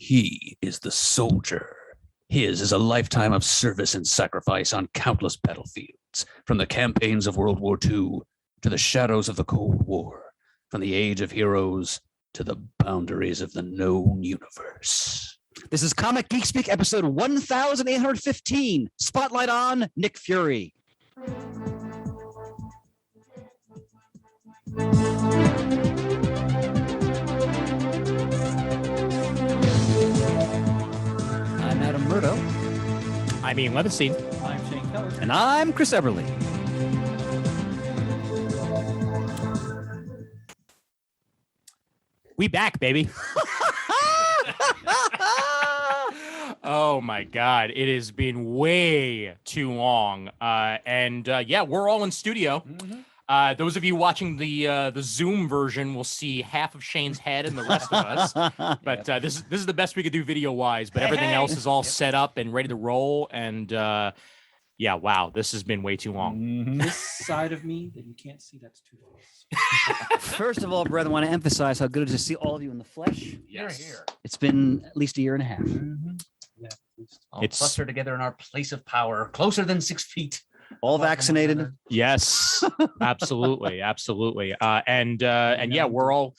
He is the soldier. His is a lifetime of service and sacrifice on countless battlefields, from the campaigns of World War II to the shadows of the Cold War, from the age of heroes to the boundaries of the known universe. This is Comic Geek Speak, episode 1815. Spotlight on Nick Fury. I'm Adam Murdo. I'm Ian Levinstein. I'm Shane Keller. And I'm Chris Everly. We back, baby. Oh my God. It has been way too long. Yeah, we're all in studio. Mm-hmm. Those of you watching the Zoom version will see half of Shane's head and the rest of us. But this is the best we could do video wise, but everything else is all set up and ready to roll. And yeah, wow, this has been way too long. Mm-hmm. This side of me that you can't see, that's too close. First of all, brother, I want to emphasize how good it is to see all of you in the flesh. Yes. Here. It's been at least a year and a half. Mm-hmm. Yeah, All clustered together in our place of power, closer than 6 feet. All vaccinated. Yes, absolutely, absolutely. And yeah, we're all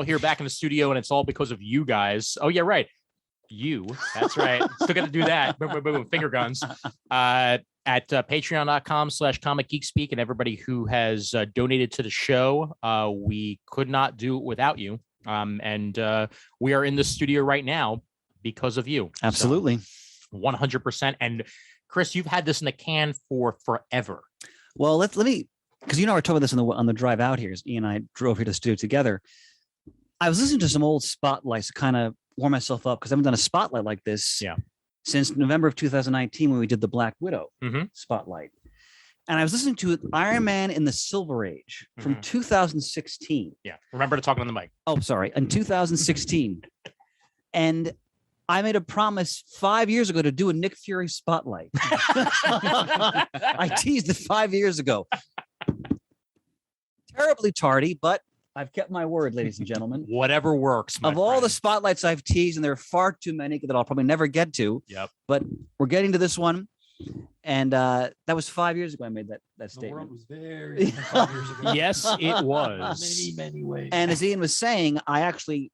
here back in the studio, and it's all because of you guys. Oh yeah, right. You. That's right. Still got to do that. Boom, boom, boom, boom, finger guns. At patreon.com/comicgeekspeak, and everybody who has donated to the show. We could not do it without you. And we are in the studio right now because of you. Absolutely. So, 100%. And Chris, you've had this in the can for forever. Well, let me, because you know, we're talking about this on the drive out here. Ian and I drove here to the studio together. I was listening to some old spotlights to kind of warm myself up because I haven't done a spotlight like this since November of 2019 when we did the Black Widow spotlight. And I was listening to Iron Man in the Silver Age from 2016. Yeah, remember to talk on the mic. Oh, sorry, in 2016. And I made a promise 5 years ago to do a Nick Fury spotlight. I teased it 5 years ago. Terribly tardy, but I've kept my word, ladies and gentlemen. Whatever works. Of all the spotlights I've teased, and there are far too many that I'll probably never get to. Yep. But we're getting to this one. And that was 5 years ago I made that statement. The world was very different 5 years ago. Yes, it was. Many ways. And as Ian was saying, I actually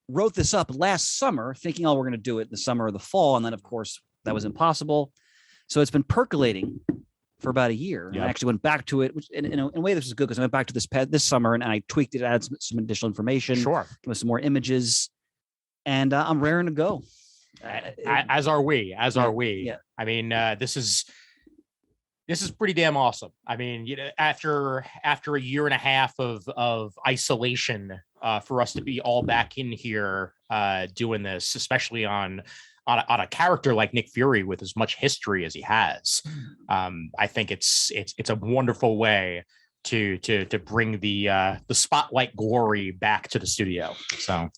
wrote this up last summer thinking, we're going to do it in the summer or the fall. And then, of course, that was impossible. So it's been percolating for about a year. Yep. I actually went back to it, which in a way, this was good because I went back to this summer and I tweaked it, added some additional information. Sure. Give us some more images. And I'm raring to go. As are we. Yeah. I mean, this is pretty damn awesome. I mean, you know, after a year and a half of isolation, for us to be all back in here doing this, especially on a character like Nick Fury with as much history as he has, I think it's a wonderful way to bring the spotlight glory back to the studio. So.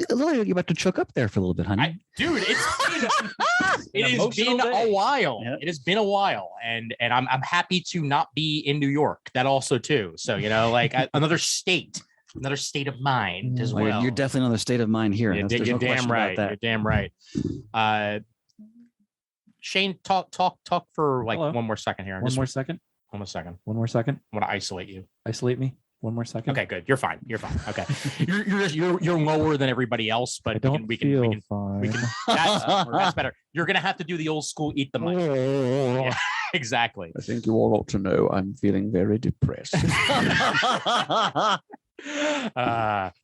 Lily, you're about to choke up there for a little bit, honey. Dude, it has been a while. Yep. It has been a while, and I'm happy to not be in New York. That also too. So another state of mind as well. You're definitely another state of mind here. You're damn right. You're damn right. Shane, talk for like one more second here. One more second. One more second. One more second. I want to isolate you. Isolate me. One more second. Okay, good. You're fine. Okay. You're lower than everybody else, but we can fine. That's better. You're gonna have to do the old school eat the mic. Yeah, exactly. I think you all ought to know I'm feeling very depressed.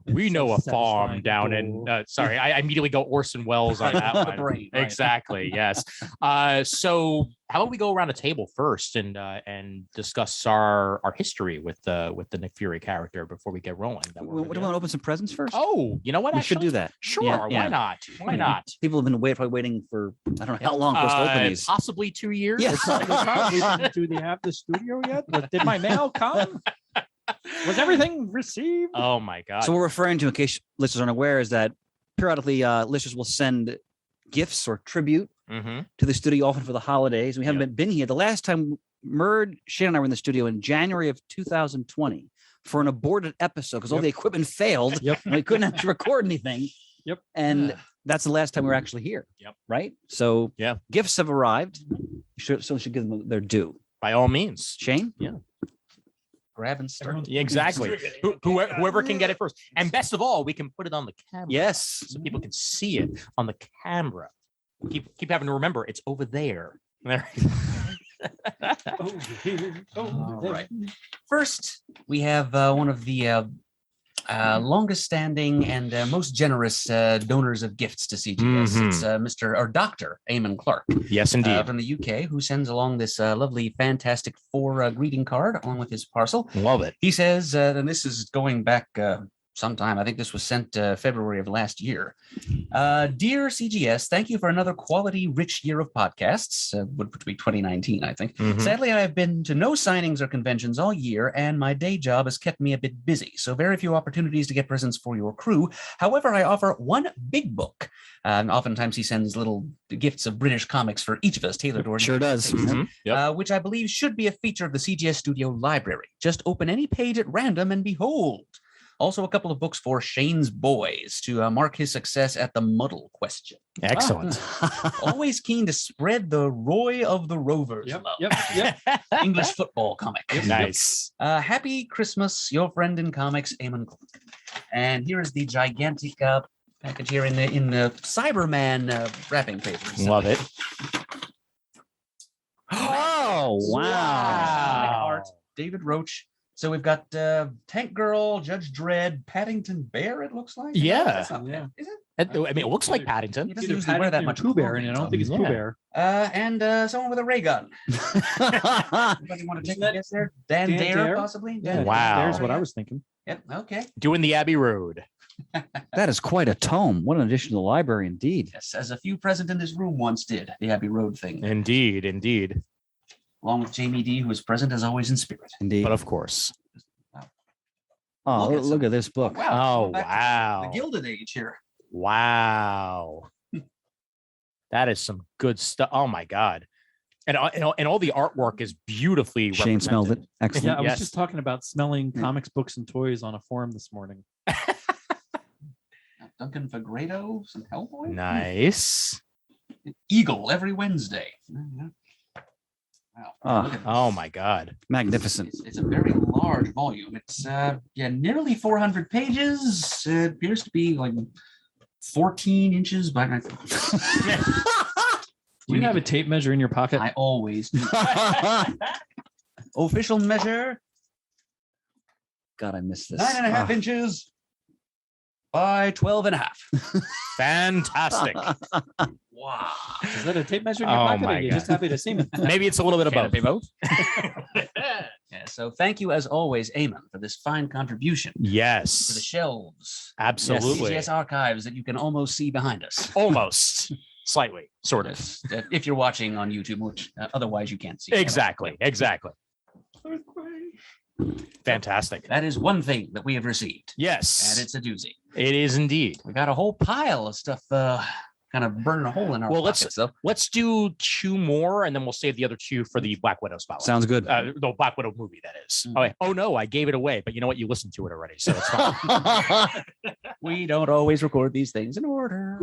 We know a farm down in sorry, I immediately go Orson Welles on that one. Brain, right? Exactly. Yes. So how about we go around the table first and discuss our history with the Nick Fury character before we get rolling. Do we want to open some presents first? Oh, you know what? We should do that. Sure. Yeah. Why not? Why not? People have been probably waiting for I don't know how long for us to open these. Possibly 2 years. Yes. Do they have the studio yet? Did my mail come? Was everything received? Oh my God. So we're referring to, in case listeners aren't aware, is that periodically listeners will send gifts or tribute to the studio, often for the holidays. We haven't been here. The last time Shane and I were in the studio in January of 2020 for an aborted episode because all the equipment failed and we couldn't actually record anything. Yep. And that's the last time we were actually here. Yep. Right. So Yeah. gifts have arrived. So should give them their due. By all means. Shane. Yeah. Grab and start. Yeah, exactly. Whoever can get it first. And best of all, we can put it on the camera. Yes. So people can see it on the camera. Keep having to remember it's over there. There. All right. First, we have one of the longest standing and most generous donors of gifts to CGS. It's Mr. or Dr. Eamon Clark. Yes, indeed. From the UK, who sends along this lovely, fantastic 4 greeting card along with his parcel. Love it. He says, and this is going back sometime, I think this was sent February of last year. Dear CGS, thank you for another quality, rich year of podcasts, which would be 2019, I think. Sadly, I have been to no signings or conventions all year, and my day job has kept me a bit busy, so very few opportunities to get presents for your crew. However, I offer one big book. And oftentimes he sends little gifts of British comics for each of us, tailored to Sure does. which I believe should be a feature of the CGS Studio library. Just open any page at random and behold. Also, a couple of books for Shane's boys to mark his success at the muddle question. Excellent. Always keen to spread the Roy of the Rovers love. English football comic. Nice. Happy Christmas, your friend in comics, Eamon Clark. And here is the gigantic package here in the Cyberman wrapping paper. Love it. Oh, wow. Art, David Roach. So we've got Tank Girl, Judge Dredd, Paddington Bear, it looks like. Yeah. That's not bad, is it? I mean, it looks like Paddington. He doesn't usually wear that much Pooh Bear, and clothing, I don't think it's Yeah. Pooh Bear. and someone with a ray gun. Anybody want to take a guess there? Dan Dare, Dare? possibly? Yeah, Wow. There's what I was thinking. Yep, okay. Doing the Abbey Road. That is quite a tome. What an addition to the library, indeed. Yes, as a few present in this room once did, the Abbey Road thing. Indeed, indeed. Along with Jamie D, who is present as always in spirit. Indeed. But of course. Oh, look at look at this book. Oh, going back to wow. The Gilded Age here. Wow. That is some good stuff. Oh my God. And all the artwork is beautifully Shane smelled it. Excellent. Yeah, I was Yes. just talking about smelling comics, books, and toys on a forum this morning. Duncan Fagredo, some Hellboy. Nice. Eagle every Wednesday. Wow. Ah. Look at this. Oh my God. Magnificent. It's a very large volume. It's nearly 400 pages. It appears to be like 14 inches by. Do you have a tape measure in your pocket? I always do. Official measure God, I missed this. 9.5 inches by 12.5. Fantastic. Wow. Is that a tape measure in your Oh pocket? Or my are you God. just happy to see me? Maybe it's a little bit of Can it both. be both? Yeah, so thank you as always, Eamon, for this fine contribution to the Yes. shelves. Absolutely. CGS archives that you can almost see behind us. Almost. Slightly. Sort of. Yes, if you're watching on YouTube, which otherwise you can't see. Exactly. Exactly. Fantastic. That is one thing that we have received, and Yes. it's a doozy. It is indeed. We got a whole pile of stuff kind of burning a hole in our Well, let's- pockets, though. Let's do 2 more and then we'll save the other 2 for the Black Widow spotlight. Sounds good. The Black Widow movie, that is. Mhm. Oh, wait. Oh, no, I gave it away, but you know what? You listened to it already, so it's fine. We don't always record these things in order.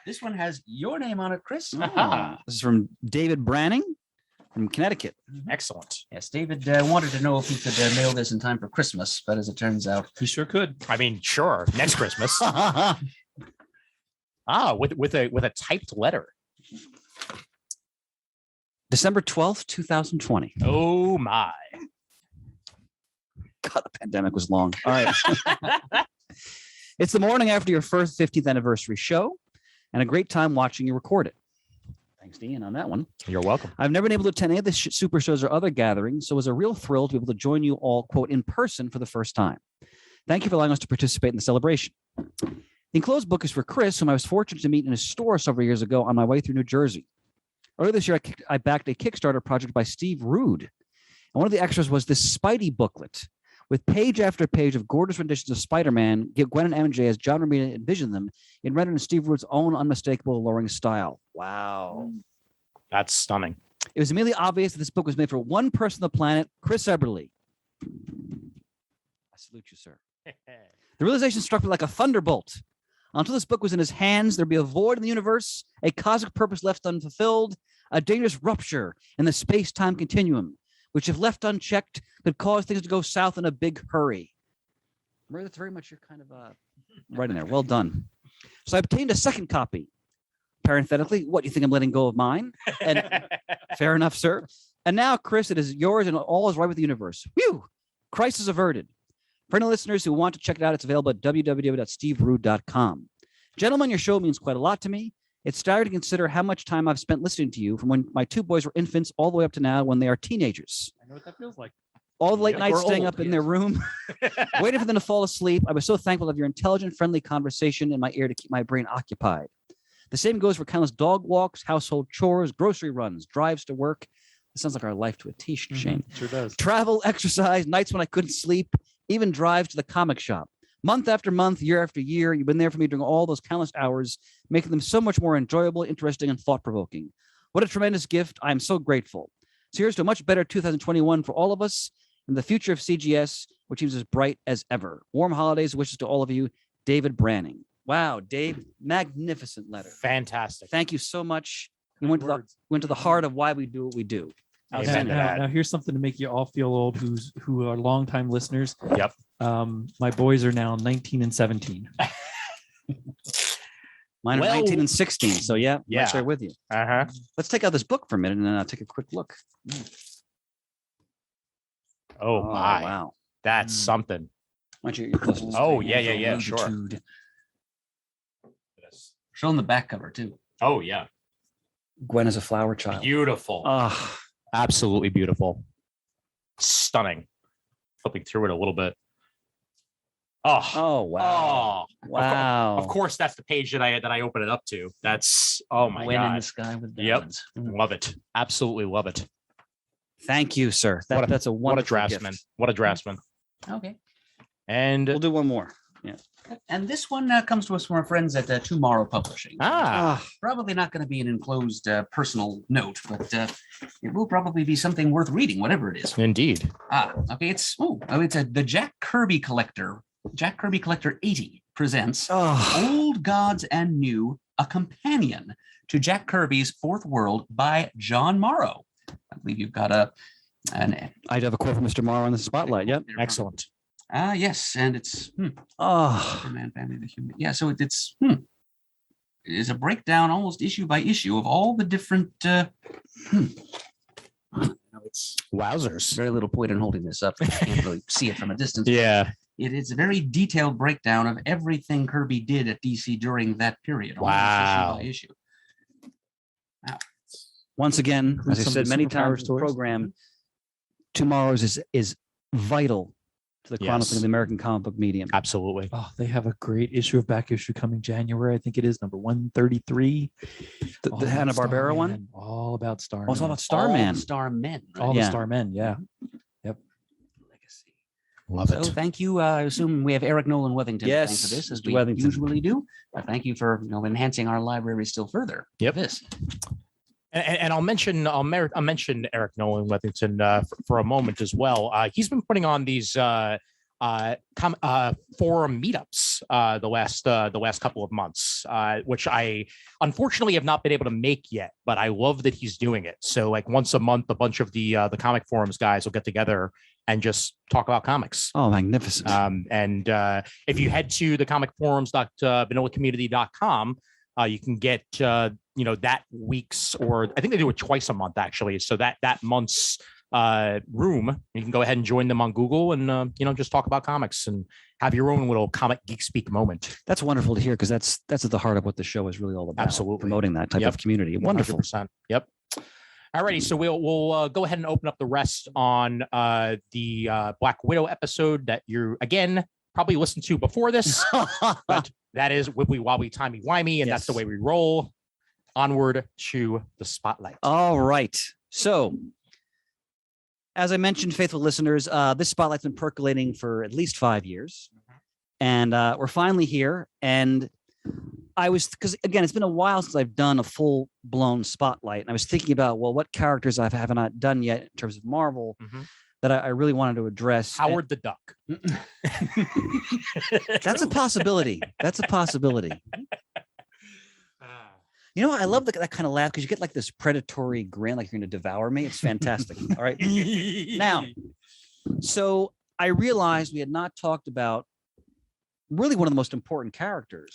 This one has your name on it, Chris. Ah, this is from David Branning from Connecticut. Excellent. Yes, David wanted to know if he could mail this in time for Christmas, but as it turns out, You sure could. I mean, sure. Next Christmas. With a typed letter. December 12th, 2020. Oh my. God, the pandemic was long. All right. It's the morning after your first 50th anniversary show and a great time watching you record it. Thanks, Ian, on that one. You're welcome. I've never been able to attend any of the super shows or other gatherings, so it was a real thrill to be able to join you all, quote, in person for the first time. Thank you for allowing us to participate in the celebration. The enclosed book is for Chris, whom I was fortunate to meet in a store several years ago on my way through New Jersey. Earlier this year, I backed a Kickstarter project by Steve Rude. And one of the extras was this Spidey booklet with page after page of gorgeous renditions of Spider-Man, Gwen and MJ as John Romita envisioned them, in rendered in Steve Rude's own unmistakable, alluring style. Wow. That's stunning. It was immediately obvious that this book was made for one person on the planet, Chris Eberly. I salute you, sir. The realization struck me like a thunderbolt. Until this book was in his hands, there'd be a void in the universe, a cosmic purpose left unfulfilled, a dangerous rupture in the space-time continuum, which, if left unchecked, could cause things to go south in a big hurry. Murray, that's very much your kind of right in there. Well done. So I obtained a second copy. Parenthetically, what, you think I'm letting go of mine? And fair enough, sir. And now, Chris, it is yours, and all is right with the universe. Whew! Crisis averted. For any listeners who want to check it out, it's available at www.steverude.com. Gentlemen, your show means quite a lot to me. It's starting to consider how much time I've spent listening to you from when my two boys were infants all the way up to now when they are teenagers. I know what that feels like. All the late nights we're staying old, up in their room, waiting for them to fall asleep. I was so thankful of your intelligent, friendly conversation in my ear to keep my brain occupied. The same goes for countless dog walks, household chores, grocery runs, drives to work. It sounds like our life to a T, Shane. Sure does. Travel, exercise, nights when I couldn't sleep, even drives to the comic shop. Month after month, year after year, you've been there for me during all those countless hours, making them so much more enjoyable, interesting, and thought-provoking. What a tremendous gift. I am so grateful. So here's to a much better 2021 for all of us and the future of CGS, which seems as bright as ever. Warm holidays wishes to all of you, David Branning. Wow, Dave, magnificent letter. Fantastic. Thank you so much. You went to the heart of why we do what we do. Amen to that. Now here's something to make you all feel old who are longtime listeners. Yep. My boys are now 19 and 17. Mine are 19 and 16. So yeah, Yeah. right there with you. Uh-huh. Let's take out this book for a minute and then I'll take a quick look. Oh my. Wow. That's something. Why don't you get close to the Oh, screen? yeah, sure. Longitude. Show them the back cover too. Oh yeah. Gwen is a flower child. Beautiful. Oh, Absolutely beautiful. Stunning. Flipping through it a little bit. Oh, wow. oh, Wow. Of course, that's the page that I open it up to. That's oh my Gwen in the god. sky with Yep. diamonds. Love it. Absolutely love it. Thank you, sir. What a- That's a What a wonderful draftsman. gift. What a draftsman. Okay. And We'll do one more. Yeah. And this one comes to us from our friends at Tomorrow Publishing. Probably not going to be an enclosed personal note, but it will probably be something worth reading, whatever it is. Indeed. Okay. It's the Jack Kirby Collector. Jack Kirby Collector 80 presents Old Gods and New, a companion to Jack Kirby's Fourth World by John Morrow. I believe you've got an. I do have a quote from Mr. Morrow on the spotlight. Yep. Excellent. Yes, and it's Man, Family, the Human. Yeah, so it is a breakdown almost issue by issue of all the different. It's Wowzers. very little point in holding this up. You can't really see it from a distance. Yeah. It's a very detailed breakdown of everything Kirby did at DC during that period. almost Wow. Issue by issue. Once again, as I Some said many superpower times in the stories. program, Tomorrow's is vital to the chronicling Yes. of the American comic book medium. Absolutely. Oh, they have a great issue of back issue coming January. I think it is number 133. The All about Hanna-Barbera Starman. one? All about Starman. Oh, it's all about All Starman. the Starmen. Right? All Yeah. the Starmen. Yeah. Legacy. Love So it. thank you. I assume we have Eric Nolan Wethington to thank Yes, for this, as Mr. we Wethington. usually do. Thank you for enhancing our library still further. Yep. This. And I'll mention Eric Nolan Wethington for a moment as well. He's been putting on these forum meetups the last couple of months, which I unfortunately have not been able to make yet, but I love that he's doing it. So like once a month, a bunch of the comic forums guys will get together and just talk about comics. Oh, magnificent. And if you head to the comicforums.vanillacommunity.com, you can get that week's, or I think they do it twice a month actually. So that month's room, you can go ahead and join them on Google and just talk about comics and have your own little comic geek speak moment. That's wonderful to hear because that's at the heart of what the show is really all about. Absolutely. Promoting that type Yep. of community. Wonderful. 100%. Yep. Alrighty, so we'll go ahead and open up the rest on the Black Widow episode that you again probably listened to before this, but that is Wibbly Wobbly Timey Wimey, and that's the Yes. way we roll. Onward to the spotlight. All right. So, as I mentioned, faithful listeners, this spotlight's been percolating for at least 5 years, and we're finally here. And because again, it's been a while since I've done a full blown spotlight, and I was thinking about, well, what characters have I not done yet in terms of Marvel. Mhm. that I really wanted to address. Howard the Duck. That's a possibility. That's a possibility. You know, I love that kind of laugh because you get like this predatory grin, like you're going to devour me. It's fantastic. All right. Now, so I realized we had not talked about really one of the most important characters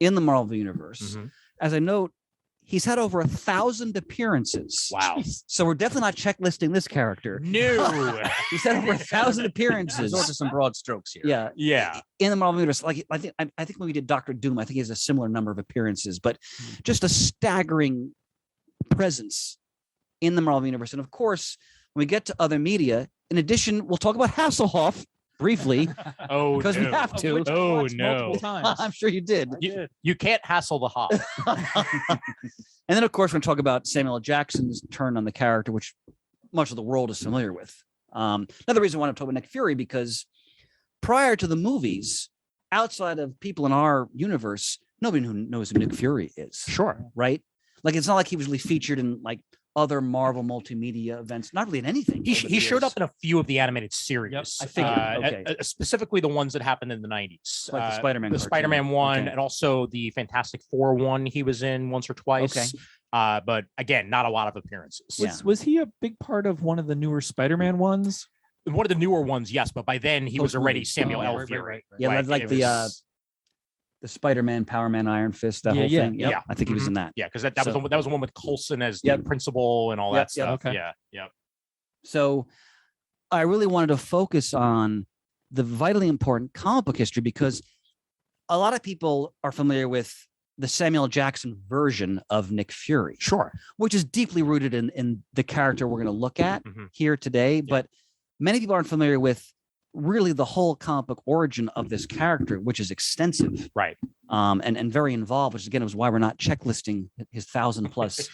in the Marvel Universe. As I note, he's had over 1,000 appearances. Wow. So we're definitely not checklisting this character. No. He's had over 1,000 appearances. Those are some broad strokes here. Yeah. Yeah. In the Marvel Universe, like I think when we did Doctor Doom, I think he has a similar number of appearances, but just a staggering presence in the Marvel Universe. And of course, when we get to other media, in addition, we'll talk about Hasselhoff briefly. Oh, because we have to. Oh, no. I'm sure you did. You can't hassle the Hoff. And then, of course, we're going to talk about Samuel L. Jackson's turn on the character, which much of the world is familiar with. Another reason I want to talk about Nick Fury, because prior to the movies, outside of people in our universe, nobody knows who Nick Fury is. Sure. Right? Like, it's not like he was really featured in like other Marvel multimedia events, not really in anything. He showed up in a few of the animated series. Yep, I figured. Okay. Specifically the ones that happened in the 90s. Like the Spider-Man. The Spider-Man one, and also the Fantastic Four one he was in once or twice. Okay. But again, not a lot of appearances. Was he a big part of one of the newer Spider-Man ones? One of the newer ones, yes, but by then he was already Samuel L. Fury. Yeah, like the Spider-Man, Power Man, Iron Fist, that whole thing. Yep. Yeah. I think he was in that. Yeah, because that was the one with Coulson as the principal and all that stuff. Okay. Yeah. So I really wanted to focus on the vitally important comic book history, because a lot of people are familiar with the Samuel Jackson version of Nick Fury. Sure. Which is deeply rooted in the character we're going to look at here today. But many people aren't familiar with really the whole comic book origin of this character, which is extensive, right? And very involved, which again is why we're not checklisting his 1,000+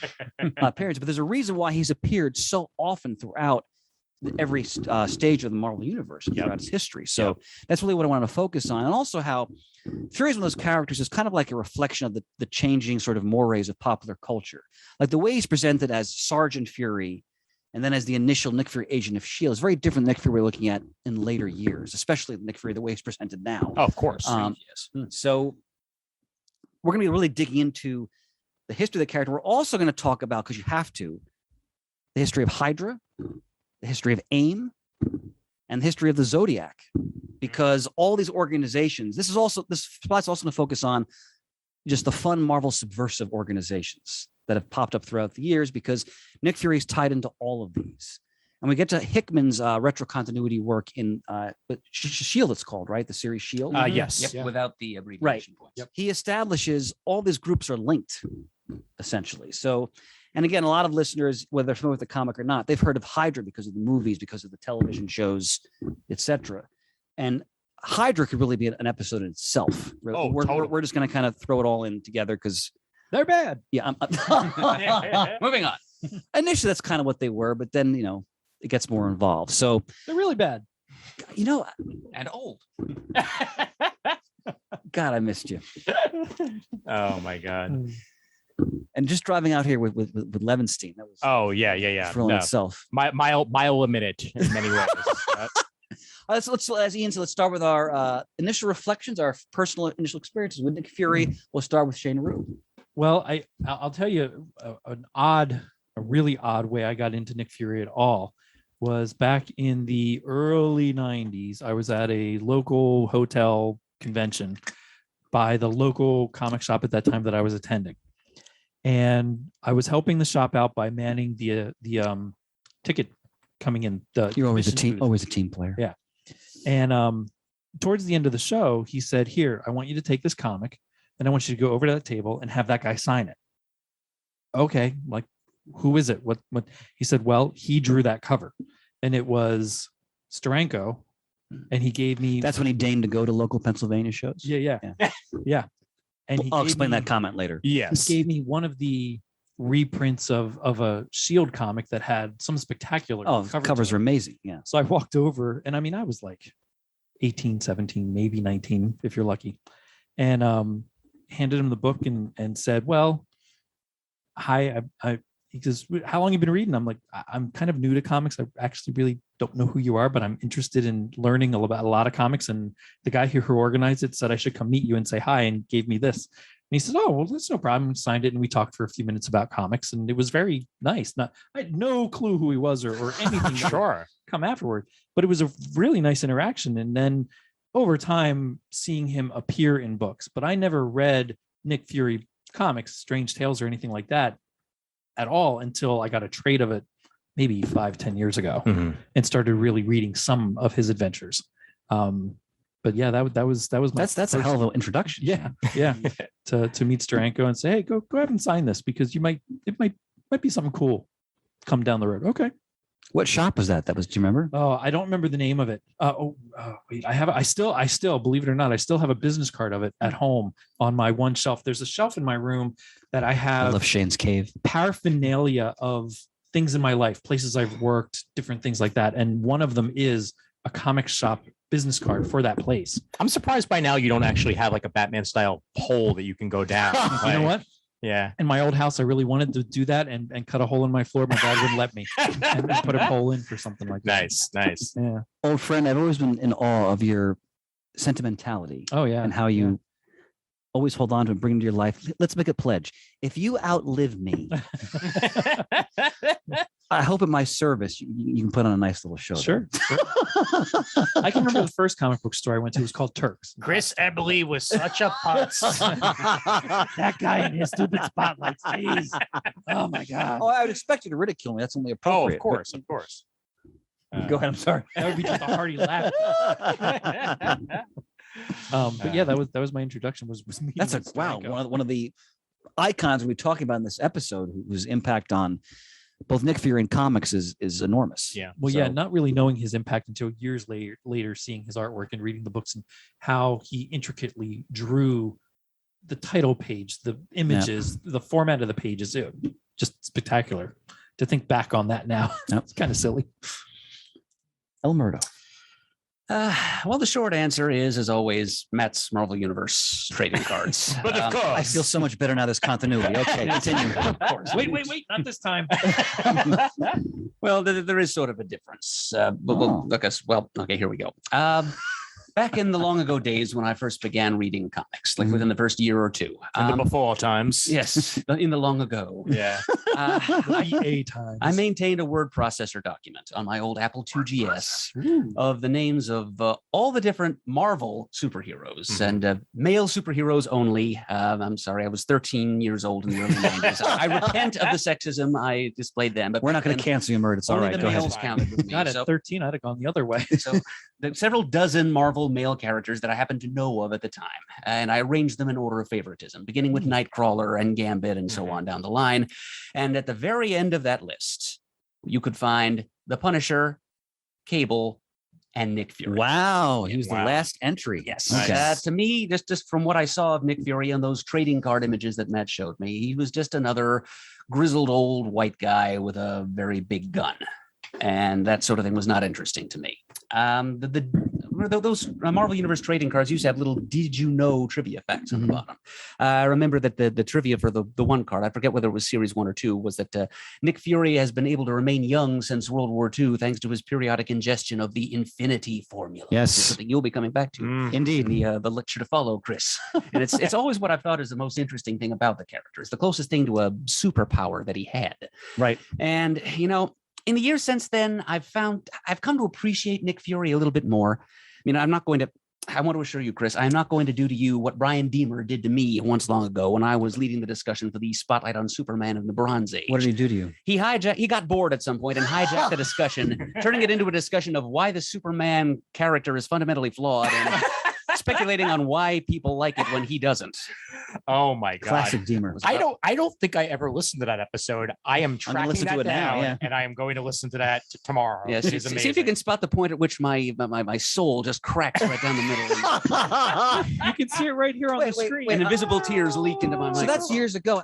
appearances. But there's a reason why he's appeared so often throughout every stage of the Marvel Universe and throughout its history. So that's really what I wanted to focus on, and also how Fury is one of those characters is kind of like a reflection of the changing sort of mores of popular culture, like the way he's presented as Sergeant Fury. And then as the initial Nick Fury, Agent of S.H.I.E.L.D. is very different Nick Fury we're looking at in later years, especially Nick Fury, the way he's presented now. Oh, of course. So we're going to be really digging into the history of the character. We're also going to talk about, because you have to, the history of Hydra, the history of AIM, and the history of the Zodiac. Because all these organizations, this spot's also going to focus on just the fun Marvel subversive organizations that have popped up throughout the years, because Nick Fury is tied into all of these. And we get to Hickman's retro continuity work in S.H.I.E.L.D., it's called, right? The series S.H.I.E.L.D. Yes. Yep, Yeah. without the abbreviation points. Yep. He establishes all these groups are linked, essentially. So, and again, a lot of listeners, whether they're familiar with the comic or not, they've heard of Hydra because of the movies, because of the television shows, etc. And Hydra could really be an episode in itself. Totally. We're just going to kind of throw it all in together because They're bad. yeah. Moving on. Initially, that's kind of what they were, but then it gets more involved. So They're really bad. And old. God, I missed you. Oh my God. And just driving out here with Levinstein, that was Yeah. thrill in itself. Mile a minute in many ways. Let's as Ian said, let's start with our initial reflections, our personal initial experiences with Nick Fury. We'll start with Shane Rue. Well, I'll tell you a really odd way I got into Nick Fury at all was back in the early 90s. I was at a local hotel convention by the local comic shop at that time that I was attending. And I was helping the shop out by manning the ticket coming in. You're always admission booth. always a team player. Yeah. And towards the end of the show, he said, "Here, I want you to take this comic, and I want you to go over to that table and have that guy sign it." Okay, like, who is it? What? He said, "Well, he drew that cover, and it was Steranko, and he gave me." That's when he deigned to go to local Pennsylvania shows. Yeah. And I'll explain that comment later. Yes. He gave me one of the reprints of a S.H.I.E.L.D. comic that had some spectacular covers are amazing. Yeah. So I walked over, and I mean, I was like 18, 17, maybe 19, if you're lucky, and handed him the book and said, "Well, hi." He says, "How long have you been reading?" I'm like, "I'm kind of new to comics. I actually really don't know who you are, but I'm interested in learning about a lot of comics. And the guy who organized it said I should come meet you and say hi, and gave me this. And he said, oh, well, that's no problem. Signed it. And we talked for a few minutes about comics, and it was very nice. I had no clue who he was or anything. Sure. Come afterward, but it was a really nice interaction. And then over time, seeing him appear in books, but I never read Nick Fury comics, Strange Tales or anything like that at all until I got a trade of it maybe 5-10 years ago, and started really reading some of his adventures. But yeah, that was my that's a hell of an introduction. Yeah. to meet Steranko and say, hey, go ahead and sign this, because it might be something cool come down the road. Okay. What shop was that? Do you remember? Oh, I don't remember the name of it. Wait, I still, believe it or not, I still have a business card of it at home on my one shelf. There's a shelf in my room that I have. I love Shane's Cave. Paraphernalia of things in my life, places I've worked, different things like that. And one of them is a comic shop business card for that place. I'm surprised by now you don't actually have like a Batman style hole that you can go down. You know what? Yeah. In my old house, I really wanted to do that and cut a hole in my floor. My dad wouldn't let me, and put a hole in for something like that. Nice. Yeah. Old friend, I've always been in awe of your sentimentality. Oh yeah. And how you always hold on to and bring into your life. Let's make a pledge. If you outlive me, I hope at my service you can put on a nice little show. Sure. I can remember the first comic book store I went to was called Turks. Chris Eberly was such a putz. That guy and his stupid spotlights. Jeez. Oh my God. Oh, I would expect you to ridicule me. That's only appropriate. Oh, of course. Go ahead. I'm sorry. That would be just a hearty laugh. But yeah, that was my introduction. Was meeting That's a with wow. Steranko. One of the icons we're talking about in this episode, whose impact on both Nick Fury and comics is enormous. Yeah. Well, yeah, not really knowing his impact until years later, seeing his artwork and reading the books and how he intricately drew the title page, the images, the format of the pages. Just spectacular. To think back on that now, it's kind of silly. El Murdo. Well, the short answer is, as always, Matt's Marvel Universe trading cards. But of course. I feel so much better now. There's continuity. Okay, continue. Of course. Wait, not this time. Well, there is sort of a difference. Okay, here we go. Back in the long ago days when I first began reading comics, like within the first year or two. In the before times. Yes, in the long ago. Yeah. I maintained a word processor document on my old Apple IIgs of the names of all the different Marvel superheroes and male superheroes only. I'm sorry, I was 13 years old in the early 90s. I repent of the sexism I displayed then. But we're not going to cancel you, Murdo. It's all only right. the Go ahead. males counted with me. God, at 13, I'd have gone the other way. So several dozen Marvel male characters that I happened to know of at the time. And I arranged them in order of favoritism, beginning with Nightcrawler and Gambit and so on down the line. And at the very end of that list, you could find the Punisher, Cable, and Nick Fury. Wow. He was the last entry. Yes. Okay. To me, just from what I saw of Nick Fury and those trading card images that Matt showed me, he was just another grizzled old white guy with a very big gun. And that sort of thing was not interesting to me. Those Marvel Universe trading cards used to have little "Did you know" trivia facts on the bottom. I remember that the trivia for the one card, I forget whether it was series 1 or 2, was that Nick Fury has been able to remain young since World War II thanks to his periodic ingestion of the Infinity Formula. Yes. Something you'll be coming back to. Indeed. In the lecture to follow, Chris. And it's always what I've thought is the most interesting thing about the character. It's the closest thing to a superpower that he had. Right. And, in the years since then, I've come to appreciate Nick Fury a little bit more. I want to assure you, Chris, I'm not going to do to you what Brian Deemer did to me once long ago when I was leading the discussion for the Spotlight on Superman in the Bronze Age. What did he do to you? He got bored at some point and hijacked the discussion, turning it into a discussion of why the Superman character is fundamentally flawed and speculating on why people like it when he doesn't. Oh my God. Classic Deemer. I don't think I ever listened to that episode. I am tracking that down, and I am going to listen to that tomorrow. Yes, see if you can spot the point at which my soul just cracks right down the middle. You can see it right here on the screen. And invisible tears leak into my microphone. So that's years ago.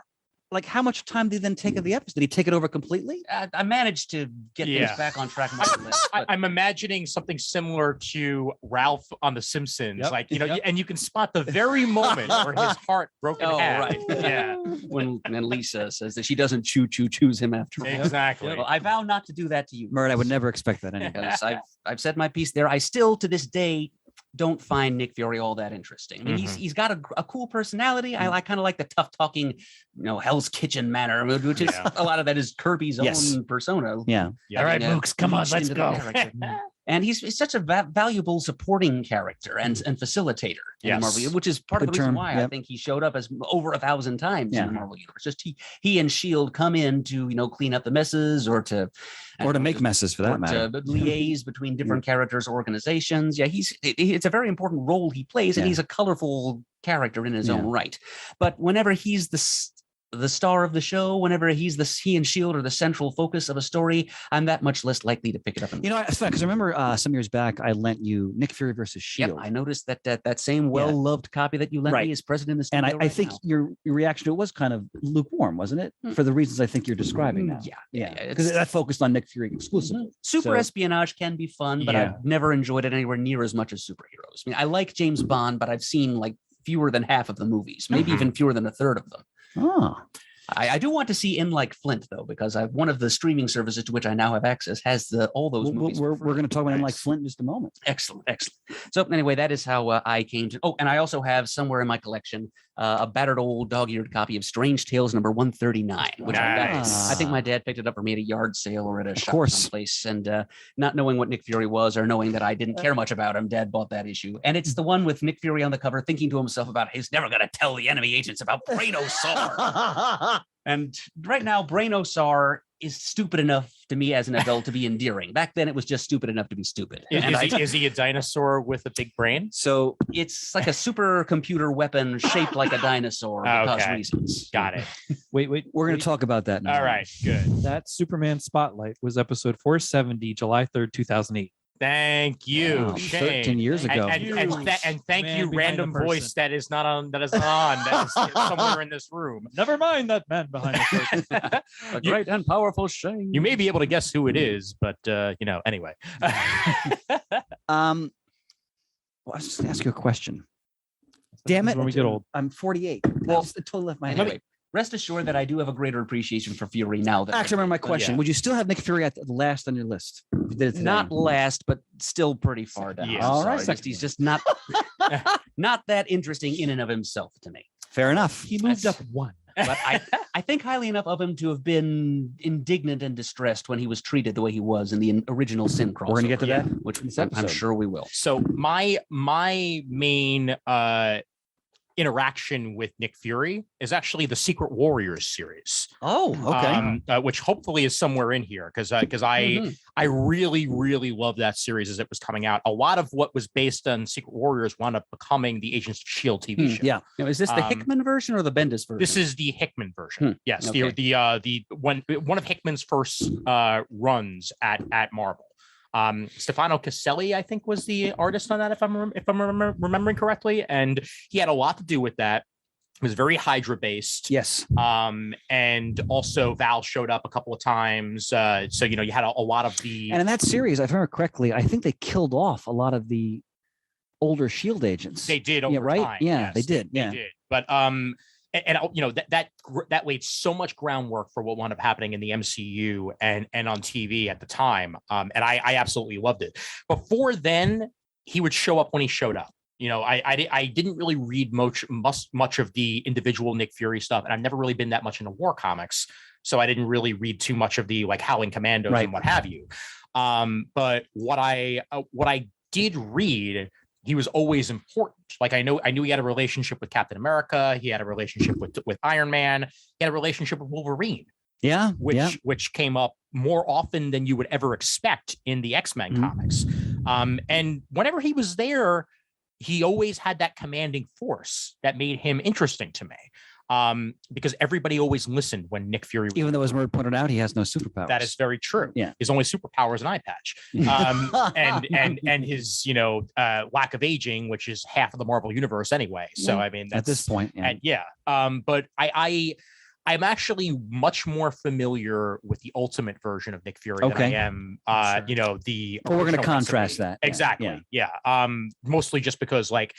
like how much time did he then take of the episode? Did he take it over completely? I managed to get things back on track. More or less, but I'm imagining something similar to Ralph on The Simpsons, Yep. like and you can spot the very moment where his heart broke in half. right. Yeah, when Lisa says that she doesn't choose him after all. exactly. Well, I vow not to do that to you. Murd, I would never expect that anyway. Because I've said my piece there. I still to this day don't find Nick Fury all that interesting. I mean, he's got a cool personality. I kind of like the tough talking, Hell's Kitchen manner, which is a lot of that is Kirby's own persona. Yeah. All right, Mooks, come on, let's go. And he's such a valuable supporting character and facilitator in the Marvel, which is part of the reason why I think he showed up as over 1,000 times in the Marvel universe. Just he and Shield come in to clean up the messes or to make messes for that matter. To liaise between different characters, organizations. Yeah, it's a very important role he plays, and he's a colorful character in his own right. But whenever he's the star of the show, whenever he and Shield are the central focus of a story, I'm that much less likely to pick it up. It's funny because I remember some years back I lent you Nick Fury versus Shield. Yep, I noticed that same well-loved copy that you lent me is present in the studio. And I think your reaction to it was kind of lukewarm, wasn't it? For the reasons I think you're describing now. Yeah, because that focused on Nick Fury exclusively. Super espionage can be fun, but I've never enjoyed it anywhere near as much as superheroes. I mean, I like James Bond, but I've seen like fewer than half of the movies, maybe even fewer than a third of them. Oh. I do want to see In Like Flint, though, because one of the streaming services to which I now have access has all those movies. We're going to talk about In Like Flint in just a moment. Excellent. So anyway, that is how I came to. Oh, and I also have somewhere in my collection a battered old dog-eared copy of Strange Tales number 139, which I think my dad picked it up for me at a yard sale or at a shop someplace. And not knowing what Nick Fury was or knowing that I didn't care much about him, Dad bought that issue. And it's the one with Nick Fury on the cover thinking to himself about he's never going to tell the enemy agents about Brainosaur. And right now, Brainosaur is stupid enough to me as an adult to be endearing. Back then, it was just stupid enough to be stupid. Is he a dinosaur with a big brain? So it's like a supercomputer weapon shaped like a dinosaur because reasons. Got it. Wait. We're going to talk about that now. All right, good. That Superman Spotlight was episode 470, July 3rd, 2008. Thank you, Wow, 13 years ago. And thank you, random voice that is somewhere in this room. Never mind that man behind the curtain. A great and powerful Shane. You may be able to guess who it is, but anyway. Well, I was just going to ask you a question. Damn it. When we get old. I'm 48. Well, it totally left my head. Anyway, rest assured that I do have a greater appreciation for Fury now. Actually, remember my question. Would you still have Nick Fury at the last on your list? If you did it today? Not last, but still pretty far down. Yeah. All right. He's just not that interesting in and of himself to me. Fair enough. He moved up one. But I think highly enough of him to have been indignant and distressed when he was treated the way he was in the original Sin crossover. We're going to get to that, which this I'm episode. sure we will. So my main interaction with Nick Fury is actually the Secret Warriors series. Oh, okay. Which hopefully is somewhere in here because I really love that series as it was coming out. A lot of what was based on Secret Warriors wound up becoming the Agents of S.H.I.E.L.D. TV show. Yeah. Now, is this the Hickman version or the Bendis version? This is the Hickman version. Yes, Okay. the one of Hickman's first runs at Marvel. Stefano Caselli, I think, was the artist on that, if I'm remembering correctly, and he had a lot to do with that. It was very Hydra based. Yes. And also Val showed up a couple of times. So you had a lot of the. And in that series, if I remember correctly, I think they killed off a lot of the older Shield agents. They did over right? time. Yeah, Yes, they did. They did. But that laid so much groundwork for what wound up happening in the MCU and on TV at the time. And I absolutely loved it. Before then, he would show up when he showed up. I didn't really read much of the individual Nick Fury stuff, and I've never really been that much into war comics, so I didn't really read too much of the like Howling Commandos and what have you. But what I did read, he was always important. Like I knew he had a relationship with Captain America. He had a relationship with Iron Man. He had a relationship with Wolverine. Yeah, which came up more often than you would ever expect in the X-Men comics. And whenever he was there, he always had that commanding force that made him interesting to me. Because everybody always listened when Nick Fury was even though, as Murd pointed out, he has no superpowers. That is very true. Yeah. His only superpower is an eye patch. And his, lack of aging, which is half of the Marvel universe anyway. So, I mean, at this point. but I'm actually much more familiar with the Ultimate version of Nick Fury than I am, the. But we're going to original contrast recipe. that. Exactly. Yeah. Mostly just because like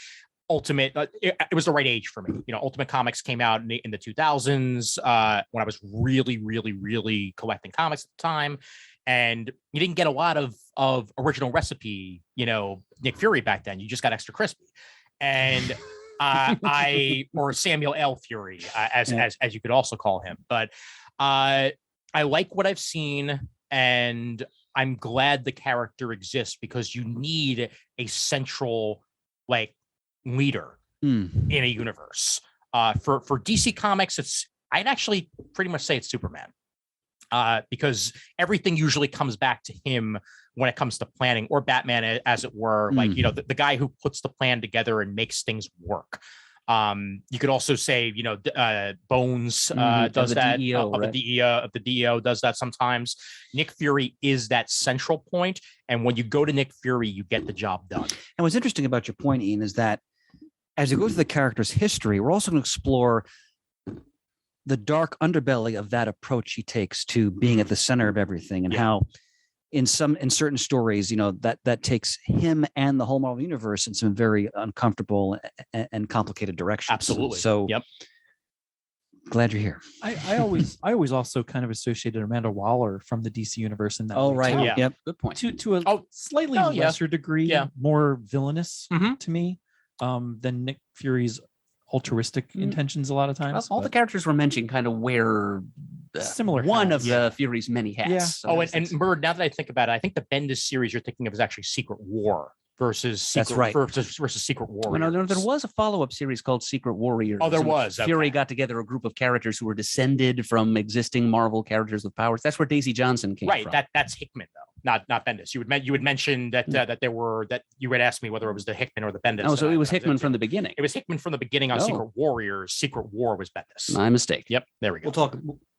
Ultimate, it was the right age for me. Ultimate Comics came out in the 2000s when I was really, really, really collecting comics at the time. And you didn't get a lot of original recipe, Nick Fury back then. You just got Extra Crispy. And or Samuel L. Fury, as you could also call him. But I like what I've seen, and I'm glad the character exists because you need a central leader in a universe. For DC Comics, I'd actually pretty much say it's Superman. Because everything usually comes back to him when it comes to planning, or Batman, as it were, the guy who puts the plan together and makes things work. You could also say, Bones does that. The DEO does that sometimes. Nick Fury is that central point, and when you go to Nick Fury, you get the job done. And what's interesting about your point, Ian, is that as you go through the character's history, we're also going to explore the dark underbelly of that approach he takes to being at the center of everything, and how in certain stories, that takes him and the whole Marvel universe in some very uncomfortable and complicated directions. Absolutely. So glad you're here. I always also kind of associated Amanda Waller from the DC universe in that. Oh, way, right. too. Yeah. Yep. Good point. To a slightly lesser degree, more villainous to me than Nick Fury's altruistic intentions a lot of times. All the characters we're mentioning kind of wear similar one hats. of the Fury's many hats. Yeah. So and Bird, now that I think about it, I think the Bendis series you're thinking of is actually Secret War versus Secret Warrior. No, there was a follow-up series called Secret Warriors. Oh, there was. Fury got together a group of characters who were descended from existing Marvel characters with powers. That's where Daisy Johnson came from. Right. That's Hickman though, not Bendis. You had mentioned that that you had asked me whether it was the Hickman or the Bendis. Oh, so it was Hickman from the beginning. It was Hickman from the beginning on Secret Warriors. Secret War was Bendis. My mistake. Yep. There we go.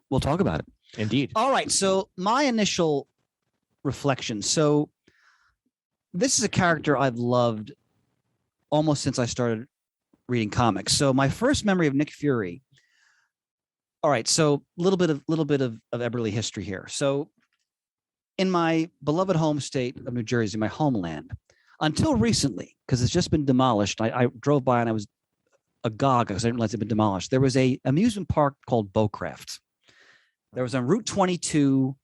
We'll talk about it. Indeed. All right. So my initial reflection. So this is a character I've loved almost since I started reading comics. So my first memory of Nick Fury. All right. So a little bit of Eberly history here. So in my beloved home state of New Jersey, my homeland, until recently, because it's just been demolished, I drove by and I was agog because I didn't realize it had been demolished. There was a amusement park called Beaucraft. There was on Route 22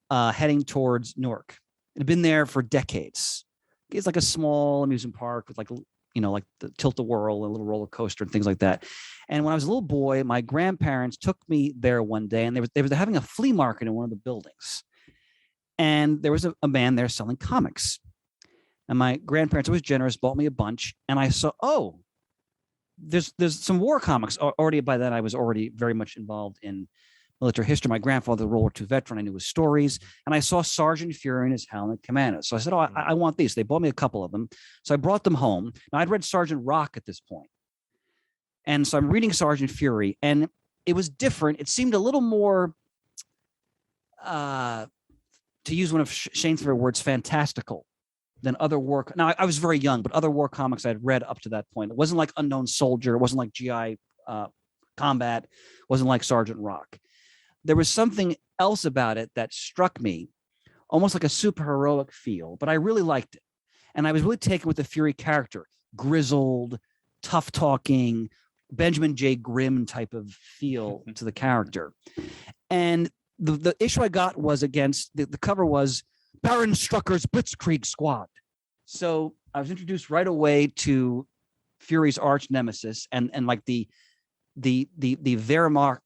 heading towards Newark. It had been there for decades. It's like a small amusement park with like the tilt-a-whirl, a little roller coaster and things like that. And when I was a little boy, my grandparents took me there one day, and they were having a flea market in one of the buildings. And there was a man there selling comics. And my grandparents, always generous, bought me a bunch. And I saw, there's some war comics. Already by then, I was already very much involved in military history. My grandfather, World War II veteran, I knew his stories. And I saw Sergeant Fury and his Howling Commandos. So I said, I want these. They bought me a couple of them. So I brought them home. Now, I'd read Sergeant Rock at this point. And so I'm reading Sergeant Fury, and it was different. It seemed a little more, to use one of Shane's favorite words, fantastical than other war. Now, I was very young, but other war comics I'd read up to that point. It wasn't like Unknown Soldier. It wasn't like GI Combat. It wasn't like Sergeant Rock. There was something else about it that struck me, almost like a superheroic feel, but I really liked it. And I was really taken with the Fury character, grizzled, tough talking, Benjamin J. Grimm type of feel to the character. And the issue I got was against, the cover was Baron Strucker's Blitzkrieg Squad. So I was introduced right away to Fury's arch nemesis and like the Wehrmacht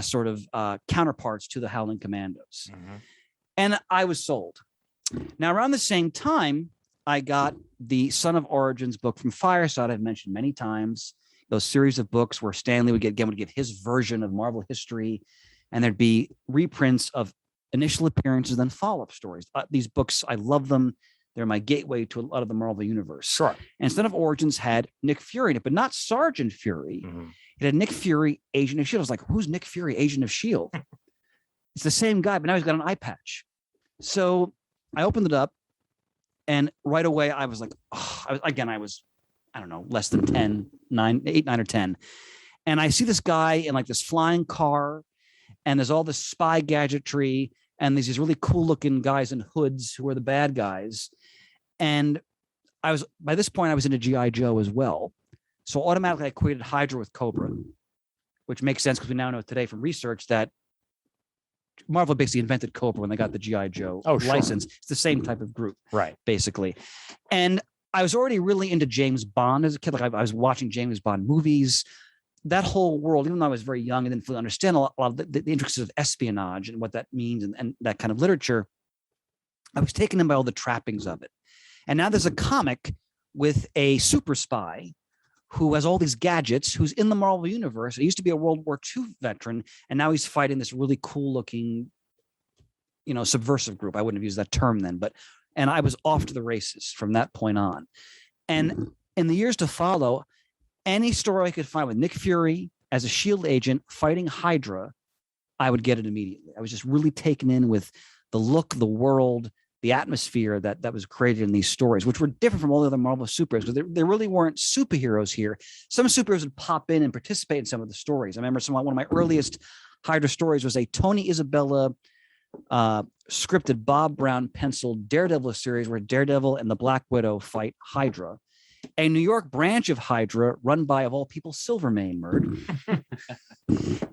sort of counterparts to the Howling Commandos. Mm-hmm. And I was sold. Now, around the same time, I got the Son of Origins book from Fireside, I've mentioned many times. Those series of books where Stanley would give his version of Marvel history, and there'd be reprints of initial appearances, then follow-up stories. These books, I love them. They're my gateway to a lot of the Marvel universe. Sure. And Son of Origins had Nick Fury in it, but not Sergeant Fury. Mm-hmm. It had Nick Fury, Agent of S.H.I.E.L.D. I was like, who's Nick Fury, Agent of S.H.I.E.L.D.? It's the same guy, but now he's got an eye patch. So I opened it up, and right away I was like, I was, I don't know, less than 8, 9, or 10. And I see this guy in like this flying car, and there's all this spy gadgetry, and there's these really cool looking guys in hoods who are the bad guys. And by this point, I was into G.I. Joe as well. So automatically I equated Hydra with Cobra, which makes sense because we now know today from research that Marvel basically invented Cobra when they got the G.I. Joe license. It's the same type of group, right? Basically. And I was already really into James Bond as a kid. Like I was watching James Bond movies. That whole world, even though I was very young and didn't fully understand a lot of the intricacies of espionage and what that means and that kind of literature, I was taken in by all the trappings of it. And now there's a comic with a super spy who has all these gadgets, who's in the Marvel universe. He used to be a World War II veteran, and now he's fighting this really cool looking, subversive group. I wouldn't have used that term then, and I was off to the races from that point on. And in the years to follow, any story I could find with Nick Fury as a SHIELD agent fighting Hydra, I would get it immediately. I was just really taken in with the look, the world, the atmosphere that was created in these stories, which were different from all the other Marvel superheroes, because there really weren't superheroes here. Some superheroes would pop in and participate in some of the stories. I remember one of my earliest Hydra stories was a Tony Isabella scripted Bob Brown penciled Daredevil series where Daredevil and the Black Widow fight Hydra. A New York branch of Hydra run by, of all people, Silvermane Murd.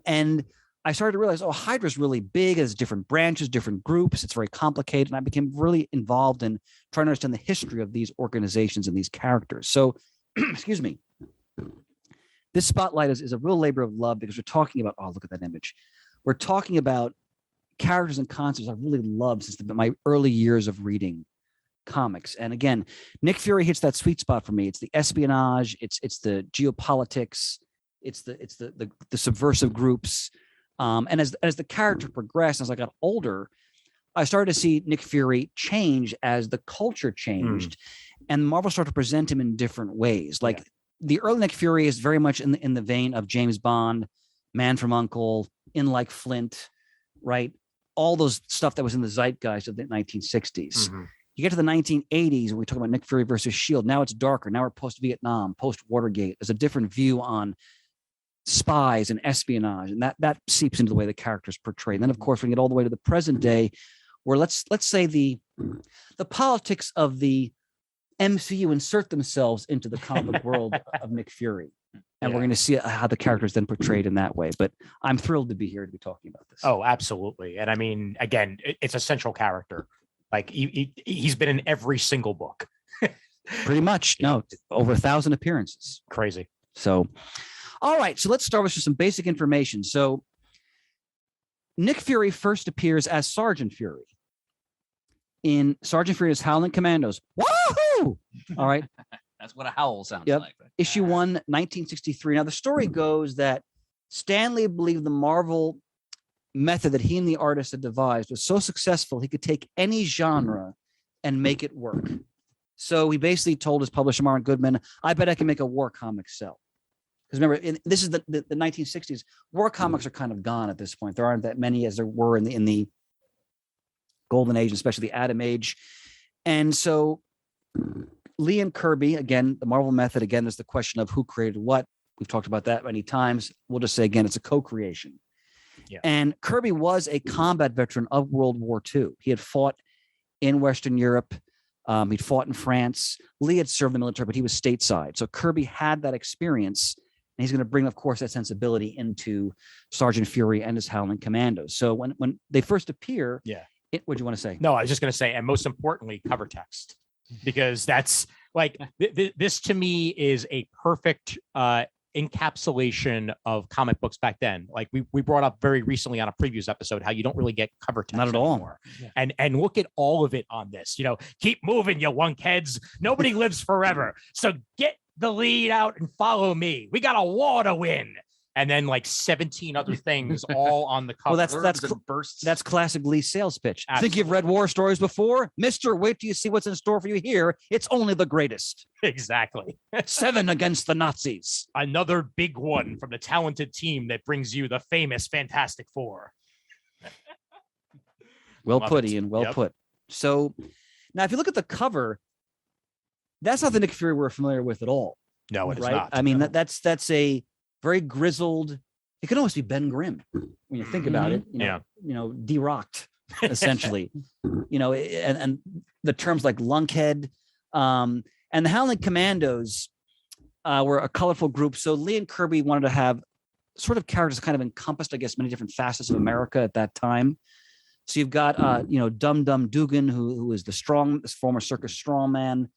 And I started to realize, Hydra's really big. It has different branches, different groups. It's very complicated. And I became really involved in trying to understand the history of these organizations and these characters. So, excuse me. This spotlight is a real labor of love because we're talking about, look at that image. We're talking about characters and concepts I've really loved since my early years of reading comics. And again, Nick Fury hits that sweet spot for me. It's the espionage, it's the geopolitics, it's the subversive groups. And as the character progressed, as I got older, I started to see Nick Fury change as the culture changed, and Marvel started to present him in different ways. Like the early Nick Fury is very much in the vein of James Bond, Man from U.N.C.L.E., In Like Flint, right? All those stuff that was in the zeitgeist of the 1960s. Mm-hmm. You get to the 1980s, when we talk about Nick Fury versus SHIELD. Now it's darker. Now we're post-Vietnam, post-Watergate. There's a different view on spies and espionage, and that seeps into the way the characters portray. And then, of course, we get all the way to the present day, where let's say the politics of the MCU insert themselves into the comic world of Nick Fury. And we're going to see how the characters then portrayed in that way. But I'm thrilled to be here to be talking about this. Oh, absolutely. And I mean, again, it's a central character. Like he's been in every single book. Pretty much. No, over 1,000 appearances. Crazy. So, all right. So let's start with some basic information. So Nick Fury first appears as Sergeant Fury in Sergeant Fury's Howling Commandos. Woohoo! All right. That's what a howl sounds Yep. like. Issue 1, 1963. Now, the story goes that Stan Lee believed the Marvel method that he and the artist had devised was so successful he could take any genre and make it work. So he basically told his publisher, Martin Goodman, I bet I can make a war comic sell. Because remember, this is the 1960s. War comics are kind of gone at this point. There aren't that many as there were in the Golden Age, especially the Atom Age. And so Lee and Kirby, again, the Marvel method, again, is the question of who created what. We've talked about that many times. We'll just say, again, it's a co-creation. Yeah. And Kirby was a combat veteran of World War II. He had fought in Western Europe. He'd fought in France. Lee had served in the military, but he was stateside. So Kirby had that experience, and he's going to bring, of course, that sensibility into Sergeant Fury and his Howling Commandos. So when they first appear, what do you want to say? No, I was just going to say, and most importantly, cover text, because that's like this to me is a perfect encapsulation of comic books back then. Like we brought up very recently on a previous episode how you don't really get cover text not at all anymore. And look at all of it on this. Keep moving, you lunkheads. Nobody lives forever, so get the lead out and follow me. We got a war to win. And then like 17 other things all on the cover. Well, that's classic Lee sales pitch. Absolutely. Think you've read war stories before? Mister, wait till you see what's in store for you here. It's only the greatest. Exactly. 7 against the Nazis. Another big one from the talented team that brings you the famous Fantastic Four. Well put, Ian. Well put. So now if you look at the cover, that's not the Nick Fury we're familiar with at all. No, it is right? not. I mean, that's a very grizzled. It could almost be Ben Grimm when you think about it. De-rocked essentially. And the terms like lunkhead, and the Howling Commandos were a colorful group. So Lee and Kirby wanted to have sort of characters that kind of encompassed, I guess, many different facets of America at that time. So you've got, Dum Dum Dugan, who is this former circus strongman,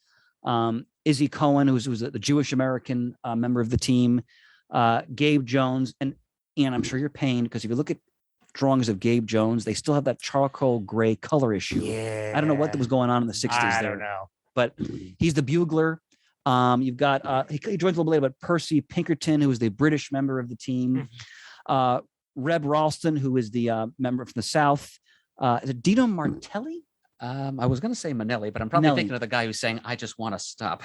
Izzy Cohen, who's the Jewish American member of the team, Gabe Jones, and I'm sure you're pained because if you look at drawings of Gabe Jones, they still have that charcoal gray color issue. Yeah. I don't know what was going on in the 60s there. I don't know. But he's the bugler. You've got he joins a little bit later, but Percy Pinkerton, who is the British member of the team. Reb Ralston, who is the member from the South. Is it Dino Martelli? I was going to say Manelli, but I'm probably Manelli. thinking of the guy who's saying, "I just want to stop."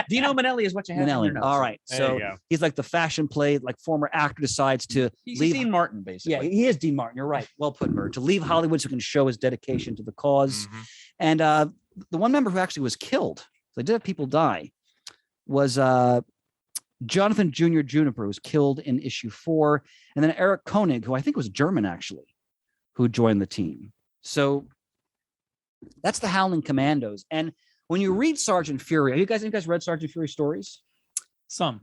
Dino Manelli is what you have. In your Manelli. notes. All right. There So you go. he's like the fashion plate, like former actor decides to He's leave. Dean Martin, basically. Yeah, he is Dean Martin. You're right. Well put, Bird. To leave Hollywood so he can show his dedication to the cause. And the one member who actually was killed, they did have people die, was Jonathan Jr. Juniper, who was killed in issue 4. And then Eric Koenig, who I think was German, actually, who joined the team. So that's the Howling Commandos. And when you read Sergeant Fury, you guys read Sergeant Fury stories? Some.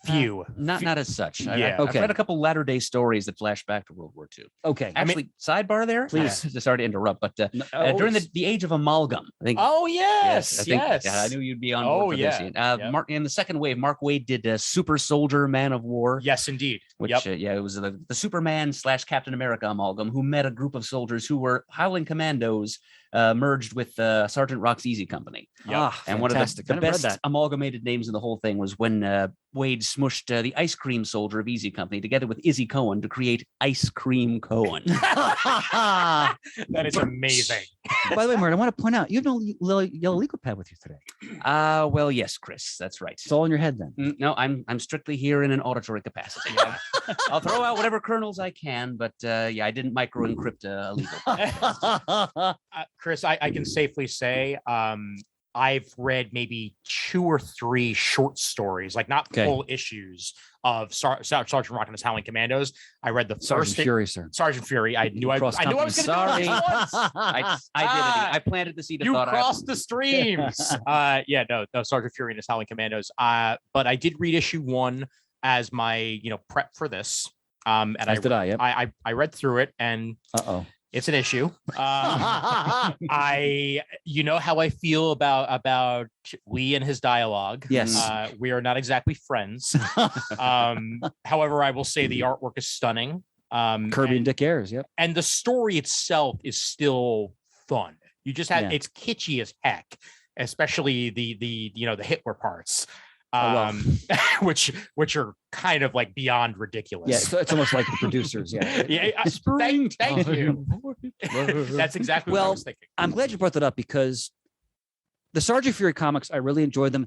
Few. Not as such. Yeah. I've read a couple latter day stories that flash back to World War II. Okay. Actually, sidebar there. Please. Sorry to interrupt, but during the age of amalgam, I think. Oh yes, I think, yes. yeah, I knew you'd be on board for this. Ian. Yep. Mark, in the second wave, Mark Waid did Super Soldier, Man of War. Yes, indeed. Which, it was the Superman / Captain America amalgam who met a group of soldiers who were Howling Commandos merged with Sergeant Rock's Easy Company. And one of the best amalgamated names in the whole thing was when Wade smushed the Ice Cream Soldier of Easy Company together with Izzy Cohen to create Ice Cream Cohen. That is amazing. By the way, Mert, I want to point out you have no yellow legal pad with you today. Well, yes, Chris, that's right. It's all in your head then. No, I'm strictly here in an auditory capacity. I'll throw out whatever kernels I can, but I didn't micro encrypt a legal. Chris, I can safely say I've read maybe 2 or 3 short stories, like not full issues of Sergeant Rock and his Howling Commandos. I read the Sergeant first Fury, sir. Sergeant Fury. I knew I was going to do this once. I did it. I planted the seed of thought. You crossed the streams. No, Sergeant Fury and his Howling Commandos. But I did read issue 1 as my prep for this. And I read through it, and it's an issue. You know how I feel about Lee and his dialogue. Yes. We are not exactly friends. However, I will say the artwork is stunning. Kirby and Dick Ayers. Yep. And the story itself is still fun. You just have it's kitschy as heck, especially the Hitler parts. Which are kind of like beyond ridiculous. Yeah, so it's almost like the producers. Thank you. That's exactly what I was thinking. I'm glad you brought that up because the Sergeant Fury comics, I really enjoyed them.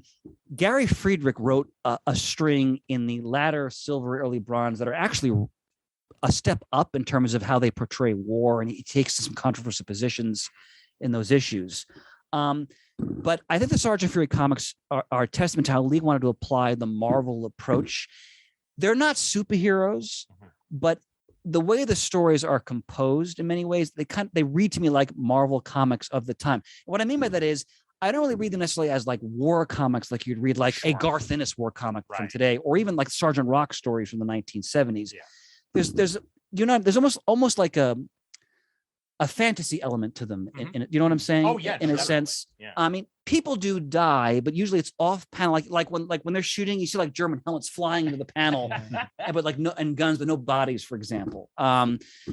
Gary Friedrich wrote a string in the latter Silver, early Bronze that are actually a step up in terms of how they portray war, and he takes some controversial positions in those issues. But I think the Sergeant Fury comics are a testament to how Lee wanted to apply the Marvel approach. They're not superheroes, but the way the stories are composed in many ways, they read to me like Marvel comics of the time. What I mean by that is I don't really read them necessarily as like war comics, like you'd read like a Garth Ennis war comic from today, or even like Sergeant Rock stories from the 1970s. Yeah. There's almost like a fantasy element to them. You know what I'm saying? Oh yeah, in a sense. Yeah. I mean, people do die, but usually it's off panel. Like when they're shooting, you see like German helmets flying into the panel, but like and guns, but no bodies, for example.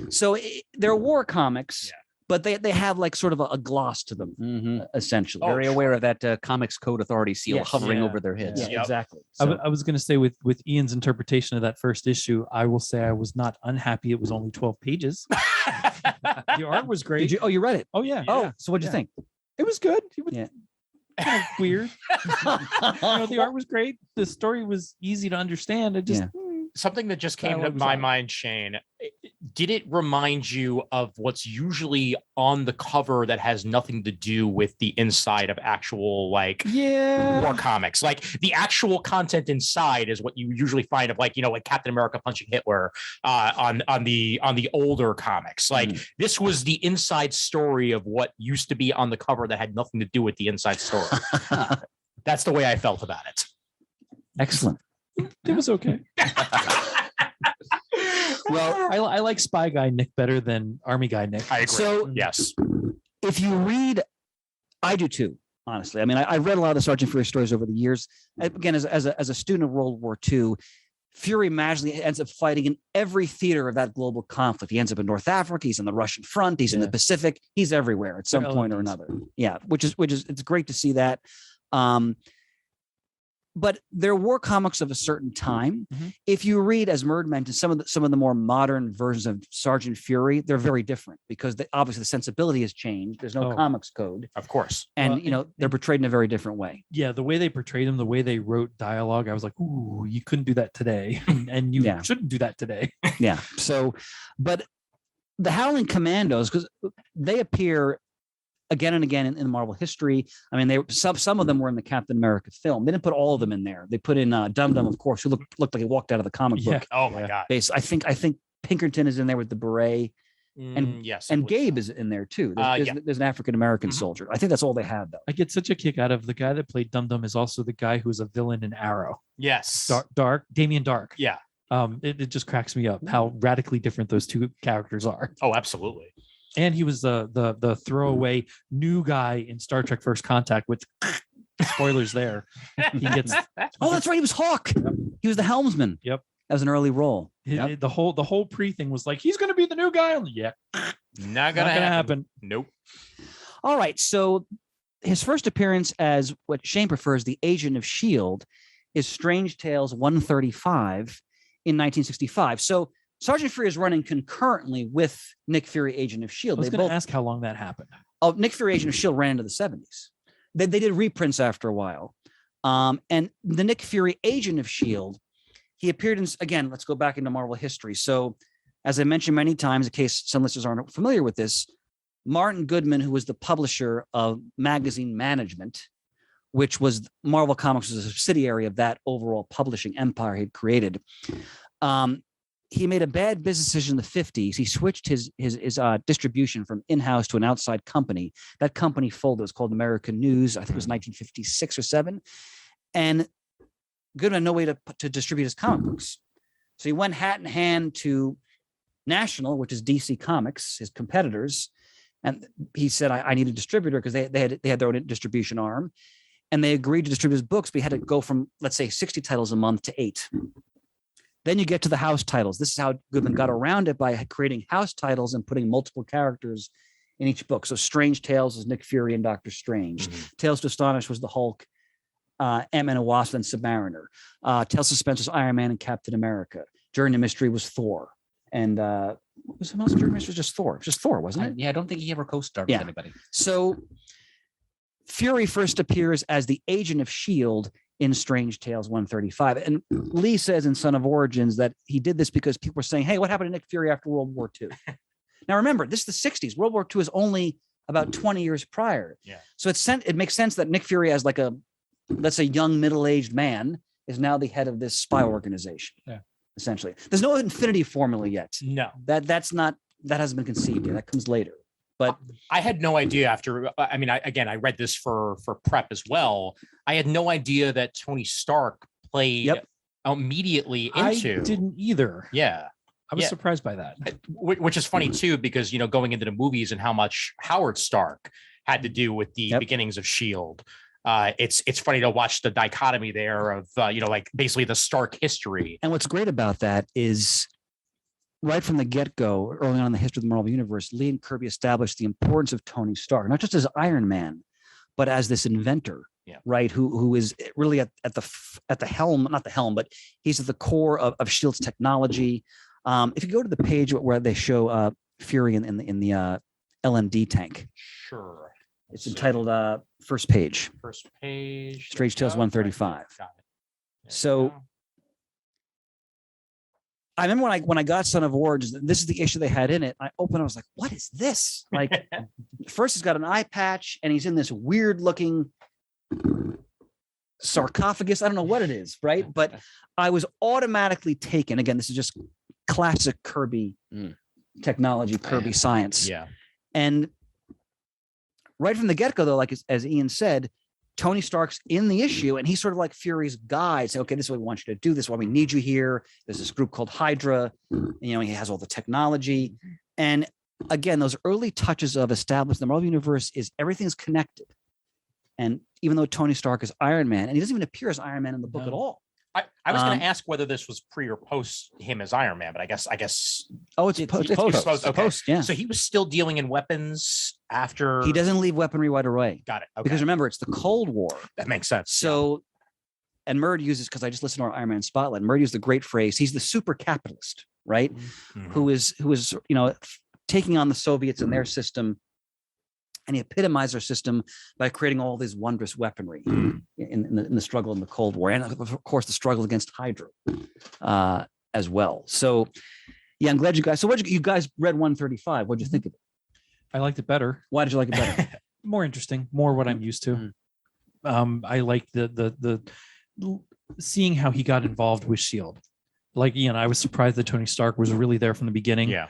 So they're war comics, but they have like sort of a gloss to them, essentially. Very aware of that Comics Code Authority seal hovering over their heads. Yeah, exactly. So, I was going to say with Ian's interpretation of that first issue, I will say I was not unhappy. It was only 12 pages. The art was great. You read it? Oh yeah. Oh, so what'd you think? It was good. It was kind of weird. The art was great. The story was easy to understand. It just something that just came to my mind, Shane. did it remind you of what's usually on the cover that has nothing to do with the inside of actual like war comics? Like the actual content inside is what you usually find of like, like Captain America punching Hitler on the older comics. Like this was the inside story of what used to be on the cover that had nothing to do with the inside story. That's the way I felt about it. Excellent. It was okay. Well, I like Spy Guy Nick better than Army Guy Nick. I agree. So yes, if you read, I do too. Honestly, I mean, I read a lot of the Sergeant Fury stories over the years. Again, as a student of World War II, Fury magically ends up fighting in every theater of that global conflict. He ends up in North Africa. He's on the Russian front. He's in the Pacific. He's everywhere at some point or another. Yeah, which is it's great to see that. But there were comics of a certain time. If you read, as Murd mentioned, some of the more modern versions of Sergeant Fury, they're very different because obviously the sensibility has changed. There's no comics code, of course, and they're portrayed in a very different way. Yeah, the way they portrayed them, the way they wrote dialogue, I was like, "Ooh, you couldn't do that today, and you shouldn't do that today." Yeah. So, but the Howling Commandos, because they appear again and again in Marvel history. I mean, some of them were in the Captain America film. They didn't put all of them in there. They put in Dum Dum, of course, who looked like he walked out of the comic book. Oh my god! I think Pinkerton is in there with the beret, and yes, and Gabe is in there too. There's an African American soldier. I think that's all they had though. I get such a kick out of the guy that played Dum Dum is also the guy who's a villain in Arrow. Yes, Dark Damien Dark. Yeah. It just cracks me up how radically different those two characters are. Oh, absolutely. And he was the throwaway new guy in Star Trek First Contact, which spoilers there. He gets that's right. He was Hawk. He was the helmsman. Yep. That was an early role. The whole pre thing was like, he's gonna be the new guy. Not gonna happen. Nope. All right. So his first appearance as what Shane prefers, the Agent of S.H.I.E.L.D., is Strange Tales 135 in 1965. So Sergeant Fury is running concurrently with Nick Fury, Agent of S.H.I.E.L.D. I was going to ask how long that happened. Oh, Nick Fury, Agent of S.H.I.E.L.D. ran into the 70s. They did reprints after a while. And the Nick Fury, Agent of S.H.I.E.L.D., he appeared in, again, let's go back into Marvel history. So as I mentioned many times, in case some listeners aren't familiar with this, Martin Goodman, who was the publisher of Magazine Management, which was Marvel Comics was a subsidiary of that overall publishing empire he'd created. He made a bad business decision in the 50s. He switched his distribution from in-house to an outside company. That company folded. It was called American News. I think it was 1956 or 7. And Goodman had no way to distribute his comic books. So he went hat in hand to National, which is DC Comics, his competitors. And he said, I need a distributor because they had their own distribution arm. And they agreed to distribute his books, but he had to go from, let's say, 60 titles a month to 8. Then you get to the house titles. This is how Goodman got around it, by creating house titles and putting multiple characters in each book. So Strange Tales is Nick Fury and Doctor Strange. Tales to Astonish was the Hulk, Ant-Man and Wasp, and Submariner. Tales to Suspense was Iron Man and Captain America. Journey to Mystery was Thor. And what was the most Journey to Mystery? Was just Thor. Just Thor, wasn't it? Yeah, I don't think he ever co-starred with anybody. So Fury first appears as the Agent of S.H.I.E.L.D. in Strange Tales 135. And Lee says in Son of Origins that he did this because people were saying, hey, what happened to Nick Fury after World War II? Now, remember, this is the 60s. World War II is only about 20 years prior. Yeah. So it makes sense that Nick Fury, as like let's say young middle-aged man, is now the head of this spy organization. Yeah. Essentially. There's no infinity formula yet. No. That hasn't been conceived yet. That comes later. But I had no idea after, I read this for prep as well. I had no idea that Tony Stark played immediately into. I didn't either. Yeah. I was surprised by that. Which is funny too, because, going into the movies and how much Howard Stark had to do with the beginnings of S.H.I.E.L.D. It's funny to watch the dichotomy there of, like basically the Stark history. And what's great about that is, right from the get-go, early on in the history of the Marvel Universe, Lee and Kirby established the importance of Tony Stark, not just as Iron Man, but as this inventor, right? Who is really at the helm, not the helm, but he's at the core of S.H.I.E.L.D.'s technology. If you go to the page where they show Fury in the LMD tank, sure, it's entitled First Page. First page. Strange Tales 135. Got it. So. I remember when I got Son of Origins, this is the issue they had in it. I opened, I was like, what is this? Like, first he's got an eye patch and he's in this weird looking sarcophagus. I don't know what it is, right? But I was automatically taken. Again, this is just classic Kirby technology, Kirby science. Yeah. And right from the get-go, though, like as Ian said, Tony Stark's in the issue and he's sort of like Fury's guide. Say, okay, this is what we want you to do. This is why we need you here. There's this group called Hydra. You know, he has all the technology. And again, those early touches of establishing the Marvel Universe is everything's connected. And even though Tony Stark is Iron Man, and he doesn't even appear as Iron Man in the book at all. I was going to ask whether this was pre or post him as Iron Man, but I guess. Oh, it's post. It's post. Okay. Post. Yeah. So he was still dealing in weapons after. He doesn't leave weaponry right away. Got it. Okay. Because remember, it's the Cold War. That makes sense. So, and Murd uses, because I just listened to our Iron Man Spotlight. Murd used the great phrase. He's the super capitalist, right? Mm-hmm. Who is taking on the Soviets and their system. And he epitomized their system by creating all this wondrous weaponry in the struggle in the Cold War. And of course, the struggle against Hydra as well. So, yeah, I'm glad you guys. So, you guys read 135? What'd you think of it? I liked it better. Why did you like it better? More interesting, more what I'm used to. I like the seeing how he got involved with S.H.I.E.L.D. Like Ian, I was surprised that Tony Stark was really there from the beginning. Yeah.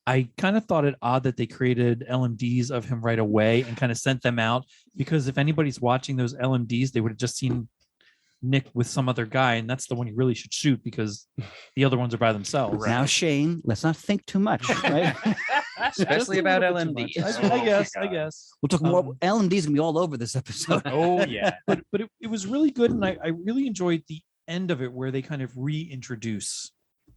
I kind of thought it odd that they created LMDs of him right away and kind of sent them out, because if anybody's watching those LMDs, they would have just seen Nick with some other guy, and that's the one you really should shoot because the other ones are by themselves. Right. Now, Shane, let's not think too much, right? Especially about LMD. I guess. We'll talk more. LMD's gonna be all over this episode. Oh yeah. But it was really good, and I really enjoyed the end of it where they kind of reintroduce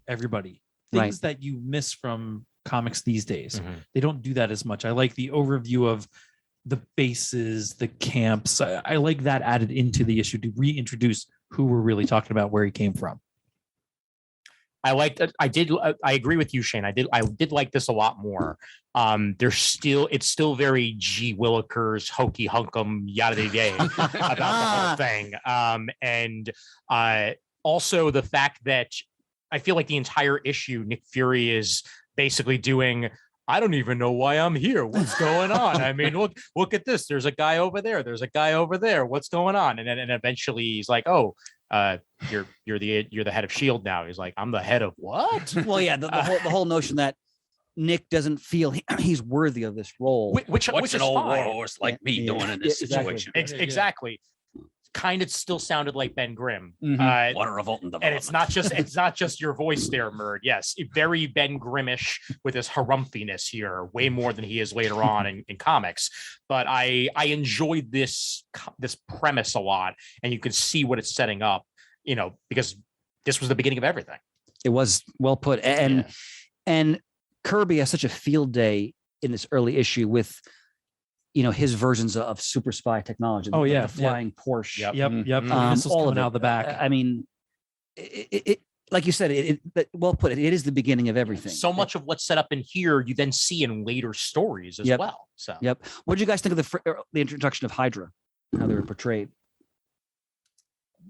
everybody. Things that you miss from comics these days. They don't do that as much. I like the overview of the bases, the camps. I like that added into the issue to reintroduce who we're really talking about, where he came from. I liked it. I agree with you, Shane. I did like this a lot more. It's still very G. Willikers, hokey hunkum, yada yada about the whole thing. And also the fact that I feel like the entire issue, Nick Fury is basically doing, I don't even know why I'm here. What's going on? I mean, look at this. There's a guy over there. There's a guy over there. What's going on? And then eventually he's like, oh, you're the head of S.H.I.E.L.D. now. He's like, I'm the head of what? Well, yeah, the whole notion that Nick doesn't feel he's worthy of this role. Which What's an is old fine. warhorse like me doing in this situation? Exactly. Kind of still sounded like Ben Grimm. What a revolting development. And it's not just your voice there, Murd. Yes, very Ben Grimmish with his harumphiness here, way more than he is later on in comics. But I enjoyed this premise a lot, and you can see what it's setting up. Because this was the beginning of everything. It was well put, and Kirby has such a field day in this early issue with his versions of super spy technology. The flying Porsche. Yep. Missiles all coming of out the back. I mean, it like you said, it well put. It is the beginning of everything. So much of what's set up in here, you then see in later stories as well. So, what did you guys think of the introduction of Hydra? How they were portrayed?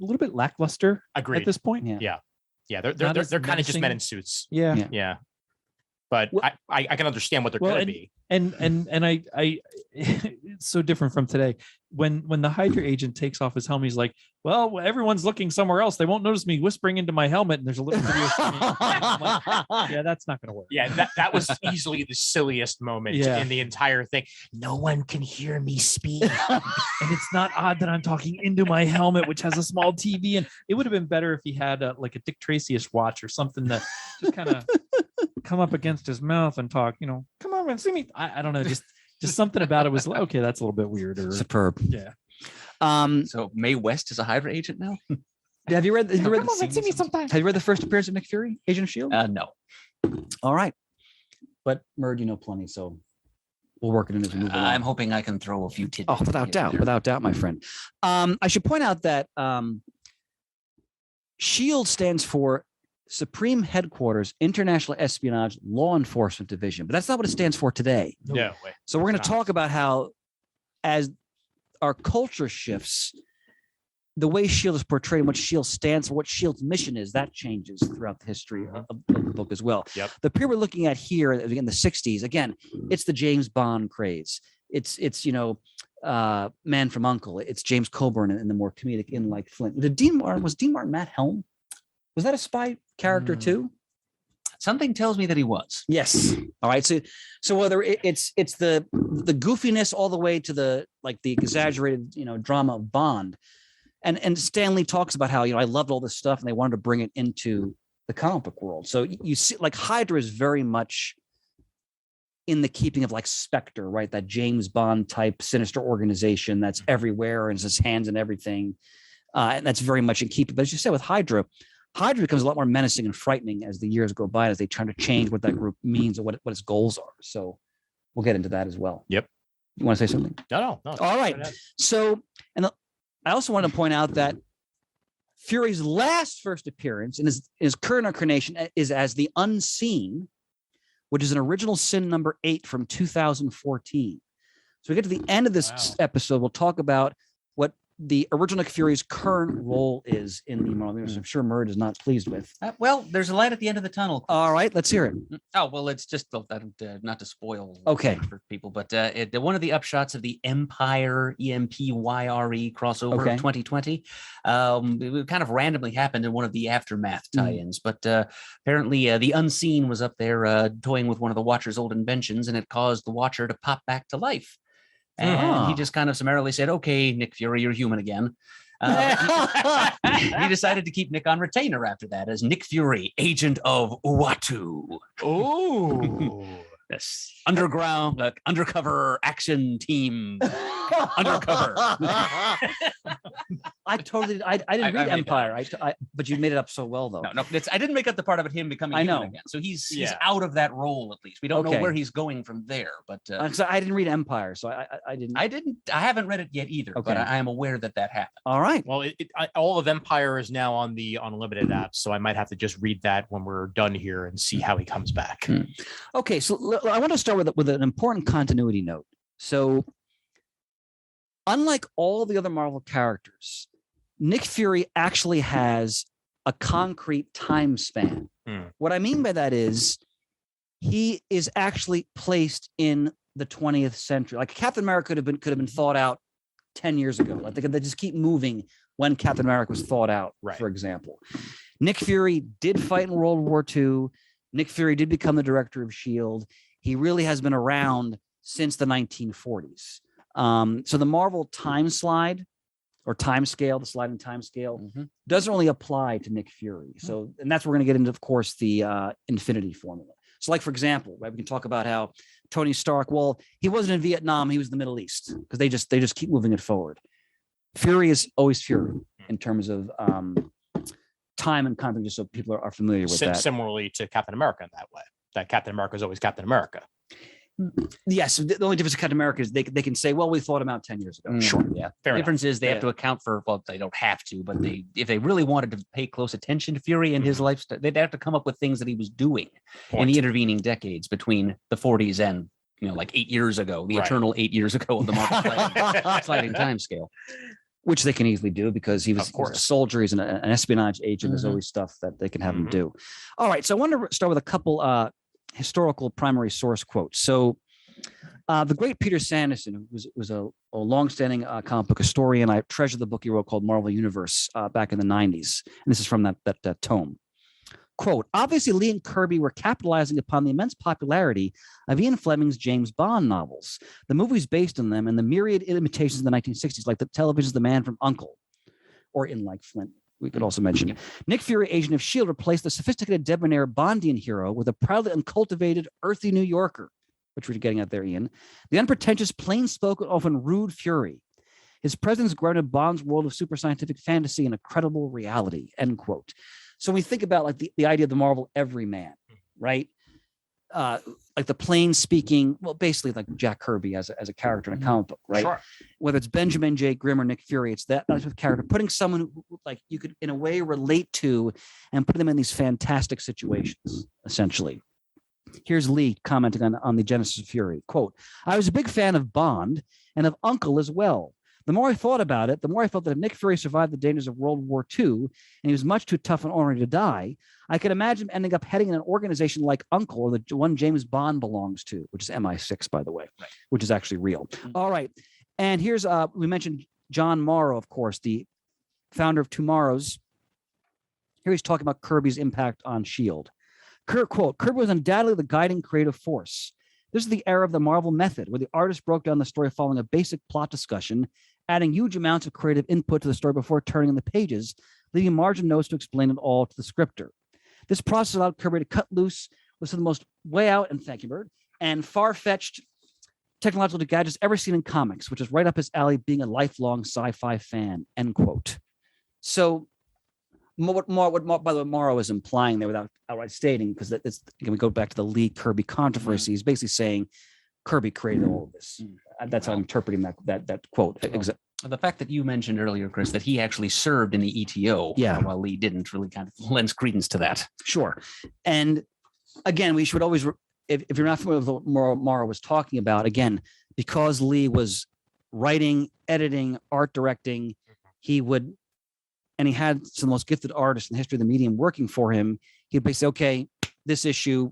A little bit lackluster. Agreed. At this point. Yeah. They're kind of just men in suits. Yeah. But I can understand what they're going to be. And I it's so different from today. When the Hydra agent takes off his helmet, he's like, well, everyone's looking somewhere else. They won't notice me whispering into my helmet. And there's a little video. Yeah, that's not going to work. Yeah, that was easily the silliest moment in the entire thing. No one can hear me speak. And it's not odd that I'm talking into my helmet, which has a small TV. And it would have been better if he had a Dick Tracy-ish watch or something that just kind of come up against his mouth and talk, come on and see me. I don't know, just something about it was like, okay, that's a little bit weird. Or superb. Yeah. So Mae West is a Hydra agent now? Have you read Come on and see me sometime. Have you read the first appearance of Nick Fury, Agent of S.H.I.E.L.D.? No. All right. But Murd, plenty, so we'll work it in as we move along. I'm hoping I can throw a few tidbits. Oh, without doubt, my friend. I should point out that S.H.I.E.L.D. stands for Supreme Headquarters International Espionage Law Enforcement Division, but that's not what it stands for today. No way. So we're going to talk about how, as our culture shifts, the way S.H.I.E.L.D. is portrayed and what S.H.I.E.L.D. stands for, what S.H.I.E.L.D.'s mission is, that changes throughout the history of the book as well. Yep. The period we're looking at here in the 60s, again, it's the James Bond craze. It's Man from U.N.C.L.E. It's James Coburn in the more comedic in like Flint. Was Dean Martin Matt Helm? Was that a spy character too? Something tells me that he was. Yes. All right. So whether it's the goofiness all the way to the exaggerated drama of Bond, and Stanley talks about how I loved all this stuff and they wanted to bring it into the comic book world. So you see, like Hydra is very much in the keeping of like Spectre, right? That James Bond type sinister organization that's everywhere and has hands in everything, and that's very much in keeping. But as you said with Hydra becomes a lot more menacing and frightening as the years go by, as they try to change what that group means and what its goals are. So we'll get into that as well. Yep. You want to say something? No. All right. So, and I also want to point out that Fury's first appearance in his current incarnation is as the Unseen, which is an original sin number 8 from 2014. So we get to the end of this episode, we'll talk about what the original Nick Fury's current role is in the Marvel Universe. I'm sure Murd is not pleased with. Well, there's a light at the end of the tunnel. All right, let's hear it. Oh, well, it's just not to spoil okay for people, but one of the upshots of the Empire EMPYRE crossover of 2020 it kind of randomly happened in one of the Aftermath tie-ins, but apparently the Unseen was up there toying with one of the Watcher's old inventions, and it caused the Watcher to pop back to life. And he just kind of summarily said, "Okay, Nick Fury, you're human again." He decided to keep Nick on retainer after that as Nick Fury, agent of Uatu. Oh, yes, undercover action team. Undercover. I didn't read Empire. But you made it up so well, though. No, I didn't make up the part of it him becoming human again. So he's out of that role at least. We don't know where he's going from there. But so I didn't read Empire, so I didn't. I haven't read it yet either. Okay. But I am aware that happened. All right. Well, all of Empire is now on the Unlimited app, so I might have to just read that when we're done here and see how he comes back. Okay, so I want to start with an important continuity note. So, unlike all the other Marvel characters, Nick Fury actually has a concrete time span. What I mean by that is he is actually placed in the 20th century. Like Captain America could have been thought out 10 years ago. Like they just keep moving when Captain America was thought out, for example. Nick Fury did fight in World War II. Nick Fury did become the director of S.H.I.E.L.D. He really has been around since the 1940s. So the Marvel time slide or time scale, the sliding time scale, doesn't really apply to Nick Fury. So, and that's where we're going to get into, of course, the Infinity Formula. So, like, for example, right, we can talk about how Tony Stark, well, he wasn't in Vietnam, he was in the Middle East, because they just keep moving it forward. Fury is always Fury in terms of time and content, just so people are familiar with that. Similarly to Captain America in that way, that Captain America is always Captain America. Yes, the only difference with Captain America is they can say, well, we thought him out 10 years ago. Sure, yeah. Fair the difference is they have to account for, well, they don't have to, but if they really wanted to pay close attention to Fury and his lifestyle, they'd have to come up with things that he was doing in the intervening decades between the 40s and, like 8 years ago, the eternal 8 years ago of the Marvel sliding time scale. Which they can easily do because he's a soldier, he's an espionage agent. There's always stuff that they can have him do. All right, so I want to start with a couple historical primary source quotes. So the great Peter Sanderson, who was a longstanding comic book historian, I treasure the book he wrote called Marvel Universe back in the 90s. And this is from that tome. Quote, obviously, Lee and Kirby were capitalizing upon the immense popularity of Ian Fleming's James Bond novels, the movies based on them, and the myriad imitations in the 1960s, like the television's The Man from U.N.C.L.E. or In Like Flint. We could also mention Nick Fury, agent of S.H.I.E.L.D., replaced the sophisticated debonair Bondian hero with a proudly uncultivated, earthy New Yorker, which we're getting at there, Ian. The unpretentious, plain-spoken, often rude Fury. His presence grounded Bond's world of super scientific fantasy in a credible reality, end quote. So we think about like the idea of the Marvel everyman, right? Like the plain speaking, well, basically like Jack Kirby as a character in a comic book, right? Sure. Whether it's Benjamin J. Grimm or Nick Fury, it's that type of character, putting someone who like you could in a way relate to and put them in these fantastic situations, essentially. Here's Lee commenting on the genesis of Fury. Quote, I was a big fan of Bond and of U.N.C.L.E. as well. The more I thought about it, the more I felt that if Nick Fury survived the dangers of World War II and he was much too tough and ornery to die, I could imagine him ending up heading in an organization like Uncle, or the one James Bond belongs to, which is MI6, by the way, which is actually real. Mm-hmm. All right. And here's, we mentioned John Morrow, of course, the founder of Tomorrow's. Here he's talking about Kirby's impact on S.H.I.E.L.D. Quote, Kirby was undoubtedly the guiding creative force. This is the era of the Marvel method, where the artist broke down the story following a basic plot discussion, adding huge amounts of creative input to the story before turning in the pages, leaving margin notes to explain it all to the scripter. This process allowed Kirby to cut loose with some of the most way out, and thank you, Bird, and far-fetched technological gadgets ever seen in comics, which is right up his alley, being a lifelong sci-fi fan, end quote. So what by the way, Morrow is implying there without outright stating, because it's, again, we go back to the Lee Kirby controversy. He's basically saying Kirby created all of this. That's how I'm interpreting that quote. The fact that you mentioned earlier, Chris, that he actually served in the ETO, while Lee didn't, really kind of lends credence to that. Sure. And again, we should always, if you're not familiar with what Morrow was talking about, again, because Lee was writing, editing, art directing, he had some of the most gifted artists in the history of the medium working for him. He'd basically say, okay, this issue,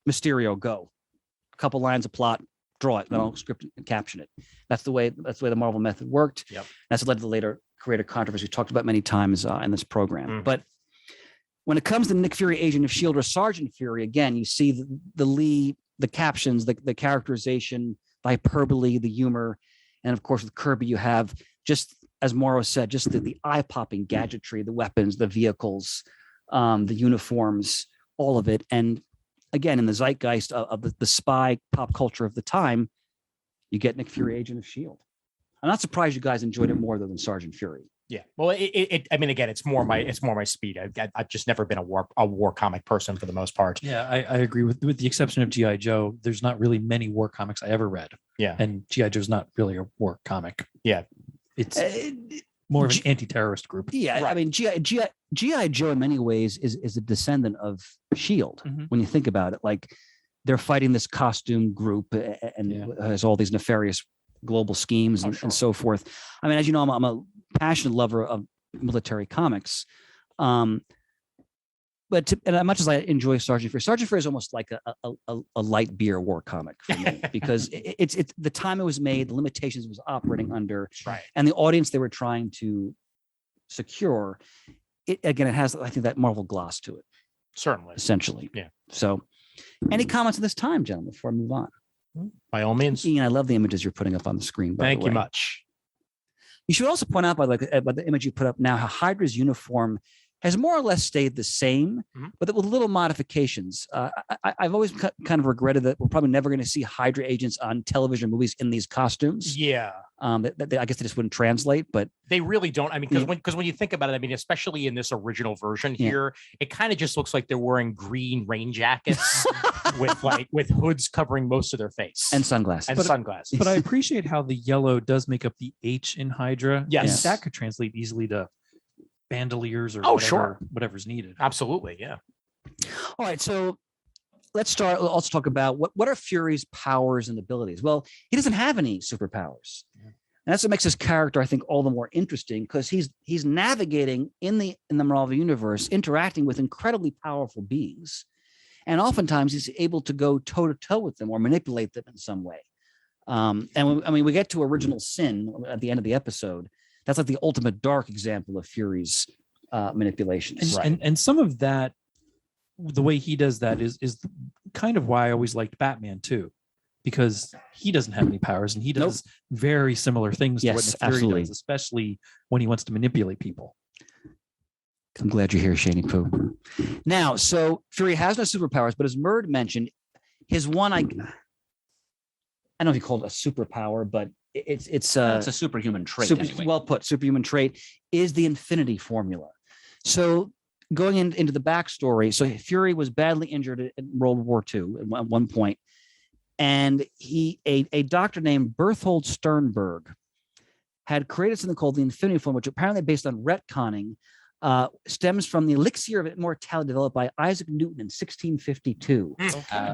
Mysterio, go. A couple lines of plot, draw it, then I'll script it and caption it. That's the way the Marvel method worked. Yep. That's what led to the later creator controversy we talked about many times in this program. But when it comes to Nick Fury, Agent of S.H.I.E.L.D. or Sergeant Fury, again, you see the Lee, the captions, the characterization, the hyperbole, the humor. And of course, with Kirby, you have, just as Morrow said, just the eye-popping gadgetry, the weapons, the vehicles, the uniforms, all of it. And again, in the zeitgeist of the spy pop culture of the time, you get Nick Fury, Agent of S.H.I.E.L.D. I'm not surprised you guys enjoyed it more than Sergeant Fury. Yeah, well, I mean, again, it's more my speed. I've just never been a war comic person for the most part. Yeah, I agree with the exception of G.I. Joe. There's not really many war comics I ever read. Yeah, and G.I. Joe's not really a war comic. Yeah, it's more of an anti-terrorist group. Yeah, right. I mean, G.I. Joe in many ways is a descendant of S.H.I.E.L.D. When you think about it, like they're fighting this costume group and has all these nefarious global schemes and so forth. I mean, as you know, I'm a passionate lover of military comics. But as much as I enjoy Sergeant Fury is almost like a light beer war comic for me because it's the time it was made, the limitations it was operating under, and the audience they were trying to secure. It has, I think, that Marvel gloss to it. Certainly, essentially. Yeah. So, any comments at this time, gentlemen, before I move on? By all means. Ian, I love the images you're putting up on the screen. Thank you much. You should also point out by the image you put up now, how Hydra's uniform has more or less stayed the same, but with little modifications. I've always kind of regretted that we're probably never going to see Hydra agents on television movies in these costumes. Yeah. I guess they just wouldn't translate, but they really don't. I mean, because when you think about it, I mean, especially in this original version here, it kind of just looks like they're wearing green rain jackets with hoods covering most of their face and sunglasses. Sunglasses. But I appreciate how the yellow does make up the H in Hydra. Yes, and that could translate easily to bandoliers or whatever's needed. Absolutely, yeah. All right, so let's start. We'll also talk about what are Fury's powers and abilities. Well, he doesn't have any superpowers, and that's what makes his character, I think, all the more interesting because he's navigating in the Marvel universe, interacting with incredibly powerful beings, and oftentimes he's able to go toe to toe with them or manipulate them in some way. We get to Original Sin at the end of the episode. That's like the ultimate dark example of Fury's manipulations. And some of that, the way he does that is kind of why I always liked Batman too, because he doesn't have any powers and he does very similar things to what Nick Fury does, especially when he wants to manipulate people. I'm glad you're here, Shani Poo. Now, so Fury has no superpowers, but as Murd mentioned, his one, I don't know if he called it a superpower, but it's a superhuman trait. Anyway. Well put. Superhuman trait is the Infinity Formula. So going into the backstory, so Fury was badly injured in World War II at one point, and a doctor named Berthold Sternberg had created something called the Infinity Formula, which apparently based on retconning stems from the elixir of immortality developed by Isaac Newton in 1652.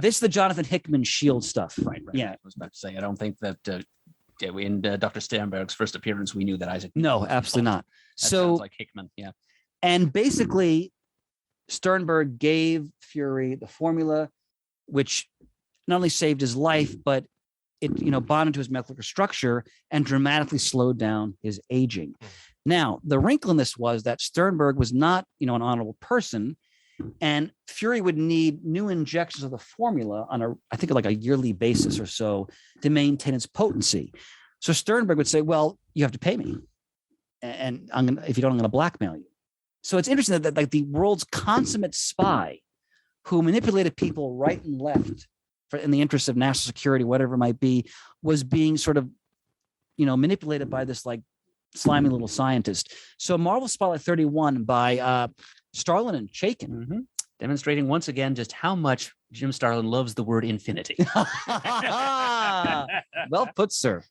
This is the Jonathan Hickman shield stuff. Right. Yeah. I was about to say, I don't think that Yeah, in Dr. Sternberg's first appearance, we knew that Isaac. No, absolutely not. That So sounds like Hickman. Yeah. and basically, Sternberg gave Fury the formula, which not only saved his life, but it bonded to his molecular structure and dramatically slowed down his aging. Now, the wrinkle in this was that Sternberg was not, an honorable person, and Fury would need new injections of the formula on I think like a yearly basis or so to maintain its potency. So Sternberg would say, "Well, you have to pay me, and if you don't, I'm going to blackmail you." So it's interesting that like the world's consummate spy, who manipulated people right and left in the interest of national security, whatever it might be, was being sort of, manipulated by this like slimy little scientist. So Marvel Spotlight 31 by Starlin and Chaikin. Demonstrating once again just how much Jim Starlin loves the word infinity. Well put, sir.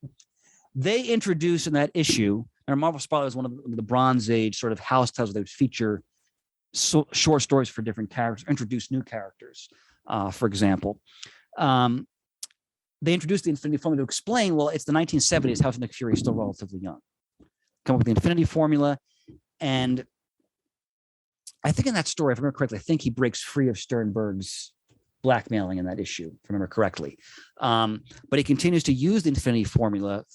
They introduced in that issue, and Marvel Spotlight was one of the Bronze Age sort of house titles where they would feature short stories for different characters, introduce new characters, for example. They introduced the Infinity Formula to explain, well, it's the 1970s, how Nick Fury is still relatively young. Come up with the Infinity Formula, and I think in that story, if I remember correctly, I think he breaks free of Sternberg's blackmailing in that issue, if I remember correctly. But he continues to use the Infinity Formula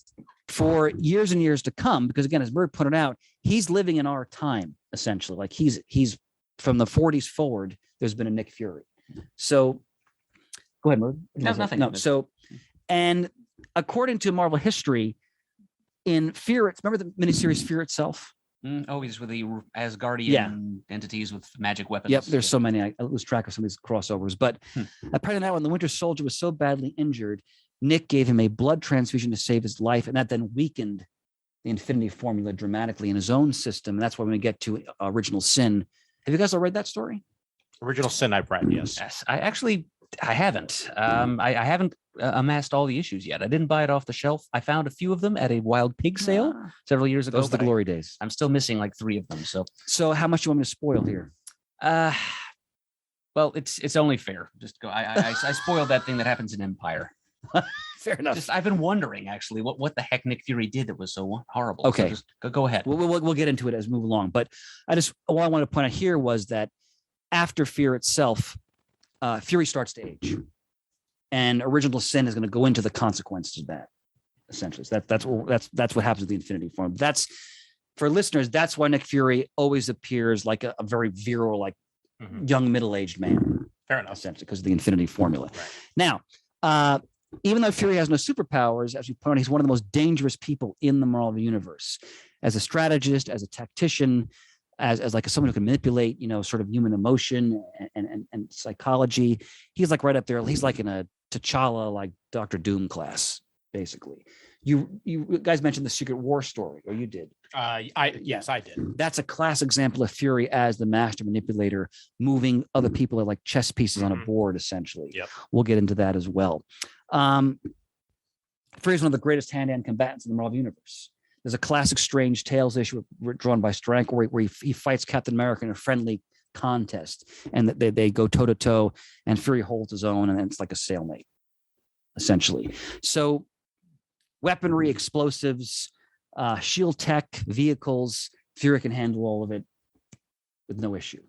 for years and years to come, because again, as Bird pointed out, he's living in our time, essentially. Like he's from the 40s forward, there's been a Nick Fury. So go ahead, Bird. No, nothing. No, so, and according to Marvel history, in Fear, remember the miniseries Fear itself? Always with the Asgardian entities with magic weapons. Yep, there's so many. I lose track of some of these crossovers. But apparently now when the Winter Soldier was so badly injured, Nick gave him a blood transfusion to save his life, and that then weakened the Infinity Formula dramatically in his own system. And that's why when we get to Original Sin. Have you guys all read that story? Original Sin I've read, yes. Yes, I haven't. I haven't amassed all the issues yet. I didn't buy it off the shelf. I found a few of them at a wild pig sale several years ago. Those are the glory days. I'm still missing like 3 of them. So how much do you want me to spoil here? Well, it's only fair. Just go. I spoiled that thing that happens in Empire. Fair enough. I've been wondering actually what the heck Nick Fury did that was so horrible. Okay, so just go ahead. We'll get into it as we move along. But what I wanted to point out here was that after Fear itself, Fury starts to age, and Original Sin is going to go into the consequences of that. Essentially, so that's what happens with the Infinity Form. That's for listeners. That's why Nick Fury always appears like a very virile, like young middle-aged man. Fair enough. Essentially, because of the Infinity Formula. Right. Now, even though Fury has no superpowers, as you point out, he's one of the most dangerous people in the Marvel universe. As a strategist, as a tactician, as like someone who can manipulate, sort of human emotion and psychology. He's like right up there. He's like in a T'Challa, like Dr. Doom class, basically. You guys mentioned the Secret War story, or you did. Yes, I did. That's a class example of Fury as the master manipulator, moving other people like chess pieces on a board, essentially. Yep. We'll get into that as well. Fury is one of the greatest hand-to-hand combatants in the Marvel universe. There's a classic Strange Tales issue drawn by Steranko where he fights Captain America in a friendly contest, and they go toe-to-toe, and Fury holds his own, and it's like a stalemate, essentially. So weaponry, explosives, shield tech, vehicles, Fury can handle all of it with no issue.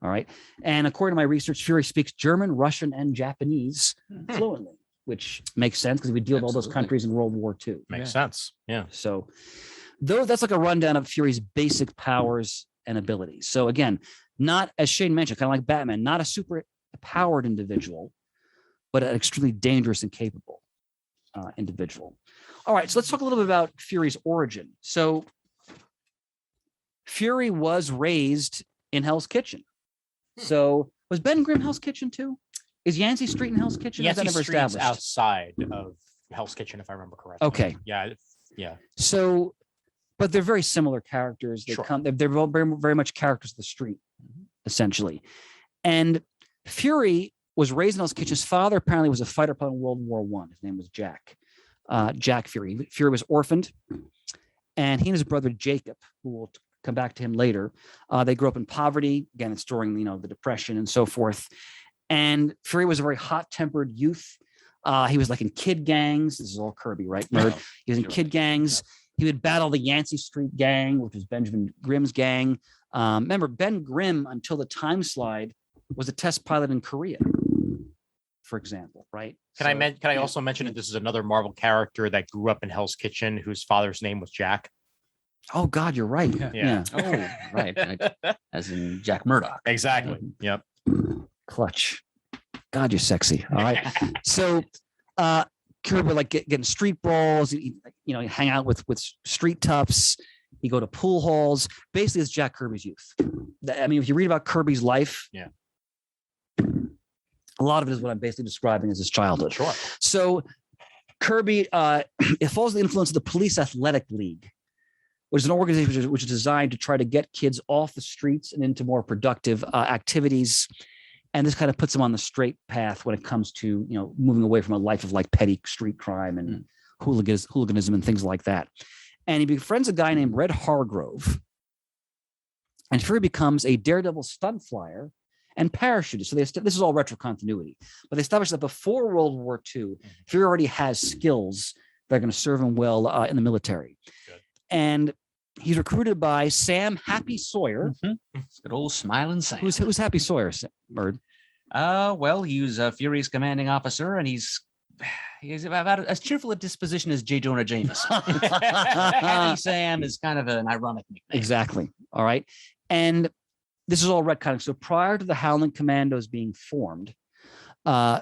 All right. And according to my research, Fury speaks German, Russian, and Japanese fluently, which makes sense because we deal with all those countries in World War II. Makes sense. Yeah. So that's like a rundown of Fury's basic powers and abilities. So again, not, as Shane mentioned, kind of like Batman, not a super powered individual, but an extremely dangerous and capable individual. All right, so let's talk a little bit about Fury's origin. So Fury was raised in Hell's Kitchen. So was Ben Grimm Hell's Kitchen too? Is Yancey Street in Hell's Kitchen? Yancey Street's outside of Hell's Kitchen, if I remember correctly. Okay. Yeah. So, but they're very similar characters. They're very, very much characters of the street, essentially. And Fury was raised in Hell's Kitchen. His father apparently was a fighter pilot in World War I. His name was Jack Fury. Fury was orphaned, and he and his brother Jacob, who will come back to him later, they grew up in poverty. Again, it's during the Depression and so forth. And Fury was a very hot-tempered youth. He was like in kid gangs. This is all Kirby, right? Nerd. He was in kid gangs. He would battle the Yancey Street Gang, which was Benjamin Grimm's gang. Remember, Ben Grimm, until the time slide, was a test pilot in Korea, for example, right? Can I also mention that this is another Marvel character that grew up in Hell's Kitchen, whose father's name was Jack? Oh God, you're right. Yeah. Oh, right. As in Jack Murdoch. Exactly. Yep. Clutch. God, you're sexy. All right. So Kirby would like getting street brawls, he'd hang out with street toughs. He'd go to pool halls. Basically, it's Jack Kirby's youth. I mean, if you read about Kirby's life, a lot of it is what I'm basically describing as his childhood. Sure. So Kirby, it falls under the influence of the Police Athletic League, which is an organization which is designed to try to get kids off the streets and into more productive activities. And this kind of puts him on the straight path when it comes to, moving away from a life of like petty street crime and hooliganism and things like that. And he befriends a guy named Red Hargrove. And Fury becomes a daredevil stunt flyer and parachutist. So this is all retro continuity. But they established that before World War II, Fury already has skills that are going to serve him well in the military. Good. And he's recruited by Sam Happy Sawyer. It's good old smiling Sam. Who's Happy Sawyer, Bird? Well, he's Fury's commanding officer, and he's about as cheerful a disposition as J. Jonah Jameson. Happy Sam is kind of an ironic nickname. Exactly. All right. And this is all retconning. So prior to the Howling Commandos being formed,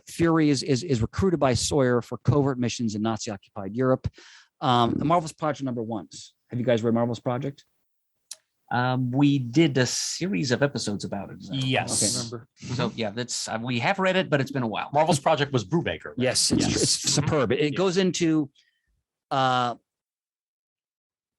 Fury is recruited by Sawyer for covert missions in Nazi-occupied Europe. The Marvel's Project #1s. Have you guys read Marvel's Project? We did a series of episodes about it. Yes. Okay. Remember? So yeah, that's we have read it, but it's been a while. Marvel's Project was Brubaker. Right? Yes, it's superb. It goes into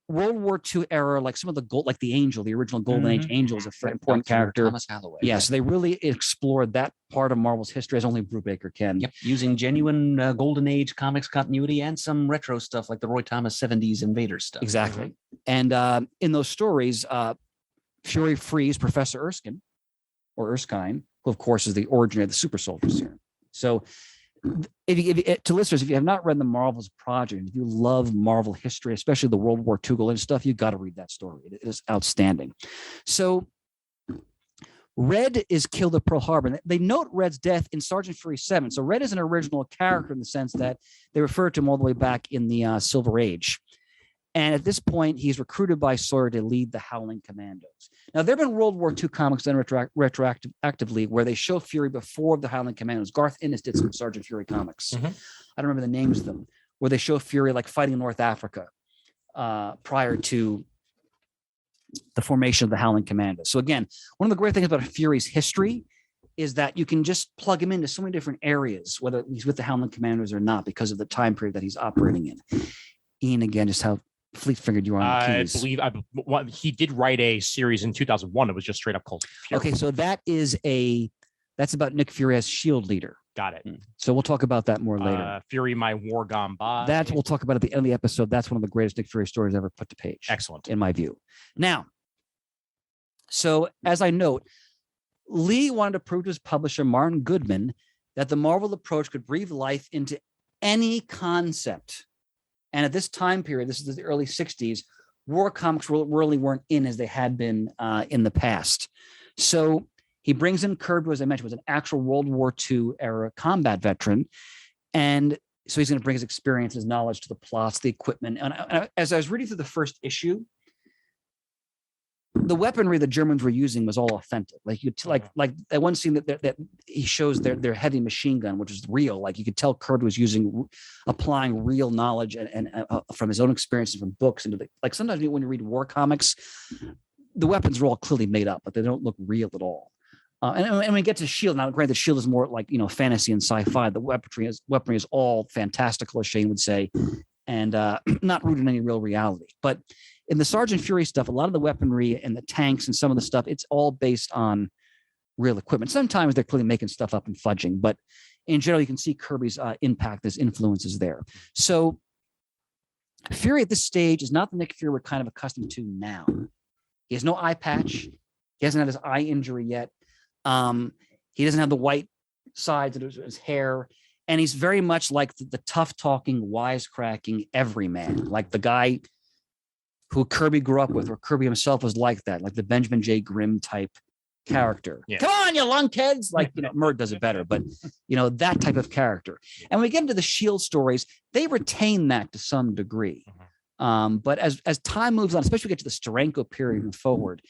World War II era, like some of the Angel, the original Golden Age Angel is a very important character. Thomas Holloway. Yeah, so they really explored that part of Marvel's history as only Brubaker can. Yep, using genuine Golden Age comics continuity and some retro stuff like the Roy Thomas 70s Invaders stuff. Exactly. And in those stories, Fury frees Professor Erskine, who of course is the origin of the super soldier serum. So to listeners, if you have not read the Marvel's Project, if you love Marvel history, especially the World War II Golden stuff, you've got to read that story. It is outstanding. So Red is killed at Pearl Harbor. They note Red's death in Sergeant Fury 7. So Red is an original character in the sense that they refer to him all the way back in the Silver Age. And at this point, he's recruited by Sawyer to lead the Howling Commandos. Now, there have been World War II comics done retroactively where they show Fury before the Howling Commandos. Garth Ennis did some Sergeant Fury comics. I don't remember the names of them, where they show Fury like fighting in North Africa prior to the formation of the Howling Commandos. So again, one of the great things about Fury's history is that you can just plug him into so many different areas, whether he's with the Howling Commandos or not, because of the time period that he's operating in. Ian, again, just how fleet-fingered you are on the keys. I believe he did write a series in 2001. It was just straight up called Fury. Okay, so that's about Nick Fury as Shield leader. Got it. So we'll talk about that more later. Fury, my war gone by. That we'll talk about at the end of the episode. That's one of the greatest Nick Fury stories ever put to page. Excellent. In my view. Now, so as I note, Lee wanted to prove to his publisher, Martin Goodman, that the Marvel approach could breathe life into any concept. And at this time period, this is the early 60s, war comics really weren't in as they had been in the past. So he brings in Kirby, as I mentioned, was an actual World War II era combat veteran. And so he's going to bring his experience, his knowledge to the plots, the equipment. And as I was reading through the first issue, the weaponry the Germans were using was all authentic. Like like that one scene that he shows their heavy machine gun, which is real. Like you could tell Kirby was applying real knowledge and from his own experiences from books into like sometimes when you read war comics, the weapons are all clearly made up, but they don't look real at all. And when we get to Shield, now granted, Shield is more like fantasy and sci-fi. The weaponry is all fantastical, as Shane would say, and not rooted in any real reality. But in the Sergeant Fury stuff, a lot of the weaponry and the tanks and some of the stuff, it's all based on real equipment. Sometimes they're clearly making stuff up and fudging, but in general, you can see Kirby's impact, his influences there. So Fury at this stage is not the Nick Fury we're kind of accustomed to now. He has no eye patch. He hasn't had his eye injury yet. He doesn't have the white sides of his hair. And he's very much like the tough talking, wisecracking everyman, like the guy who Kirby grew up with, or Kirby himself was like that, like the Benjamin J. Grimm type character. Yeah. Come on, you lunkheads. Like, Murd does it better, but that type of character. And when we get into the Shield stories, they retain that to some degree. But as time moves on, especially when we get to the Steranko period and forward,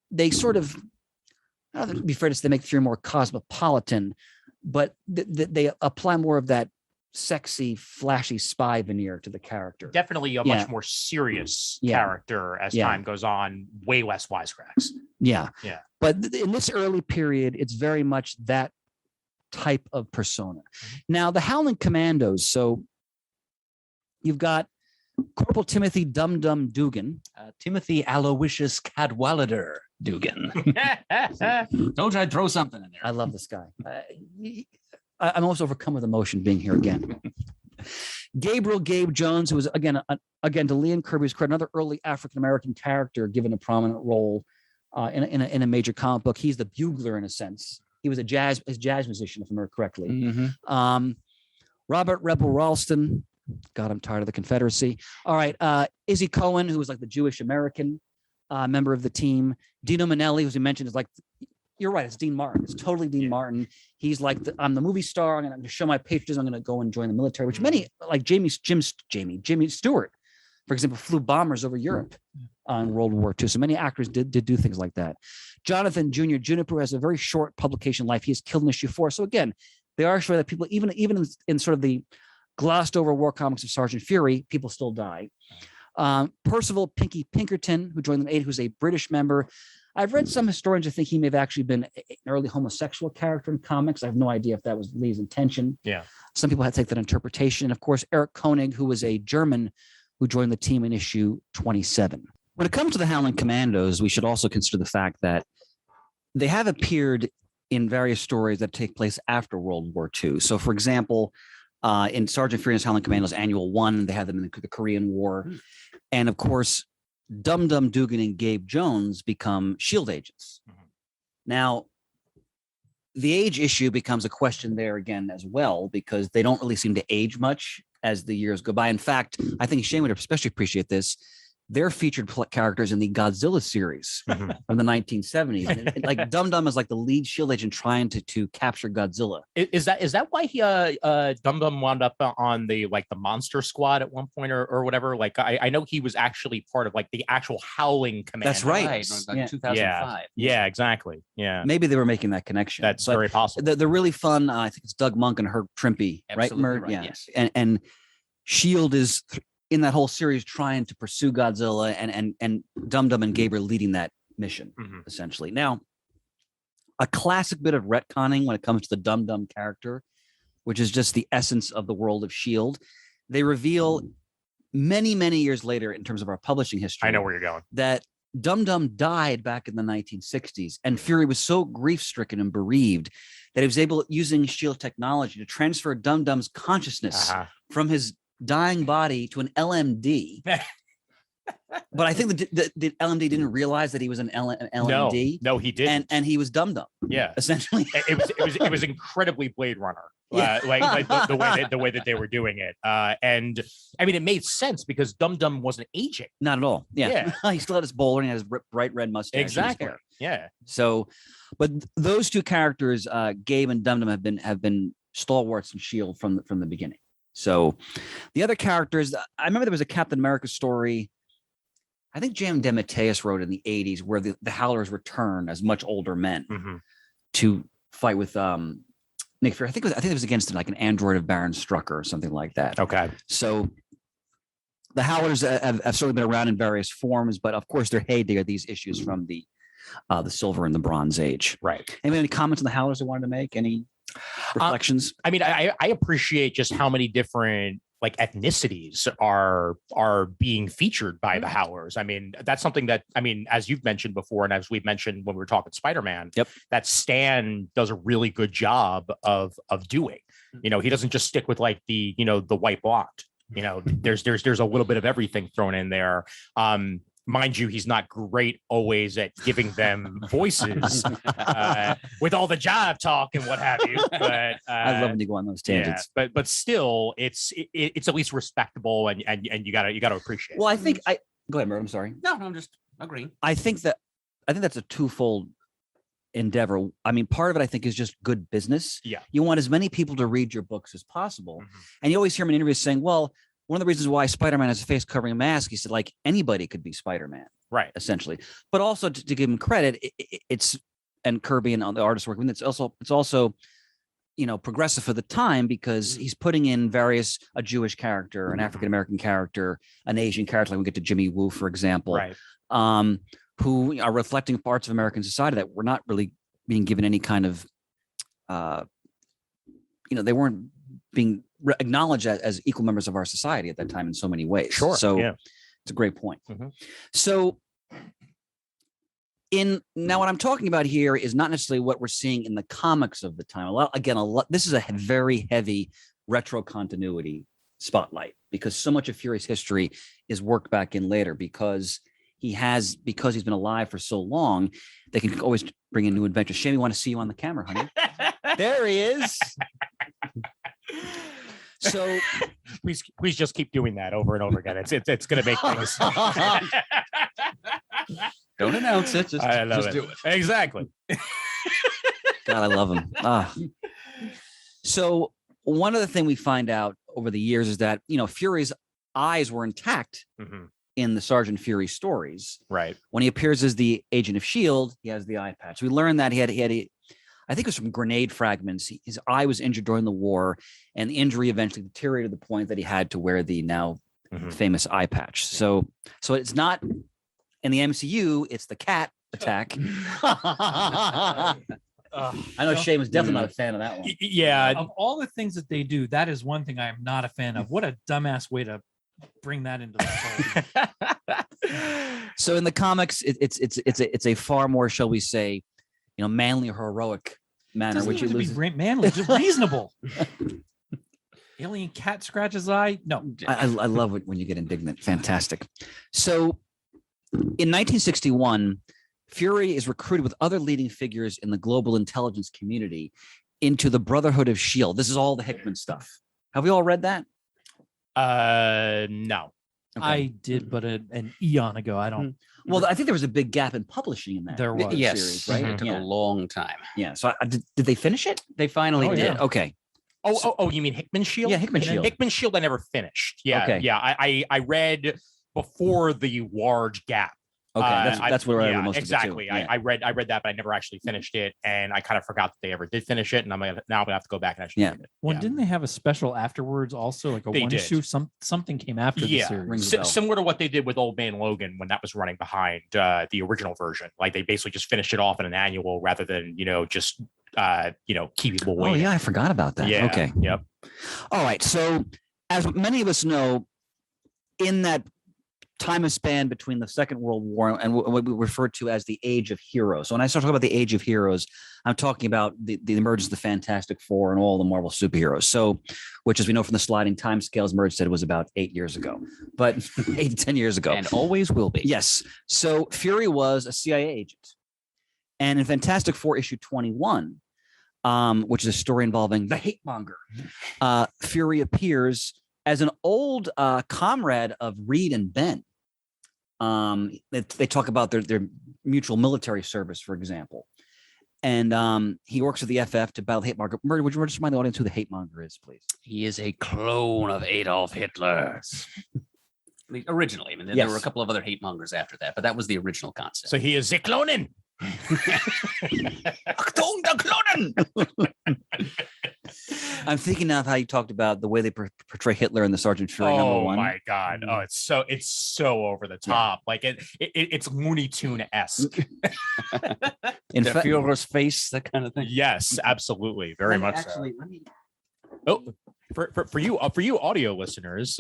they sort of, I don't know, to be fair to say, they make Fury more cosmopolitan, but they apply more of that sexy, flashy spy veneer to the character. Definitely a much more serious character as time goes on, way less wisecracks. Yeah. Yeah. But in this early period, it's very much that type of persona. Now, the Howling Commandos. So you've got Corporal Timothy Dum Dum Dugan. Timothy Aloysius Cadwallader Dugan. Told you I'd throw something in there. I love this guy. I'm almost overcome with emotion being here again. Gabriel Gabe Jones, who was again to Lee and Kirby's credit, another early African American character given a prominent role in a major comic book. He's the bugler in a sense. He was a jazz musician, if I remember correctly. Robert Rebel Ralston. God, I'm tired of the Confederacy. All right, Izzy Cohen, who was like the Jewish American member of the team. Dino Manelli, who we mentioned, is like. You're right. It's Dean Martin. It's totally Dean Martin. He's like, I'm the movie star. I'm going to show my patriotism. I'm going to go and join the military, which many, like Jimmy Stewart, for example, flew bombers over Europe in World War II. So many actors did do things like that. Jonathan Jr. Juniper has a very short publication life. He is killed in issue 4. So again, they are showing that people, even in sort of the glossed over war comics of Sergeant Fury, people still die. Percival Pinky Pinkerton, who joined in 8, who's a British member. I've read some historians who think he may have actually been an early homosexual character in comics. I have no idea if that was Lee's intention. Yeah. Some people had to take that interpretation. And of course, Eric Koenig, who was a German who joined the team in issue 27. When it comes to the Howling Commandos, we should also consider the fact that they have appeared in various stories that take place after World War II. So, for example, in Sergeant Fury's Howling Commandos Annual 1, they had them in the Korean War. And of course, Dum Dum Dugan and Gabe Jones become SHIELD agents. Now, the age issue becomes a question there again as well, because they don't really seem to age much as the years go by. In fact, I think Shane would especially appreciate this. They're featured characters in the Godzilla series from the 1970s. And like Dum Dum is like the lead SHIELD agent trying to capture Godzilla. Is that why he Dum Dum wound up on the Monster Squad at one point or whatever? Like I know he was actually part of like the actual Howling Commandos. That's right. Like 2005. Yeah, exactly. Yeah. Maybe they were making that connection. That's very possible. They're really fun. I think it's Doug Monk and Herb Trimpe, right? Right. Yeah. Yes. And SHIELD is in that whole series trying to pursue Godzilla, and Dum Dum and Gabriel leading that mission, essentially. Now, a classic bit of retconning when it comes to the Dum Dum character, which is just the essence of the world of SHIELD. They reveal many, many years later, in terms of our publishing history, I know where you're going, that Dum Dum died back in the 1960s, and Fury was so grief-stricken and bereaved that he was able, using SHIELD technology, to transfer Dum Dum's consciousness from his dying body to an LMD. But I think the LMD didn't realize that he was an LMD. No, he didn't. And he was Dum Dum. Yeah, essentially. It was incredibly Blade Runner. Like the way that they were doing it. And I mean, it made sense because Dum Dum wasn't aging. Not at all. Yeah. He still had his bowler and he had his bright red mustache. Exactly. Yeah. So, but those two characters, Gabe and Dum Dum, have been stalwarts in SHIELD from the beginning. So the other characters, I remember there was a Captain America story, I think J.M. DeMatteis wrote in the 80s, where the Howlers return as much older men to fight with Nick Fury. I think it was against like an android of Baron Strucker or something like that. Okay. So the Howlers have certainly been around in various forms, but of course their heyday are these issues from the Silver and the Bronze Age. Right. Any comments on the Howlers I wanted to make? Any reflections? I mean, I appreciate just how many different like ethnicities are being featured by the Howlers. I mean, that's something that, I mean, as you've mentioned before, and as we've mentioned when we were talking Spider-Man, that Stan does a really good job of doing. You know, he doesn't just stick with like the white blonde. You know, there's a little bit of everything thrown in there. mind you, he's not great always at giving them voices with all the jive talk and what have you. But I love when you go on those tangents. Yeah, but still, it's at least respectable, and you gotta appreciate it. Well, I think go ahead, Merv. I'm sorry. No, I'm just agreeing. I think that's a twofold endeavor. I mean, part of it I think is just good business. Yeah. You want as many people to read your books as possible. And you always hear him in interviews saying, well, one of the reasons why Spider-Man has a face covering a mask, he said, like, anybody could be Spider-Man. Right. Essentially. But also to give him credit, it's, and Kirby and all the artists working, it's also, you know, progressive for the time, because he's putting in a Jewish character, an African-American character, an Asian character, like we get to Jimmy Woo, for example. Right. Who are reflecting parts of American society that were not really being given any kind of, they weren't being acknowledged as equal members of our society at that time in so many ways. Sure. So yeah. It's a great point. So now what I'm talking about here is not necessarily what we're seeing in the comics of the time. This is a very heavy retro continuity spotlight, because so much of Fury's history is worked back in later, because he's been alive for so long, they can always bring in new adventures. Shane, we want to see you on the camera, honey. There he is. So please just keep doing that over and over again. It's going to make things. Don't announce it. Just do it. Exactly. God, I love him. So one other thing we find out over the years is that, Fury's eyes were intact in the Sergeant Fury stories. Right. When he appears as the agent of S.H.I.E.L.D., he has the eye patch. We learned that he had I think it was from grenade fragments. His eye was injured during the war, and the injury eventually deteriorated to the point that he had to wear the now famous eye patch. So it's not in the MCU, it's the cat attack. I know Shane was definitely not a fan of that one. Yeah. Of all the things that they do, that is one thing I am not a fan of. What a dumbass way to bring that into the story. So in the comics, it's a far more, shall we say, manly or heroic manner, which is manly, it's reasonable. Alien cat scratches eye. No, I love it when you get indignant. Fantastic. So in 1961, Fury is recruited with other leading figures in the global intelligence community into the Brotherhood of S.H.I.E.L.D. This is all the Hickman stuff. Have we all read that? No. Okay. I did, but an eon ago. I don't. Well, I think there was a big gap in publishing in that. There was. Yes. Series, right? It took a long time. Yeah. So did they finish it? They finally did. yeah. Okay. Oh, you mean Hickman S.H.I.E.L.D.? Yeah, Hickman S.H.I.E.L.D. Hickman S.H.I.E.L.D. I never finished. Yeah. Okay. Yeah. I read before the large gap. Okay, that's where I read most exactly. of it too. Yeah. I read that, but I never actually finished it, and I kind of forgot that they ever did finish it. And I'm gonna have to go back and actually read it. Well, didn't they have a special afterwards also, like a They one did. issue? Something came after the series. Similar to what they did with Old Man Logan when that was running behind the original version. Like they basically just finished it off in an annual rather than just keep people waiting. Oh yeah, I forgot about that. Yeah. Okay. Yep. All right. So as many of us know, in that time span between the Second World War and what we refer to as the Age of Heroes. So when I start talking about the Age of Heroes, I'm talking about the emergence of the Fantastic Four and all the Marvel superheroes. So, which, as we know from the sliding time scales, Merge said was about 8 years ago, but 8 to 10 years ago. And always will be. Yes. So Fury was a CIA agent. And in Fantastic Four issue 21, which is a story involving the hate monger, Fury appears as an old comrade of Reed and Ben. They talk about their mutual military service, for example. And he works with the FF to battle the hate monger. Murray, would you just remind the audience who the hate monger is, please? He is a clone of Adolf Hitler. Originally, I mean, there were a couple of other hate mongers after that, but that was the original concept. So he is the cloning. I'm thinking now of how you talked about the way they portray Hitler in the Sergeant Fury #1. Oh my God! Oh, it's so over the top. Like it's Looney Tune-esque. In the Führer's face, that kind of thing. Yes, absolutely, very much so. Oh, for you audio listeners,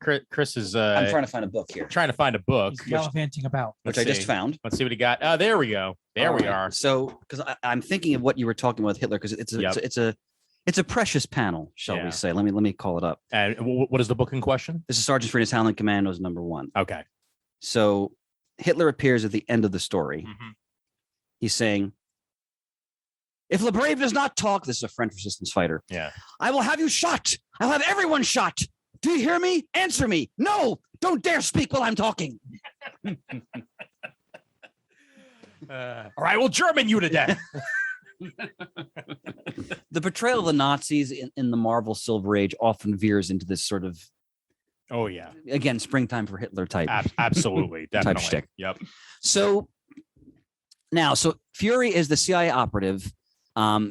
Chris is. I'm trying to find a book here. Trying to find a book, He's gallivanting about, which I just found. Let's see what he got. Oh, there we go. There we are. So, because I'm thinking of what you were talking about with Hitler, because it's a precious panel, shall we say? Let me call it up. And what is the book in question? This is Sergeant Fury's Howling Commandos #1. Okay. So Hitler appears at the end of the story. Mhm. He's saying, if Le Brave does not talk, this is a French resistance fighter. Yeah. I will have you shot. I'll have everyone shot. Do you hear me? Answer me. No, don't dare speak while I'm talking. Or I will German you to death. The portrayal of the Nazis in the Marvel Silver Age often veers into this sort of, Oh yeah, again, springtime for Hitler type. absolutely, definitely. shtick. Yep. So Fury is the CIA operative.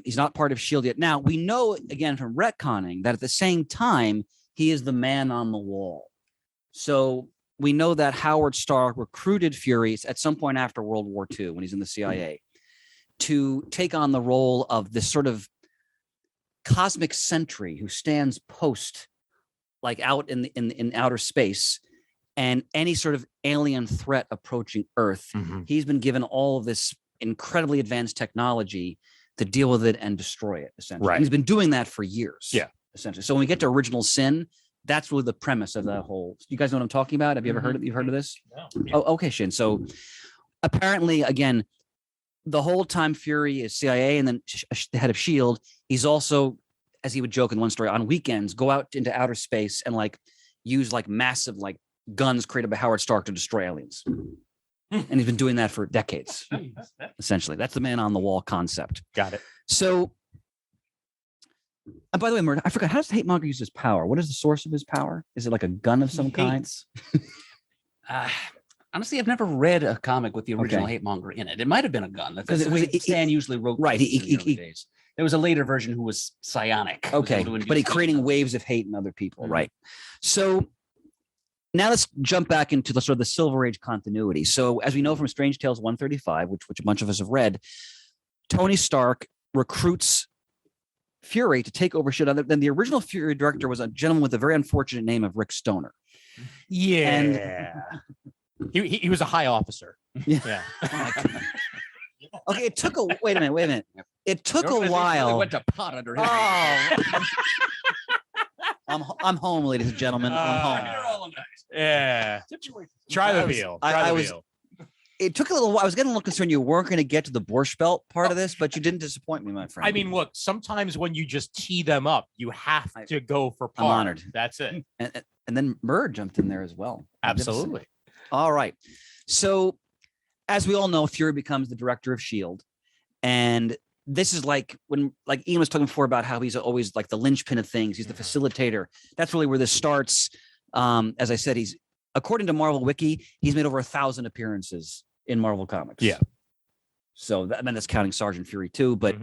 He's not part of S.H.I.E.L.D. yet. Now, we know, again, from retconning that at the same time, he is the man on the wall. So we know that Howard Stark recruited Fury at some point after World War II when he's in the CIA to take on the role of this sort of cosmic sentry who stands post like out in outer space and any sort of alien threat approaching Earth. Mhm. He's been given all of this incredibly advanced technology to deal with it and destroy it, essentially. Right. He's been doing that for years. Yeah. Essentially. So when we get to Original Sin, that's really the premise of that whole. You guys know what I'm talking about? Have you ever heard of? You've heard of this? No. Oh, okay, Shin. So apparently, again, the whole time Fury is CIA and then the head of S.H.I.E.L.D., he's also, as he would joke in one story, on weekends, go out into outer space and like use like massive like guns created by Howard Stark to destroy aliens. And he's been doing that for decades, essentially. That's the man on the wall concept. Got it. So, and by the way, Murd, I forgot, how does Hate-Monger use his power? What is the source of his power? Is it like a gun of some kind? Honestly, I've never read a comic with the original Okay. Hate-Monger in it. It might have been a gun. That's 'Cause it the was- way Stan usually wrote. Right, things he- in the early days. There was a later version who was psionic. was Okay, able to induce but he hate. creating waves of hate in other people, Mhm. right? So now let's jump back into the sort of the Silver Age continuity. So as we know from Strange Tales 135, which a bunch of us have read, Tony Stark recruits Fury to take over S.H.I.E.L.D. Then the original Fury director was a gentleman with a very unfortunate name of Rick Stoner. Yeah. He was a high officer. Yeah. Yeah. Okay, it took a wait a minute. It took The a organization really while. went to pot under him. Oh. I'm home, ladies and gentlemen. I'm home. You're all Yeah. Try the veal. Try I the was- veal. It took a little while. I was getting a little concerned you weren't going to get to the Borscht Belt part of this, but you didn't disappoint me, my friend. I mean, look, sometimes when you just tee them up, you have to go for par. I'm honored. That's it. and then Murd jumped in there as well. Absolutely. All right. So, as we all know, Fury becomes the director of S.H.I.E.L.D. And this is like when, like Ian was talking before about how he's always like the linchpin of things. He's the facilitator. That's really where this starts. As I said, he's, according to Marvel Wiki, he's made over 1,000 appearances in Marvel Comics. Yeah. So that, I mean, that's counting Sergeant Fury too, but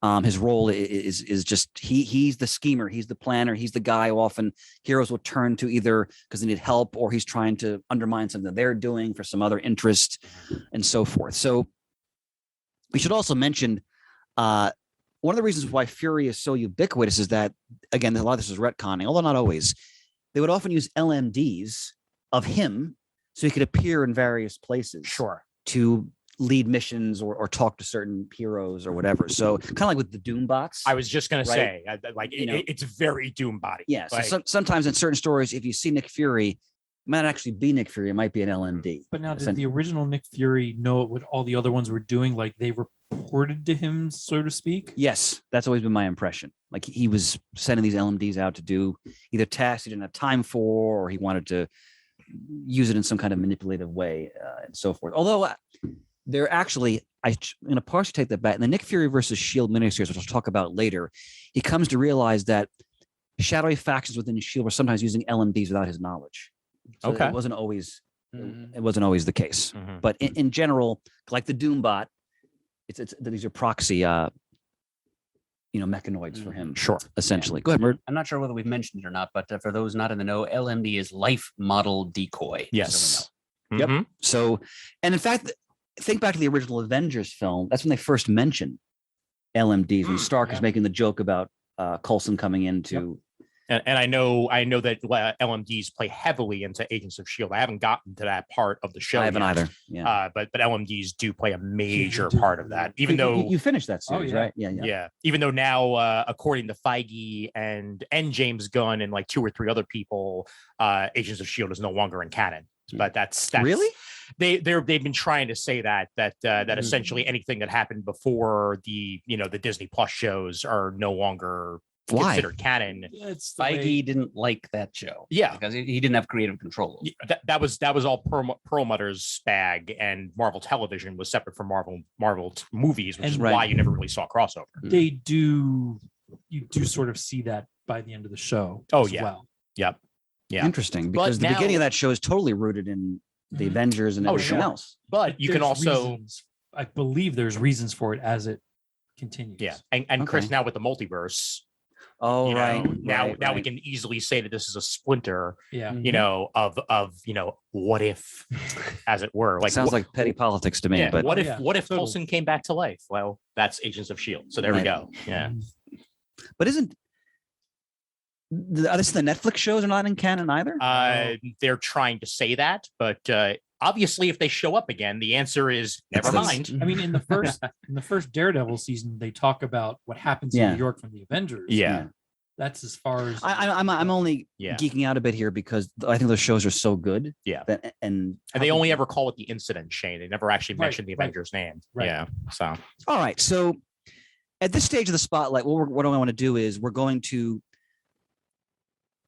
Mhm. his role is just he's the schemer, he's the planner, he's the guy who often heroes will turn to either because they need help or he's trying to undermine something that they're doing for some other interest and so forth. So we should also mention one of the reasons why Fury is so ubiquitous is that, again, a lot of this is retconning, although not always. They would often use LMDs of him so he could appear in various places. Sure. To lead missions or talk to certain heroes or whatever. So kind of like with the Doom bots. I was just going Right. to say, like, You know. it's very Doom body. Yeah. So Like, sometimes in certain stories, if you see Nick Fury, it might not actually be Nick Fury. It might be an LMD. But now, did Essen- the original Nick Fury know what all the other ones were doing? Like they reported to him, so to speak? Yes, that's always been my impression. Like he was sending these LMDs out to do either tasks he didn't have time for, or he wanted to use it in some kind of manipulative way and so forth. Although they're actually, I'm going to partially take that back. In the Nick Fury versus S.H.I.E.L.D. miniseries, which I'll talk about later, he comes to realize that shadowy factions within S.H.I.E.L.D. were sometimes using LMDs without his knowledge. So Okay. it wasn't always Mhm. it wasn't always the case. Mhm. But in general, like the Doom bot, it's these are proxy mechanoids for him, Sure. essentially. Go ahead, Murd. I'm not sure whether we've mentioned it or not, but for those not in the know, LMD is life model decoy. just so we know. Yep. Mhm. So, and in fact, think back to the original Avengers film. That's when they first mentioned LMDs when Stark is making the joke about Coulson coming into. And I know that LMDs play heavily into Agents of S.H.I.E.L.D. I haven't gotten to that part of the show. I haven't yet. either. Yeah. But LMDs do play a major do. part of that, even You- though you finished that series, yeah. right? Yeah. yeah, even though now according to Feige and James Gunn and like 2 or 3 other people, Agents of S.H.I.E.L.D. is no longer in canon. But that's Really? they've been trying to say that essentially anything that happened before the Disney Plus shows are no longer considered canon. It's Feige didn't like that show. Yeah, because he didn't have creative control. That was all Perlmutter's bag, and Marvel Television was separate from Marvel movies, which is why you never really saw crossover. You do sort of see that by the end of the show. Well. Yep. Yeah. Interesting, because the beginning of that show is totally rooted in the Avengers and everything else. But you can also, I believe there's reasons for it as it continues. Yeah, and Chris, now with the multiverse. Oh, right. Now we can easily say that this is a splinter, of what if, as it were. Like sounds like petty politics to me. Yeah, but what if Coulson came back to life? Well, that's Agents of S.H.I.E.L.D. So there we go. Yeah. But isn't this the Netflix shows are not in canon either? They're trying to say that, but obviously, if they show up again, the answer is never mind. I mean, in the first Daredevil season, they talk about what happens in New York from the Avengers. Yeah. That's as far as I'm only geeking out a bit here because I think those shows are so good. Yeah. And they only ever call it the incident, Shane. They never actually mentioned the Avengers name. Right. Yeah. So all right. So at this stage of the spotlight, what I want to do is we're going to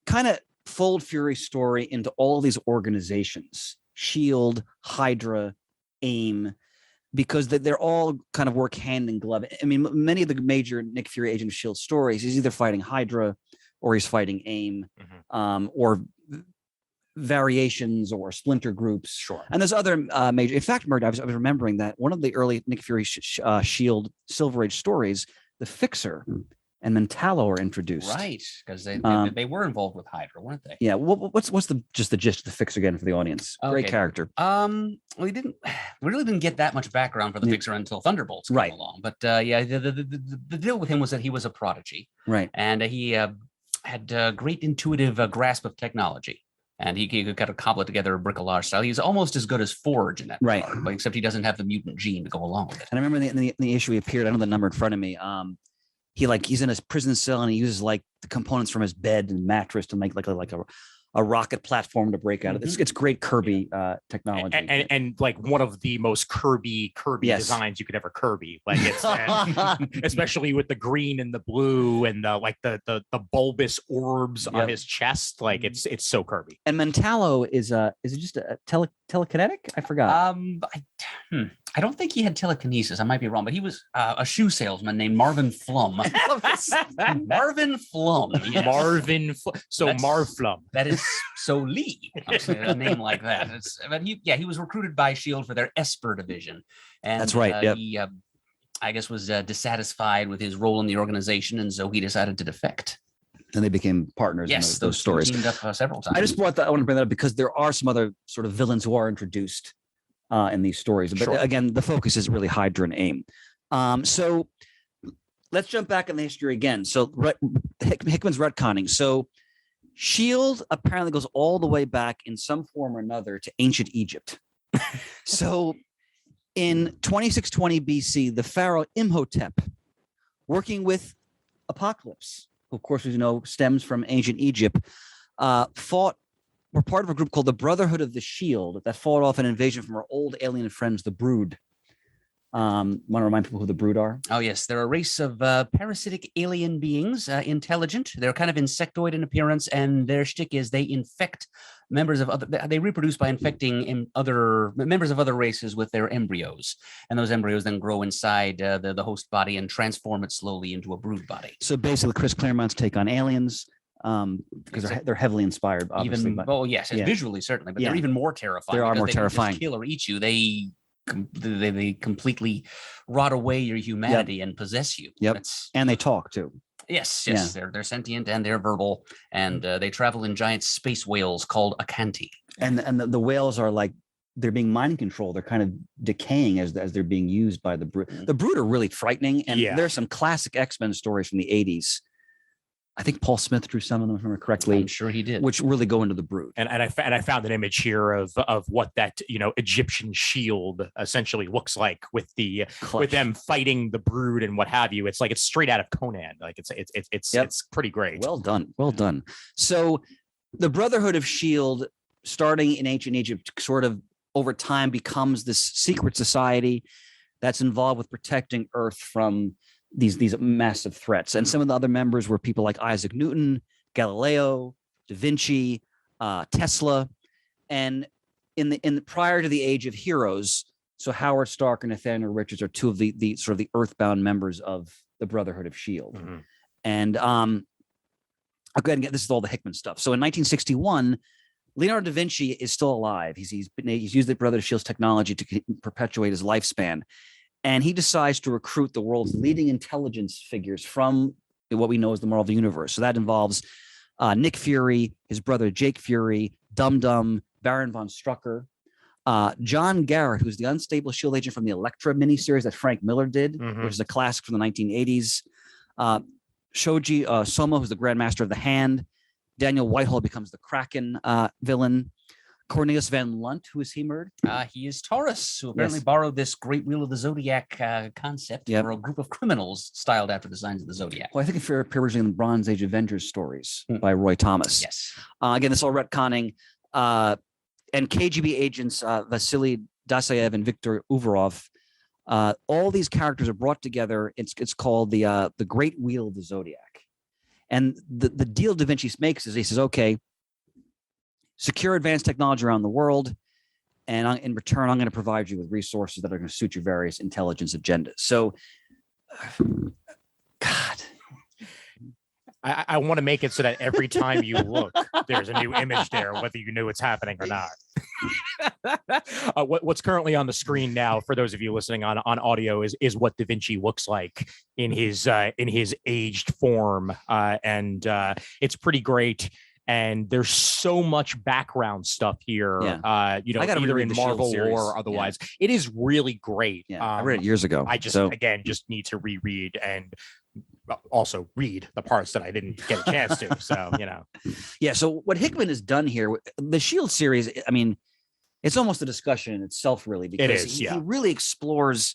kind of fold Fury's story into all these organizations. S.H.I.E.L.D., Hydra, AIM, because they're all kind of work hand in glove. I mean, many of the major Nick Fury Agent of S.H.I.E.L.D. stories, he's either fighting Hydra or he's fighting AIM, or variations or splinter groups. Sure. And there's other major. In fact, Murd, I was remembering that one of the early Nick Fury S.H.I.E.L.D. Silver Age stories, the Fixer and Mentallo are introduced. Right, because they were involved with Hydra, weren't they? Yeah. What's the gist of the Fixer again for the audience? Great character. We really didn't get that much background for the Fixer until Thunderbolts came along. But the deal with him was that he was a prodigy, right? And he had great intuitive grasp of technology. And he could kind of cobble it together a bricolage style. He's almost as good as Forge in that regard, but except he doesn't have the mutant gene to go along with it. And I remember in the issue he appeared, I don't know the number in front of me. He's in his prison cell and he uses like the components from his bed and mattress to make like a rocket platform to break out of. It's great Kirby technology, and like one of the most Kirby designs you could ever Kirby. Like it's especially with the green and the blue and the bulbous orbs on his chest. Like it's so Kirby. And Mentallo is it just a telekinetic? I forgot. I don't think he had telekinesis. I might be wrong, but he was a shoe salesman named Marvin Flum. Marvin Flum. Yes. Marv Flum. That is so Lee. A name like that. But he was recruited by S.H.I.E.L.D. for their Esper division. And that's right. He, I guess, was dissatisfied with his role in the organization, and so he decided to defect. And they became partners. Yes, in those stories. Teamed up several times. I want to bring that up because there are some other sort of villains who are introduced in these stories. But again, the focus is really Hydra and AIM. So let's jump back in the history again. So Hickman's retconning. So S.H.I.E.L.D. apparently goes all the way back in some form or another to ancient Egypt. So in 2620 BC, the pharaoh Imhotep, working with Apocalypse, who of course we know stems from ancient Egypt, were part of a group called the Brotherhood of the Shield that fought off an invasion from our old alien friends, the Brood. Want to remind people who the Brood are? Oh, yes. They're a race of parasitic alien beings, intelligent. They're kind of insectoid in appearance, and their shtick is they infect they reproduce by infecting other members of other races with their embryos. And those embryos then grow inside the host body and transform it slowly into a brood body. So basically, Chris Claremont's take on aliens. Because they're heavily inspired, obviously. Visually, certainly, but they're even more terrifying. They are more terrifying. They kill or eat you. They completely rot away your humanity and possess you. Yep. And they talk too. Yes. They're sentient and they're verbal, and they travel in giant space whales called Acanti. And the whales are like they're being mind controlled. They're kind of decaying as they're being used by the Brood. The Brood are really frightening, and there's some classic X-Men stories from the 80s. I think Paul Smith drew some of them, if I remember correctly. I'm sure he did. Which really go into the Brood. And I found an image here of what that Egyptian shield essentially looks like with them fighting the Brood and what have you. It's like it's straight out of Conan. Like it's pretty great. Well done. So the Brotherhood of S.H.I.E.L.D. starting in ancient Egypt sort of over time becomes this secret society that's involved with protecting Earth from these massive threats. And some of the other members were people like Isaac Newton, Galileo, Da Vinci, Tesla, and in the prior to the Age of Heroes. So Howard Stark and Nathaniel Richards are two of the sort of the earthbound members of the Brotherhood of Shield. Mhm. And I'll go ahead and get this is all the Hickman stuff. So in 1961, Leonardo da Vinci is still alive. He's used the Brotherhood of Shield's technology to perpetuate his lifespan. And he decides to recruit the world's leading intelligence figures from what we know as the Marvel Universe. So that involves Nick Fury, his brother Jake Fury, Dum Dum, Baron von Strucker, John Garrett, who's the unstable shield agent from the Elektra miniseries that Frank Miller did, Mhm. which is a classic from the 1980s. Shoji Soma, who's the Grandmaster of the Hand. Daniel Whitehall becomes the Kraken villain. Cornelius Van Lunt, who is he, Murd? He is Taurus, who apparently Yes. borrowed this Great Wheel of the Zodiac concept Yep. for a group of criminals styled after the signs of the Zodiac. Well, I think it appears in the Bronze Age Avengers stories Hmm. by Roy Thomas. Yes. Again, this is all retconning. And KGB agents Vasily Dasayev and Viktor Uvarov, all these characters are brought together. It's called the Great Wheel of the Zodiac. And the deal Da Vinci makes is he says, okay, secure advanced technology around the world, and in return, I'm going to provide you with resources that are going to suit your various intelligence agendas. So, God. I want to make it so that every time you look, there's a new image there, whether you know it's happening or not. What's currently on the screen now, for those of you listening on audio, is what Da Vinci looks like in his aged form, and it's pretty great. And there's so much background stuff here, I gotta either reread in the Shield Marvel series. or otherwise. It is really great. Yeah, I read it years ago. I just so, again just need to reread and also read the parts that I didn't get a chance to. So yeah. So what Hickman has done here, the Shield series, I mean, it's almost a discussion in itself, really, because is, he yeah. really explores.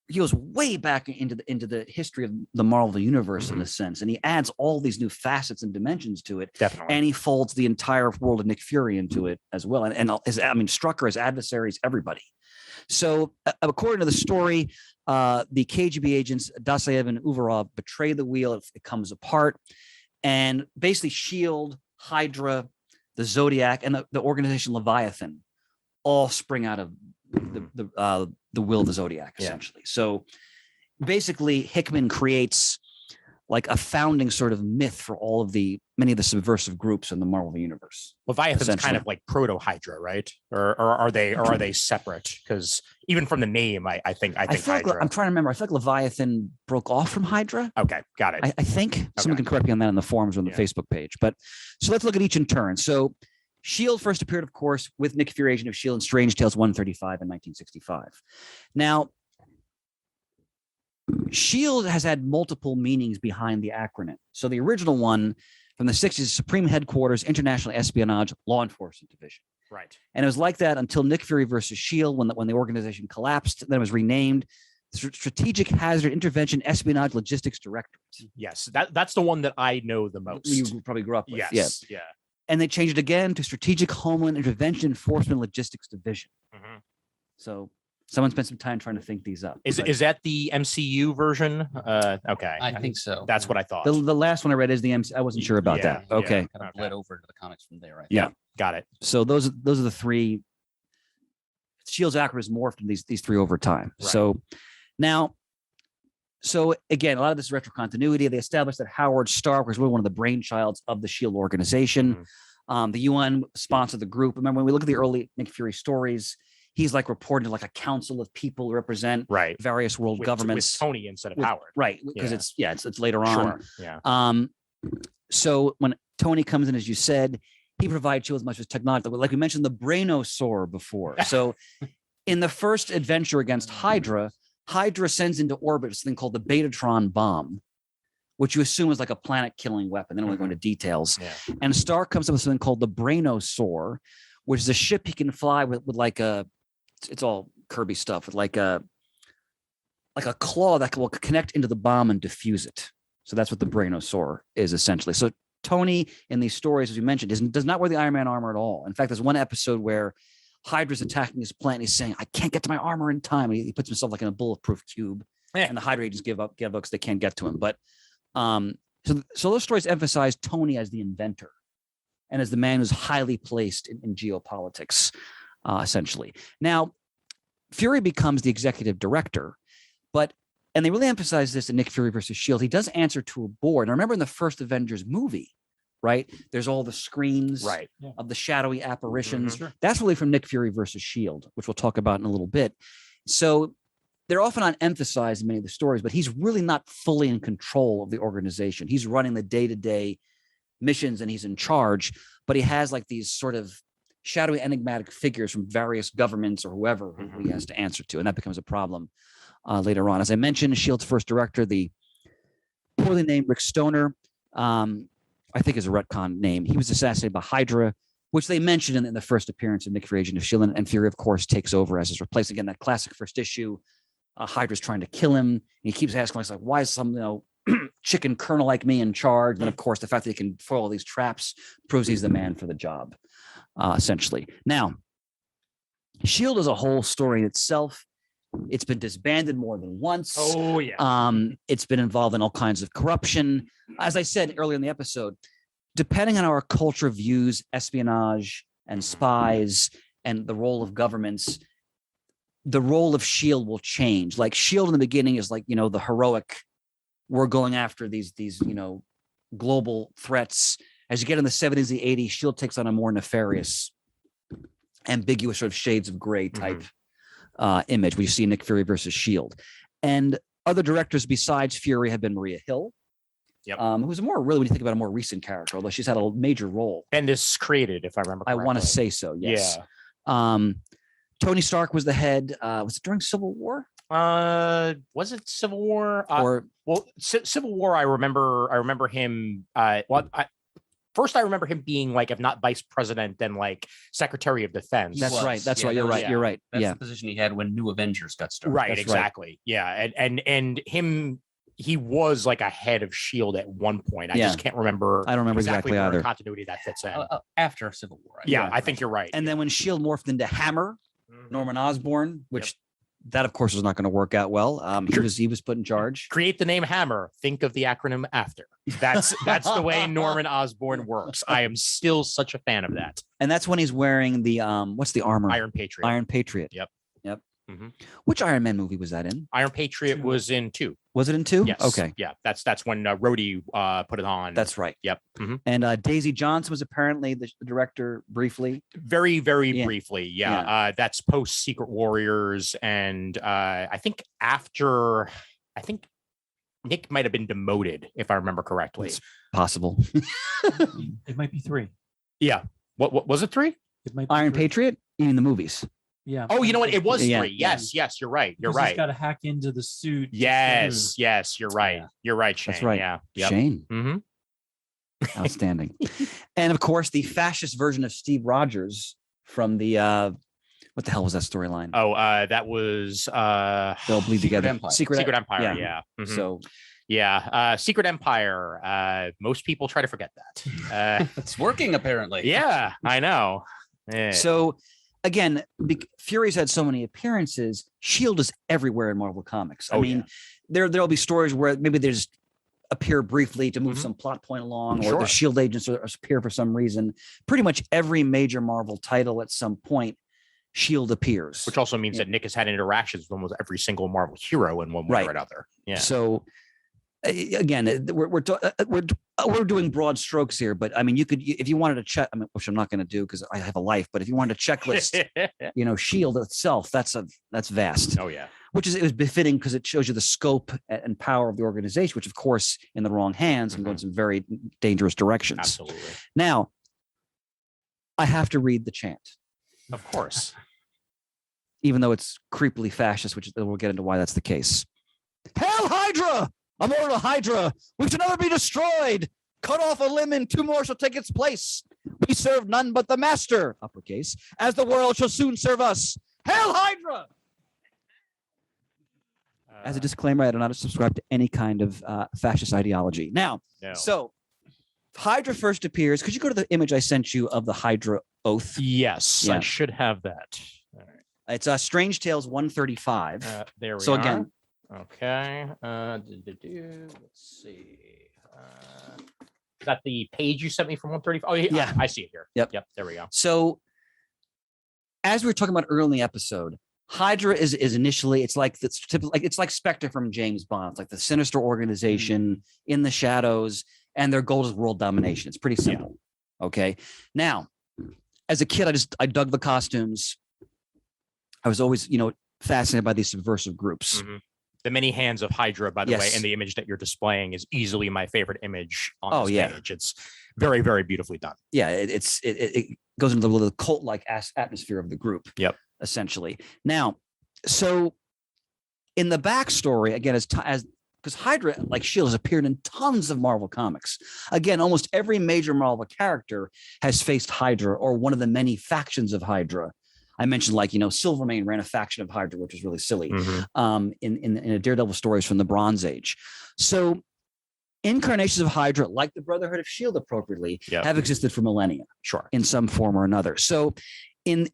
He goes way back into the history of the Marvel universe in a sense, and he adds all these new facets and dimensions to it. Definitely. And he folds the entire world of Nick Fury into it as well, and Strucker, his adversaries, everybody. So, according to the story, the KGB agents Dasayev and Uvarov betray the wheel. It comes apart, and basically Shield, Hydra, the Zodiac, and the organization Leviathan all spring out of the will of the Zodiac, essentially. So basically Hickman creates like a founding sort of myth for many of the subversive groups in the Marvel universe. Leviathan's kind of like proto Hydra, right? Or are they separate? Because even from the name, I think feel like, Hydra. I'm trying to remember. I feel like Leviathan broke off from Hydra. Okay, got it. I think someone can correct me on that in the forums or on the Facebook page. But so let's look at each in turn. So Shield first appeared, of course, with Nick Fury, Agent of Shield, and Strange Tales 135 in 1965. Now, Shield has had multiple meanings behind the acronym. So the original one from the 60s, Supreme Headquarters, International Espionage, Law Enforcement Division. Right. And it was like that until Nick Fury versus Shield, when the organization collapsed. Then it was renamed Strategic Hazard Intervention Espionage Logistics Directorate. Yes, that's the one that I know the most. You probably grew up with. Yes. Yeah. And they changed it again to Strategic Homeland Intervention Enforcement Logistics Division. Mm-hmm. So someone spent some time trying to think these up. Is that the MCU version? Okay. I think so. That's what I thought. The last one I read is the MC. I wasn't sure about that. Okay. Kind of bled over into the comics from there. Yeah. Got it. So those are the three. Shield's acronym is morphed in these three over time. Right. So now, again, a lot of this is retro continuity. They established that Howard Stark was really one of the brainchilds of the Shield organization. The UN sponsored the group. Remember, when we look at the early Nick Fury stories, he's like reported to like a council of people who represent various world governments. With Tony instead of Howard. Right. Because it's later on. Sure. Yeah. So when Tony comes in, as you said, he provides you as much as technology. Like we mentioned, the Brainosaur before. So in the first adventure against Hydra sends into orbit this thing called the Betatron bomb, which you assume is like a planet-killing weapon. They don't really go into details. Yeah. And Stark comes up with something called the Brainosaur, which is a ship he can fly with like it's all Kirby stuff, with like a claw that will connect into the bomb and defuse it. So that's what the Brainosaur is essentially. So Tony in these stories, as you mentioned, does not wear the Iron Man armor at all. In fact, there's one episode where Hydra's attacking his plant. And he's saying, I can't get to my armor in time. And he puts himself like in a bulletproof cube. Yeah. And the Hydra agents give up because they can't get to him. But so those stories emphasize Tony as the inventor and as the man who's highly placed in geopolitics, essentially. Now, Fury becomes the executive director, and they really emphasize this in Nick Fury versus S.H.I.E.L.D. He does answer to a board. And remember in the first Avengers movie, right? There's all the screens of the shadowy apparitions. Mm-hmm. That's really from Nick Fury versus S.H.I.E.L.D., which we'll talk about in a little bit. So they're often not emphasized in many of the stories, but he's really not fully in control of the organization. He's running the day-to-day missions and he's in charge, but he has like these sort of shadowy enigmatic figures from various governments or whoever who he has to answer to. And that becomes a problem later on. As I mentioned, S.H.I.E.L.D.'s first director, the poorly named Rick Stoner, I think is a retcon name. He was assassinated by Hydra, which they mentioned in the first appearance of Nick Fury, Agent of S.H.I.E.L.D., and Fury, of course, takes over as his replacement. Again, that classic first issue. Hydra's trying to kill him. And he keeps asking myself, why is some chicken colonel like me in charge? And then, of course, the fact that he can foil all these traps proves he's the man for the job, essentially. Now, S.H.I.E.L.D. is a whole story in itself. It's been disbanded more than once. Oh, yeah. It's been involved in all kinds of corruption. As I said earlier in the episode, depending on how our culture views espionage and spies and the role of governments, the role of S.H.I.E.L.D. will change. Like S.H.I.E.L.D. in the beginning is like, the heroic, we're going after these global threats. As you get in the 70s, the 80s, S.H.I.E.L.D. takes on a more nefarious, ambiguous sort of shades of gray type image. We see Nick Fury versus S.H.I.E.L.D. And other directors besides Fury have been Maria Hill, who's a more, really, when you think about a more recent character, although she's had a major role. Bendis created, if I remember correctly. I want to say so, yes. Yeah. Tony Stark was the head. Was it during Civil War? Was it Civil War? Civil War. I remember him. First, I remember him being like, if not vice president, then like Secretary of Defense. That's right. That's right. You're right. You're right. That's the position he had when New Avengers got started. Right. That's exactly. Right. Yeah. And him. He was like a head of S.H.I.E.L.D. at one point. I just can't remember. I don't remember exactly where either. Continuity that fits in. After Civil War. I think you're right. And then when S.H.I.E.L.D. morphed into Hammer, Norman Osborn, which that of course was not going to work out well. He was put in charge. Create the name Hammer. Think of the acronym after. That's the way Norman Osborn works. I am still such a fan of that. And that's when he's wearing the what's the armor? Iron Patriot. Iron Patriot. Yep. Mm-hmm. Which Iron Man movie was that in? Iron Patriot was in 2. Was it in 2? Yes. Okay. Yeah, that's when Rhodey put it on. That's right. Yep. Mm-hmm. And Daisy Johnson was apparently the director briefly. Very, very briefly. Yeah. That's post Secret Warriors, and I think Nick might have been demoted, if I remember correctly. It's possible. It might be 3. Yeah. What was it? 3? It might be Iron 3. Patriot? You mean the movies? Yeah. Oh, you know what? It was 3. Yeah. Yes, you're right. You're right. He's got to hack into the suit. Yes, you're right. Yeah. You're right, Shane. That's right. Yeah. Yep. Shane. Mm-hmm. Outstanding. And of course, the fascist version of Steve Rogers from the what the hell was that storyline? Oh, that was They'll bleed together. Empire. Secret Empire. Yeah. Mhm. So Secret Empire. Most people try to forget that. It's working apparently. Yeah, I know. Yeah. So again, Fury's had so many appearances. S.H.I.E.L.D. is everywhere in Marvel Comics. I mean, there'll be stories where maybe they just appear briefly to move some plot point along, or the S.H.I.E.L.D. agents appear for some reason. Pretty much every major Marvel title at some point, S.H.I.E.L.D. appears. Which also means that Nick has had interactions with almost every single Marvel hero in one way or another. Yeah. So again, we're doing broad strokes here, but I mean, you could, if you wanted to check, which I'm not going to do because I have a life, but if you wanted a checklist, S.H.I.E.L.D. itself, that's vast. Oh yeah. It was befitting because it shows you the scope and power of the organization, which of course in the wrong hands can go in some very dangerous directions. Absolutely. Now, I have to read the chant. Of course. Even though it's creepily fascist, which we'll get into why that's the case. Hail Hydra! Immortal Hydra! We shall never be destroyed! Cut off a limb and 2 more shall take its place. We serve none but the master, uppercase, as the world shall soon serve us. Hail Hydra! As a disclaimer, I do not subscribe to any kind of fascist ideology. Now, so Hydra first appears. Could you go to the image I sent you of the Hydra Oath. Yes, I Yeah. should have that. All right. It's Strange Tales 135. There we So are. again, Okay. Let's see. Is that the page you sent me from 135? Oh, Yeah. I see it here. Yep. There we go. so as we were talking about early in the episode, Hydra is initially, it's like this typical, like it's like Spectre from James Bond. It's like the sinister organization in the shadows, and their goal is world domination. It's pretty simple. Okay. Now, as a kid, I dug the costumes. I was always, fascinated by these subversive groups. Mhm. The many hands of Hydra, by the way, Yes. and the image that you're displaying is easily my favorite image on this yeah. page. It's very, very beautifully done. Yeah, it goes into the cult-like atmosphere of the group. Yep. Essentially. Now, so in the backstory, again, as because Hydra, like Shield, has appeared in tons of Marvel comics. Again, almost every major Marvel character has faced Hydra or one of the many factions of Hydra. I mentioned, like, Silvermane ran a faction of Hydra, which was really silly. In a Daredevil stories from the Bronze Age. So incarnations of Hydra, like the Brotherhood of Shield appropriately, have existed for millennia. Sure. In some form or another. So in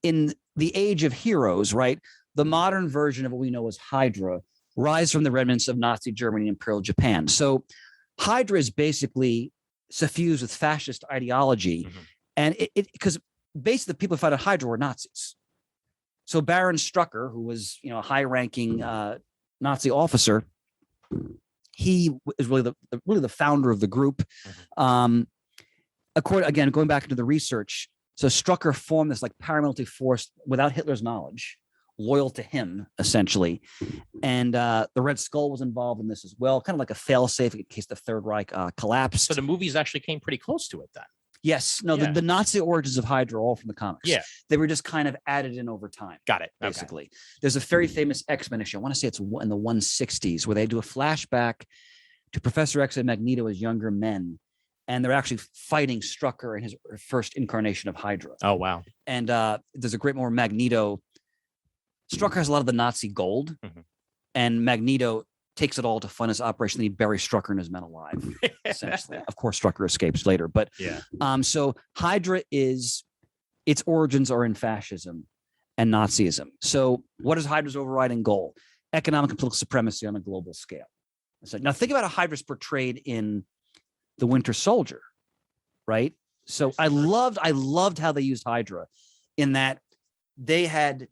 the age of heroes, right, the modern version of what we know as Hydra rise from the remnants of Nazi Germany and Imperial Japan. So Hydra is basically suffused with fascist ideology. And because basically the people who fought Hydra were Nazis. So Baron Strucker, who was, a high-ranking Nazi officer, he is really the founder of the group. Going back into the research, so Strucker formed this like paramilitary force without Hitler's knowledge, loyal to him essentially, and the Red Skull was involved in this as well, kind of like a failsafe in case the Third Reich collapsed. So the movies actually came pretty close to it then. Yes, no, the Nazi origins of Hydra are all from the comics. Yeah, they were just kind of added in over time. Got it. Basically, there's a very famous X-Men issue. I want to say it's in the 160s where they do a flashback to Professor X and Magneto as younger men, and they're actually fighting Strucker in his first incarnation of Hydra. Oh wow! And there's a great moment where Magneto, Strucker has a lot of the Nazi gold, and Magneto takes it all to fund his operation. And he buries Strucker and his men alive. Essentially, of course, Strucker escapes later, but so Hydra its origins are in fascism and Nazism. So, what is Hydra's overriding goal? Economic and political supremacy on a global scale. So now think about how Hydra's portrayed in The Winter Soldier, right? So I loved how they used Hydra in that they had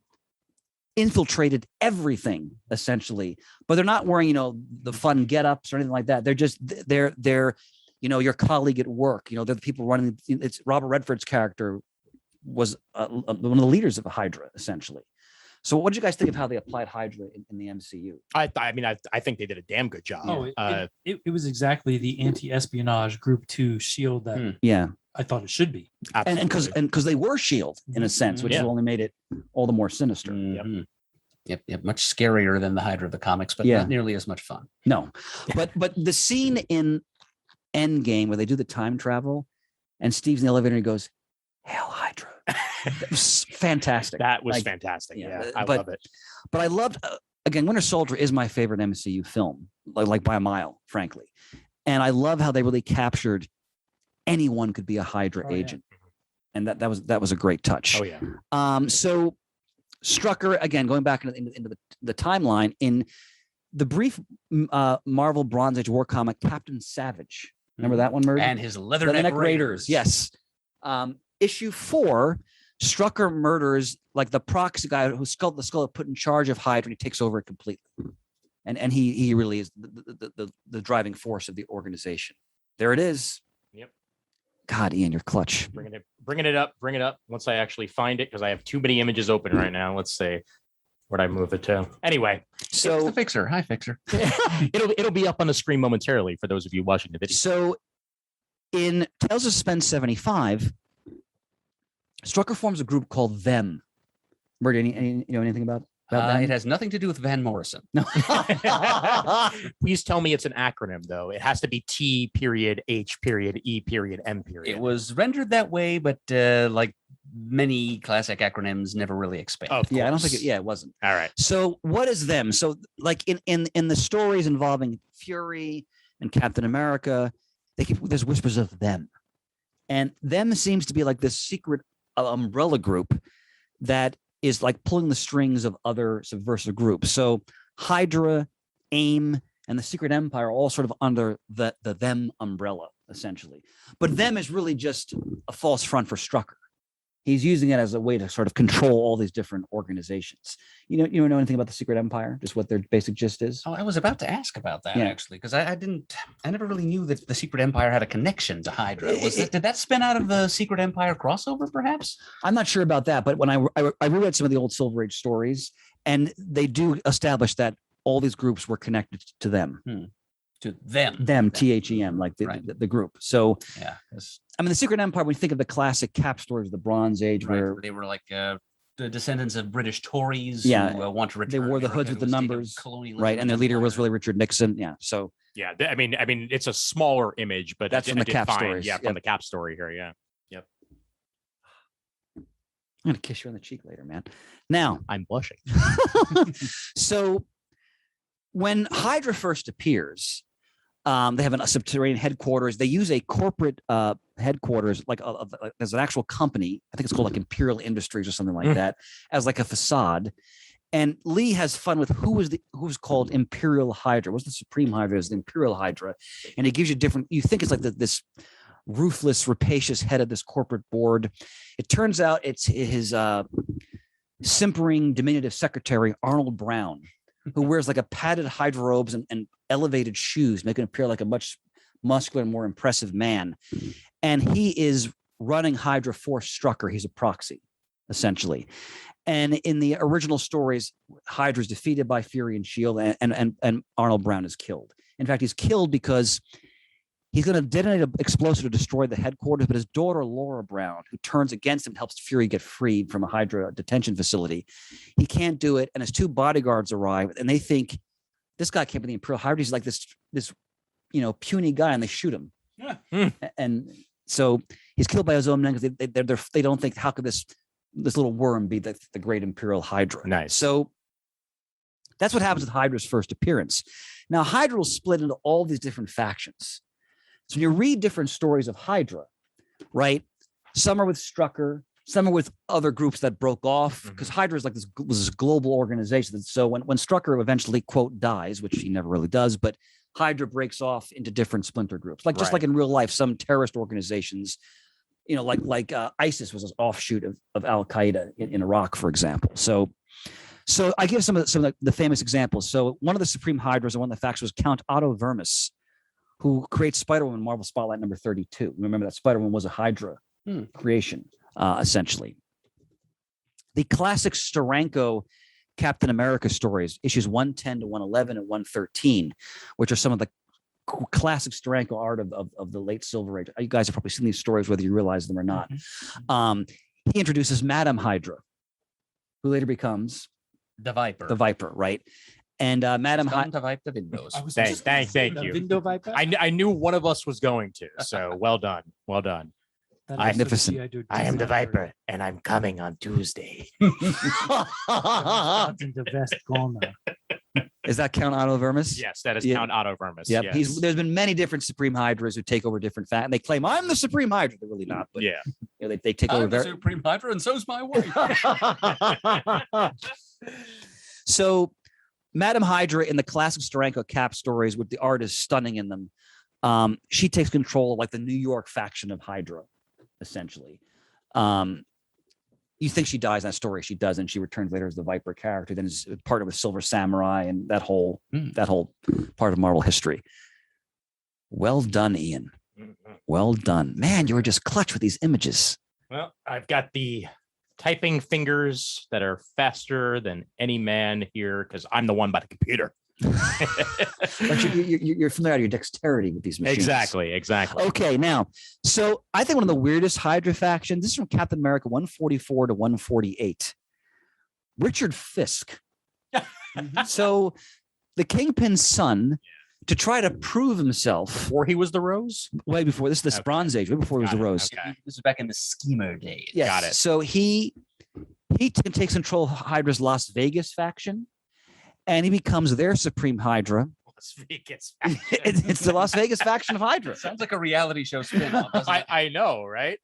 infiltrated everything essentially, but they're not wearing, the fun get-ups or anything like that. They're just, they're your colleague at work, they're the people running. It's Robert Redford's character was one of the leaders of Hydra essentially. So what did you guys think of how they applied Hydra in the MCU? I think they did a damn good job. Oh, it was exactly the anti-espionage group 2 Shield that I thought it should be. Absolutely. And because they were Shield in a sense, which has only made it all the more sinister. Yep. Much scarier than the Hydra of the comics, but not nearly as much fun. No, but the scene in Endgame where they do the time travel, and Steve's in the elevator and he goes, "Hail Hydra!" That was fantastic. That was fantastic. Yeah, I love it. But I loved again. Winter Soldier is my favorite MCU film, like by a mile, frankly. And I love how they really captured anyone could be a Hydra agent, and that was a great touch. Oh yeah. So Strucker, again, going back into the timeline, in the brief Marvel Bronze Age war comic Captain Savage. Remember that one, Murray? And his Leatherneck Raiders. Yes. Issue 4, Strucker murders like the proxy guy who the skull put in charge of Hydra, and he takes over it completely. And he really is the driving force of the organization. There it is. Yep. God, Ian, you're clutch. Bringing it up. Once I actually find it, because I have too many images open right now. Let's see. Where'd I move it to? Anyway, so it's the Fixer. Hi, Fixer. it'll be up on the screen momentarily for those of you watching the video. So in Tales of Suspense 75, Strucker forms a group called Them. Bert, anything about that? It has nothing to do with Van Morrison. No. Please tell me it's an acronym, though. It has to be T.H.E.M. It was rendered that way, but like many classic acronyms, never really expand. Of I don't course. think it wasn't. All right. So what is Them? So like in the stories involving Fury and Captain America, there's whispers of Them. And Them seems to be like this secret umbrella group that is like pulling the strings of other subversive groups. So Hydra, AIM, and the Secret Empire are all sort of under the them umbrella, essentially. But them is really just a false front for Strucker. He's using it as a way to sort of control all these different organizations. You know anything about the Secret Empire? Just what their basic gist is? Oh, I was about to ask about that actually, because I never really knew that the Secret Empire had a connection to Hydra. Did that spin out of the Secret Empire crossover, perhaps? I'm not sure about that, but when I reread some of the old Silver Age stories, and they do establish that all these groups were connected to them. To them, THEM, like the group. So yeah, I mean, the Secret Empire, when you think of the classic Cap stories of the Bronze Age, where they were like the descendants of British Tories who want to return. They wore the hoods with the numbers, right? And their leader was really Richard Nixon. Yeah. So yeah, I mean, it's a smaller image, but that's from the Cap stories. Yeah, from the Cap story here. Yeah. Yep. I'm gonna kiss you on the cheek later, man. Now I'm blushing. So when Hydra first appears, they have a subterranean headquarters. They use a corporate headquarters, like there's an actual company. I think it's called like Imperial Industries or something like that, as like a facade. And Lee has fun with who's called Imperial Hydra. What's the Supreme Hydra? Is the Imperial Hydra, and he gives you different. You think it's like this ruthless, rapacious head of this corporate board. It turns out it's his simpering, diminutive secretary Arnold Brown, who wears like a padded Hydra robes and elevated shoes, making him appear like a much muscular and more impressive man. And he is running Hydra for Strucker. He's a proxy, essentially. And in the original stories, Hydra is defeated by Fury and S.H.I.E.L.D. and Arnold Brown is killed. In fact, he's killed because he's going to detonate an explosive to destroy the headquarters, but his daughter, Laura Brown, who turns against him, helps Fury get freed from a Hydra detention facility. He can't do it, and his two bodyguards arrive, and they think this guy can't be the Imperial Hydra. He's like this puny guy, and they shoot him. Yeah. And so he's killed by his own men because they don't think, how could this little worm be the great Imperial Hydra? Nice. So that's what happens with Hydra's first appearance. Now, Hydra will split into all these different factions. So when you read different stories of Hydra, right? Some are with Strucker, some are with other groups that broke off, because Hydra is like this global organization. So when Strucker eventually, quote, dies, which he never really does, but Hydra breaks off into different splinter groups, like just like in real life, some terrorist organizations, like ISIS was an offshoot of Al Qaeda in Iraq, for example. So I give some of the famous examples. So one of the Supreme Hydras and one of the factions was Count Otto Vermis, who creates Spider-Woman Marvel Spotlight number 32. Remember that Spider-Woman was a Hydra creation, essentially. The classic Steranko Captain America stories, issues 110 to 111 and 113, which are some of the classic Steranko art of the late Silver Age. You guys have probably seen these stories, whether you realize them or not. He introduces Madame Hydra, who later becomes the Viper. The Viper, right? And Madame Hydra wipe the windows. Thank you. Window Viper? I knew one of us was going to, so well done. Well done. Magnificent. I am the Viper, and I'm coming on Tuesday. Is that Count Otto Vermis? Yes, that is Count Otto Vermis. Yep. Yes. There's been many different Supreme Hydras who take over different and they claim I'm the Supreme Hydra. They're really not, but they take over. I'm the Supreme Hydra, and so's my wife. So Madame Hydra in the classic Steranko Cap stories, with the art is stunning in them. She takes control of like the New York faction of Hydra, essentially. You think she dies in that story. She doesn't. She returns later as the Viper character, then is partnered with Silver Samurai and that whole part of Marvel history. Well done, Ian. Well done. Man, you were just clutch with these images. Well, I've got the typing fingers that are faster than any man here because I'm the one by the computer. But you're familiar with your dexterity with these machines. Exactly. Okay, now, so I think one of the weirdest Hydra factions, this is from Captain America 144 to 148. Richard Fisk. So the Kingpin's son, to try to prove himself. Before he was the Rose? Way before. This is the Bronze Age, way before he was the Rose. Okay. This is back in the schemer days. Yes. Got it. So he takes control of Hydra's Las Vegas faction, and he becomes their Supreme Hydra. Las Vegas faction. It's the Las Vegas faction of Hydra. Sounds like a reality show spin-off. I know, right?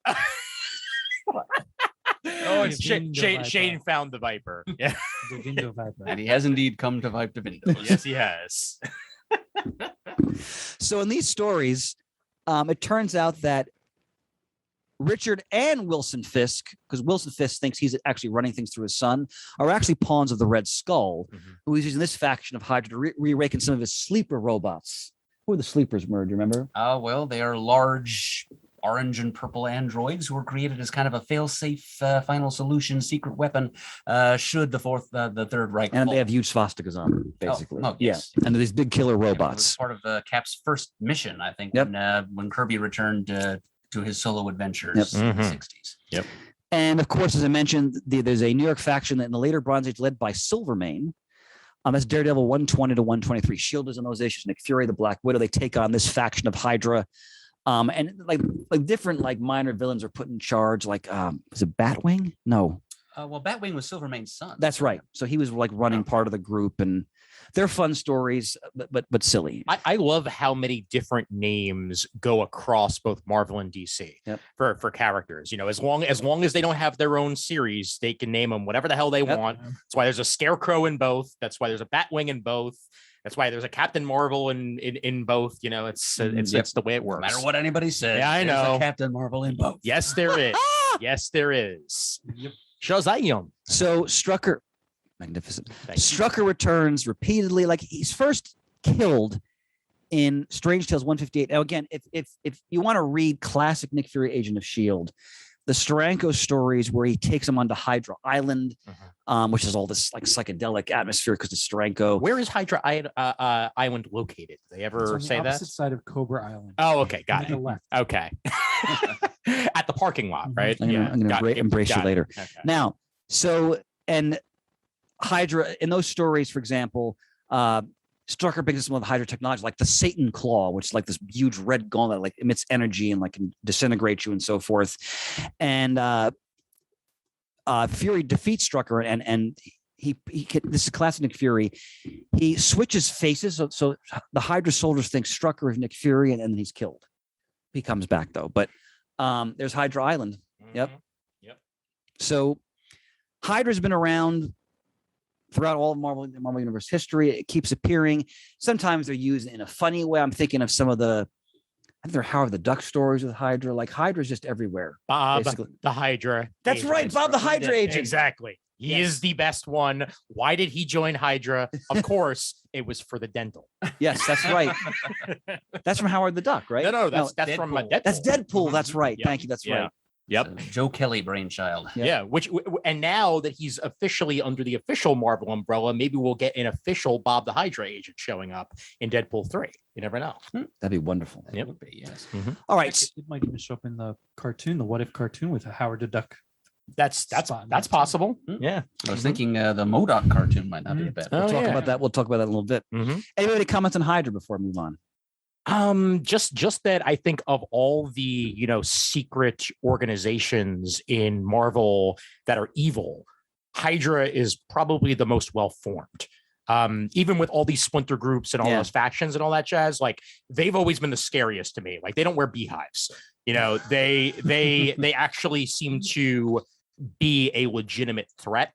Oh, it's Divindo Viper. Shane found the Viper. Yeah. Divindo Viper. And he has indeed come to Vipe Divindos. Yes, he has. So in these stories, it turns out that Richard and Wilson Fisk, because Wilson Fisk thinks he's actually running things through his son, are actually pawns of the Red Skull, who is using this faction of Hydra to reawaken some of his sleeper robots. Who are the sleepers, Murd? You remember? Well, they are large orange and purple androids who were created as kind of a fail-safe final solution secret weapon should the Third Reich And fall. they have huge swastikas on them, basically. Yes. Yeah. And they're these big killer It was robots. part of Cap's first mission, I think, Yep. when Kirby returned to his solo adventures in the 60s. And of course, as I mentioned, there's a New York faction in the later Bronze Age led by Silvermane. That's Daredevil 120 to 123. Shield is in those issues. Nick Fury, the Black Widow, they take on this faction of Hydra. And like different like minor villains are put in charge. Like was it Batwing? No. Well, Batwing was Silvermane's son. That's right. So he was like running part of the group, and they're fun stories, but silly. I love how many different names go across both Marvel and DC for characters. You know, as long as they don't have their own series, they can name them whatever the hell they want. That's why there's a Scarecrow in both. That's why there's a Batwing in both. That's why there's a Captain Marvel in both. You know, it's the way it works. No matter what anybody says. Yeah, I there's know. a Captain Marvel in both. Yes, there is. Yes, there is. Shazam. So Strucker, magnificent. Thank you. Strucker returns repeatedly. Like he's first killed in Strange Tales 158. Now, again, if you want to read classic Nick Fury, Agent of S.H.I.E.L.D., the Steranko stories where he takes them onto Hydra Island, which is all this like psychedelic atmosphere because of Steranko. Where is Hydra Island located? Did they ever say that? Opposite side of Cobra Island. Oh, okay, got To the it. left. Okay. At the parking lot, right? I'm gonna got it. embrace you Got it. later. Okay. Now, so and Hydra in those stories, for example, Strucker brings us some of the Hydra technology, like the Satan Claw, which is like this huge red gauntlet, like emits energy and like can disintegrate you and so forth. And Fury defeats Strucker, and he this is classic Nick Fury. He switches faces, so the Hydra soldiers think Strucker is Nick Fury, and then he's killed. He comes back though, but there's Hydra Island. Yep. So Hydra's been around throughout all of Marvel Universe history. It keeps appearing. Sometimes they're used in a funny way. I'm thinking of some of the, I think they're Howard the Duck stories with Hydra. Like Hydra's just everywhere. Bob, basically. the Hydra. That's agent. right, Bob the Hydra agent. Exactly. He is the best one. Why did he join Hydra? Of course, it was for the dental. Yes, that's right. That's from Howard the Duck, right? No, that's Deadpool. from Deadpool. That's Deadpool. That's right. Yeah. Thank you. That's Yeah. right. Yep. Joe Kelly brainchild. Yeah. Yeah. And now that he's officially under the official Marvel umbrella, maybe we'll get an official Bob the Hydra agent showing up in Deadpool 3. You never know. That'd be wonderful. Yep. Would be, yes. All right. It might even show up in the cartoon, the What If cartoon with Howard the Duck. That's Spot. possible. Yeah. I was thinking the MODOK cartoon might not be a bad. Oh, We'll talk yeah. about that. We'll talk about that in a little bit. Anybody comments on Hydra before we move on? Just that I think of all the, secret organizations in Marvel that are evil, Hydra is probably the most well-formed. Even with all these splinter groups and all those factions and all that jazz, like they've always been the scariest to me. Like they don't wear beehives. They actually seem to be a legitimate threat.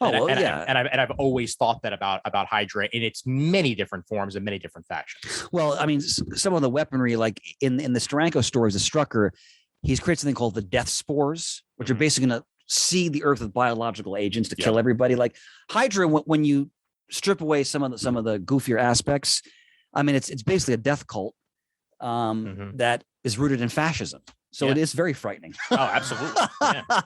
And I've always thought that about Hydra in its many different forms and many different factions. Well, I mean, some of the weaponry, like in the Steranko stories, the Strucker, he's created something called the Death Spores, which are basically going to seed the earth with biological agents to kill everybody. Like Hydra, when you strip away some of the goofier aspects, I mean, it's basically a death cult that is rooted in fascism. So it is very frightening. Oh, absolutely. Yeah.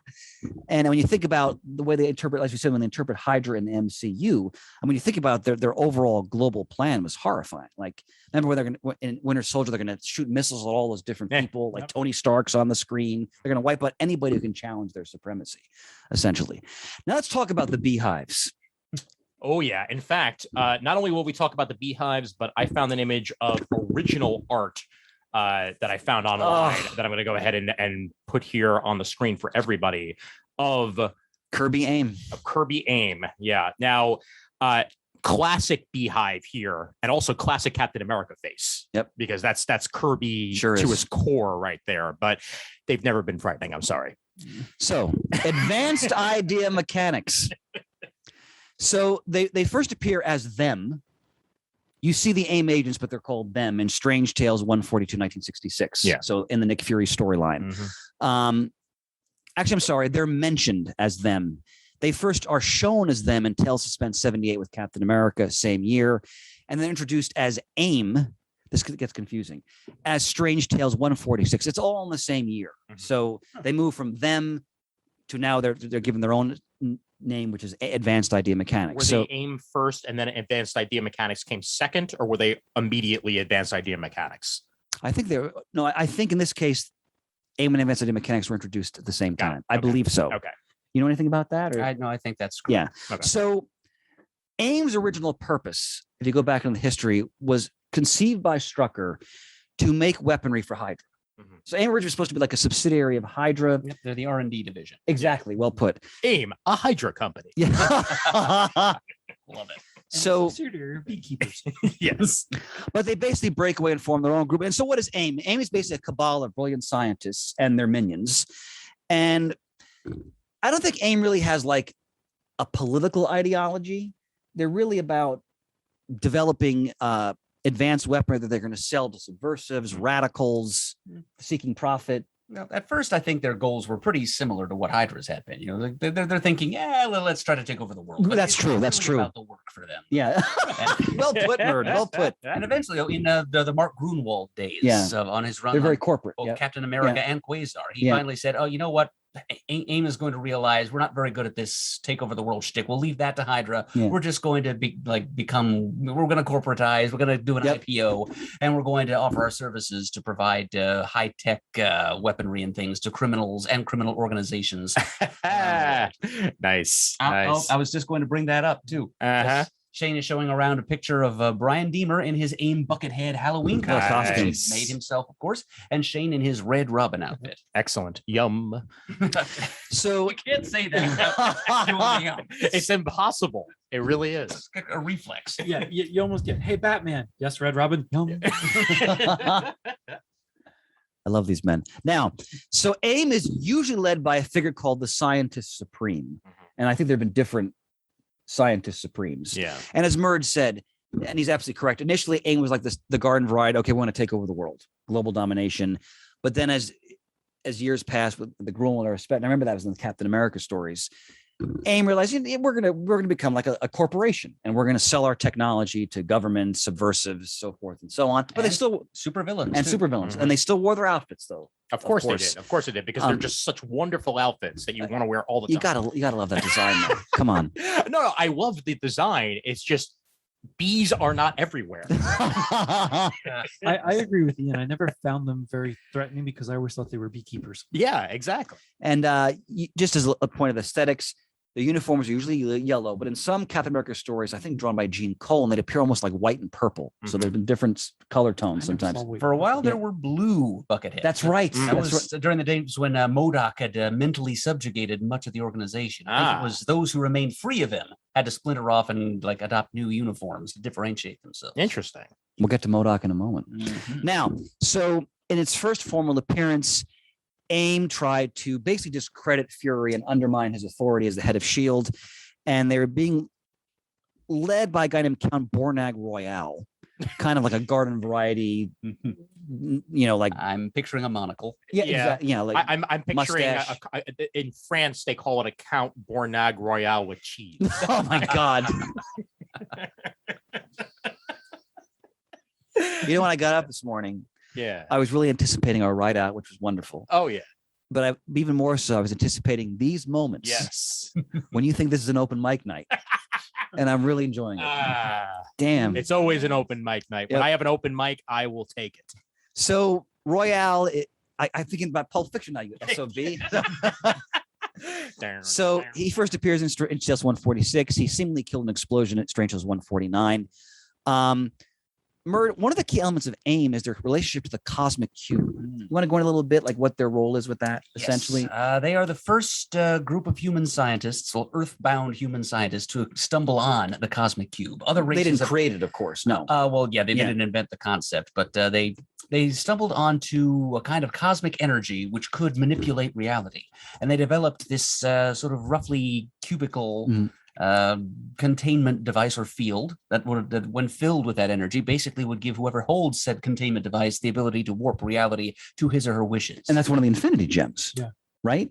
And when you think about the way they interpret, like you said, when they interpret Hydra in the MCU, and when you think about their overall global plan was horrifying. Like, remember when they're going to, in Winter Soldier, they're going to shoot missiles at all those different people, like Tony Stark's on the screen. They're going to wipe out anybody who can challenge their supremacy, essentially. Now let's talk about the beehives. Oh, yeah. In fact, not only will we talk about the beehives, but I found an image of original art that I found online that I'm going to go ahead and put here on the screen for everybody of Kirby AIM. Kirby AIM. Yeah. Now, classic beehive here, and also classic Captain America face. Yep. Because that's Kirby Sure to is. his core right there. But they've never been frightening. I'm sorry. So, advanced idea mechanics. So they first appear as them. You see the AIM agents, but they're called them in Strange Tales 142, 1966. Yeah. So in the Nick Fury storyline. Actually, I'm sorry. They're mentioned as them. They first are shown as them in Tales Suspense 78 with Captain America, same year. And then introduced as AIM. This gets confusing. As Strange Tales 146. It's all in the same year. So they move from them to now they're given their own name, which is Advanced Idea Mechanics. Were they AIM first and then Advanced Idea Mechanics came second, or were they immediately Advanced Idea Mechanics? I think I think in this case, AIM and Advanced Idea Mechanics were introduced at the same time. I believe so. Okay. You know anything about that? Or? I think that's correct. Yeah. Okay. So AIM's original purpose, if you go back in the history, was conceived by Strucker to make weaponry for Hydra. So AIM originally was supposed to be like a subsidiary of Hydra. Yep, they're the R&D division. Exactly. Well put. AIM, a Hydra company. Yeah. Love it. So beekeepers. Yes. but they basically break away and form their own group. And so what is AIM? AIM is basically a cabal of brilliant scientists and their minions. And I don't think AIM really has like a political ideology. They're really about developing advanced weaponry that they're going to sell to subversives, radicals, seeking profit. Well, at first, I think their goals were pretty similar to what Hydra's had been. You know, they're thinking, yeah, let's try to take over the world. But That's it's true. not That's really true. About the work for them. Yeah. Well put, nerd. Well put. And eventually, in the Mark Grunwald days, Yeah. on his run, They're very on corporate. both Yeah. Captain America and Quasar, he finally said, "Oh, you know what? AIM is going to realize we're not very good at this take over the world shtick. We'll leave that to Hydra. Yeah. We're just going to we're going to corporatize. We're going to do an IPO, and we're going to offer our services to provide high tech weaponry and things to criminals and criminal organizations." Nice. I was just going to bring that up too. Shane is showing around a picture of Brian Deemer in his AIM Buckethead Halloween costume. Nice. He's made himself, of course, and Shane in his Red Robin outfit. Excellent. Yum. So You can't say that. It's impossible. It really is. It's a reflex. Yeah, you almost get, hey, Batman. Yes, Red Robin. Yum. I love these men. Now, so AIM is usually led by a figure called the Scientist Supreme. And I think there have been different Scientist Supremes. Yeah. And as Merge said, and he's absolutely correct, initially AIM was like this, the garden variety. Okay, we want to take over the world, global domination. But then as years passed with the Grunwald respect, and I remember that was in the Captain America stories, AIM realized we're gonna become like a corporation, and we're gonna sell our technology to governments, subversives, so forth and so on. But they still supervillains and supervillains, and they still wore their outfits though. Of course they did. Of course they did, because they're just such wonderful outfits that you want to wear all the time. You gotta love that design, though. Come on. No, I love the design. It's just bees are not everywhere. I agree with Ian. I never found them very threatening because I always thought they were beekeepers. Yeah, exactly. And just as a point of aesthetics, the uniforms are usually yellow, but in some Captain America stories, I think drawn by Gene Cole, they'd appear almost like white and purple. So there've been different color tones sometimes. For a while, there were blue Bucketheads. That's right. That was during the days when MODOK had mentally subjugated much of the organization. I think it was those who remained free of him had to splinter off and adopt new uniforms to differentiate themselves. Interesting. We'll get to MODOK in a moment. Now, so in its first formal appearance, AIM tried to basically discredit Fury and undermine his authority as the head of S.H.I.E.L.D. And they were being led by a guy named Count Bornag Royale, kind of like a garden variety, I'm picturing a monocle. Yeah. Exactly. Yeah, like I'm picturing in France they call it a Count Bornag Royale with cheese. Oh my God. You know, when I got up this morning, I was really anticipating our ride out, which was wonderful. Oh yeah. But even more so, I was anticipating these moments. Yes. When you think this is an open mic night. And I'm really enjoying it. Damn. It's always an open mic night. When I have an open mic, I will take it. So Royale, I'm thinking about Pulp Fiction now, you SOB. So he first appears in Strange Tales 146. He seemingly killed an explosion at Strange Tales 149. one of the key elements of AIM is their relationship to the cosmic cube. You want to go in a little bit, like what their role is with that, essentially? Yes. They are the first group of human scientists, well, earthbound human scientists, to stumble on the cosmic cube. Other races They didn't create it, of course. No. Well, yeah, they didn't invent the concept, but they stumbled onto a kind of cosmic energy which could manipulate reality, and they developed this sort of roughly cubical containment device or field that when filled with that energy, basically would give whoever holds said containment device the ability to warp reality to his or her wishes. And that's one of the infinity gems. Yeah. Right?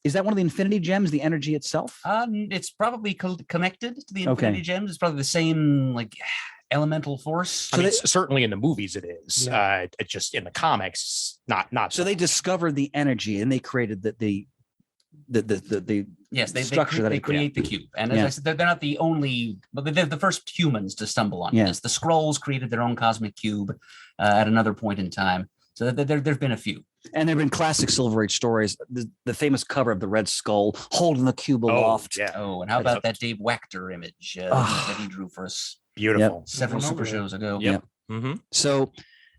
Is that one of the infinity gems, the energy itself? It's probably connected to the infinity gems. It's probably the same like elemental force. So certainly in the movies it is. Yeah. Just in the comics, not. So they discovered the energy and they created the yes, they structure that they create the cube. And as I said, they're not the only, but they're the first humans to stumble on this. The Skrulls created their own cosmic cube at another point in time. So there've been a few. And there've been classic Silver Age stories. The famous cover of the Red Skull holding the cube aloft. Yeah. Oh, and how about that Dave Wachter image that he drew for us? Beautiful. Several super shows ago. Yep. Mm-hmm. So,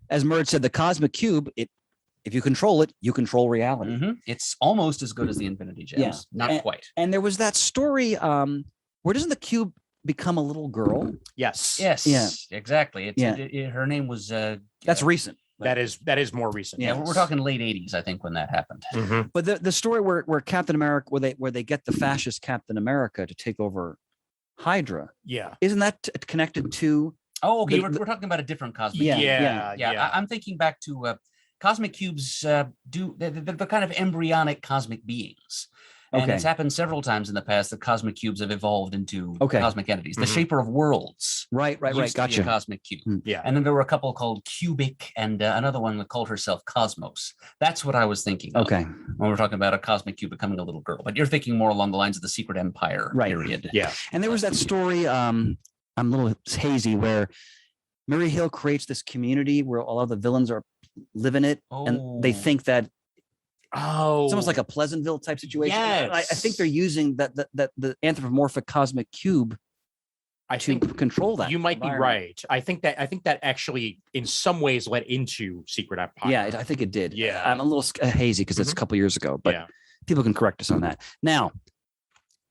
as Murd said, the cosmic cube, if you control it, you control reality. Mm-hmm. It's almost as good as the infinity gems. Not quite. And there was that story where doesn't the cube become a little girl? Yes. Yeah, exactly. Her name was that's recent. That is more recent. Yeah, we're talking late 80s, I think, when that happened. Mm-hmm. But the story where Captain America, where they get the fascist Captain America to take over Hydra. Yeah. Isn't that connected to? Oh, okay. We're talking about a different cosmic cube. Yeah. I'm thinking back to cosmic cubes. They're kind of embryonic cosmic beings. And it's happened several times in the past that cosmic cubes have evolved into cosmic entities. The Shaper of Worlds. Right. Gotcha. A cosmic cube. Yeah. And then there were a couple called Cubic and another one that called herself Cosmos. That's what I was thinking of when we're talking about a cosmic cube becoming a little girl. But you're thinking more along the lines of the Secret Empire period. Yeah. And there was that story, I'm a little hazy, where Mary Hill creates this community where all of the villains live in it. And they think that it's almost like a Pleasantville type situation. Yes. I think they're using the anthropomorphic cosmic cube to control that. You might be right. I think that actually in some ways led into Secret Empire. Yeah, I think it did. Yeah. I'm a little hazy because it's a couple years ago, but people can correct us on that. Now,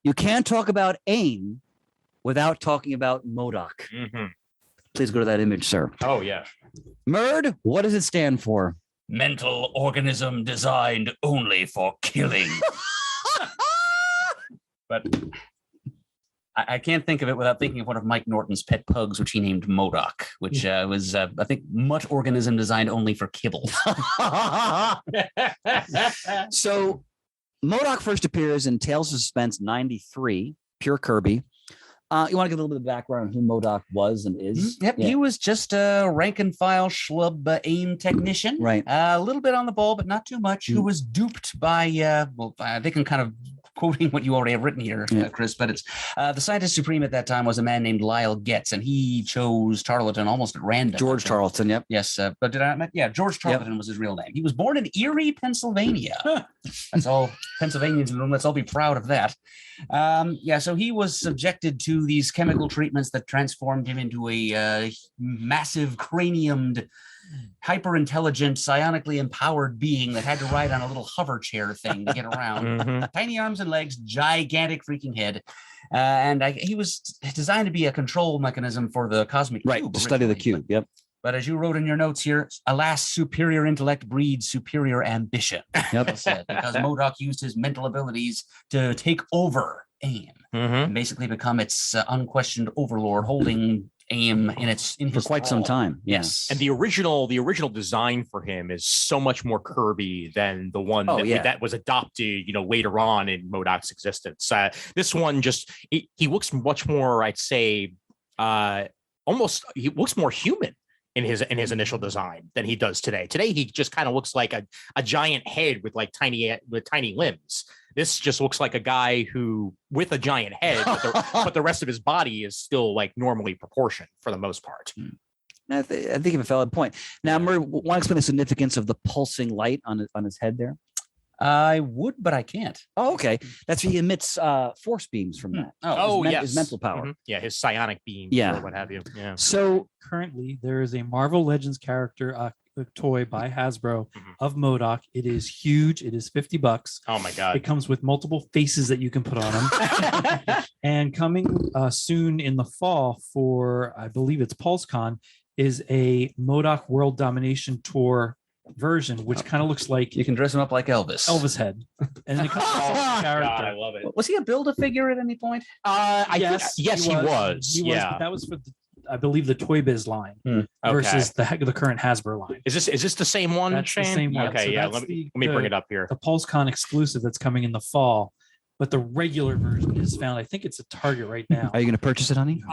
you can't talk about AIM without talking about MODOK. Mm-hmm. Please go to that image, sir. Oh, yeah. Murd, what does it stand for? Mental organism designed only for killing. But I can't think of it without thinking of one of Mike Norton's pet pugs, which he named MODOK, which was, I think, mutt organism designed only for kibble. So MODOK first appears in Tales of Suspense 93, Pure Kirby. You want to give a little bit of background on who MODOK was and is? Yep, he was just a rank and file schlub AIM technician. Right. A little bit on the ball, but not too much. Who was duped by, I think I'm kind of quoting what you already have written here, Chris, but it's the scientist supreme at that time was a man named Lyle Getz, and he chose Tarleton almost at random. George Tarleton, yep. Yes, but George Tarleton was his real name. He was born in Erie, Pennsylvania. That's all Pennsylvanians in the room. Let's all be proud of that. So he was subjected to these chemical treatments that transformed him into a massive craniumed, hyper-intelligent, psionically empowered being that had to ride on a little hover chair thing to get around. Tiny arms and legs, gigantic freaking head. He was designed to be a control mechanism for the cosmic cube. Right, to study the cube, yep. But as you wrote in your notes here, alas, superior intellect breeds superior ambition. Yep. Because MODOK used his mental abilities to take over AIM and basically become its unquestioned overlord, holding AIM for quite some time. Yes. And the original design for him is so much more Kirby than the one that was adopted, later on in MODOK's existence. This one he looks much more, I'd say, he looks more human in his initial design than he does today. Today, he just kind of looks like a giant head with tiny limbs. This just looks like a guy who with a giant head, but the rest of his body is still like normally proportioned for the most part. I think you have a valid point. Now, Murray, want to explain the significance of the pulsing light on his head there? I would, but I can't. Oh, okay. That's he emits force beams from that. yes. His mental power. Mhm. Yeah, his psionic beam. Yeah. Or what have you. Yeah. So Currently, there is a Marvel Legends character, a toy by Hasbro of MODOK. It is huge. It is $50. Oh my God. It comes with multiple faces that you can put on him. And coming soon in the fall for, I believe it's PulseCon, is a MODOK World Domination Tour version, which kind of looks like You can dress him up like Elvis. Head. And it comes with Oh, character. God, I love it. Was he a Build-A-Figure at any point? Yes, he was. He was, Yeah. but that was for I believe the Toy Biz line Okay. versus the current Hasbro line. Is this the same one, That's the Shane? same one. Okay, So yeah. that's Let me bring it up here. The PulseCon exclusive that's coming in the fall, but the regular version is found. I think it's a Target right now. are you going to purchase it, honey?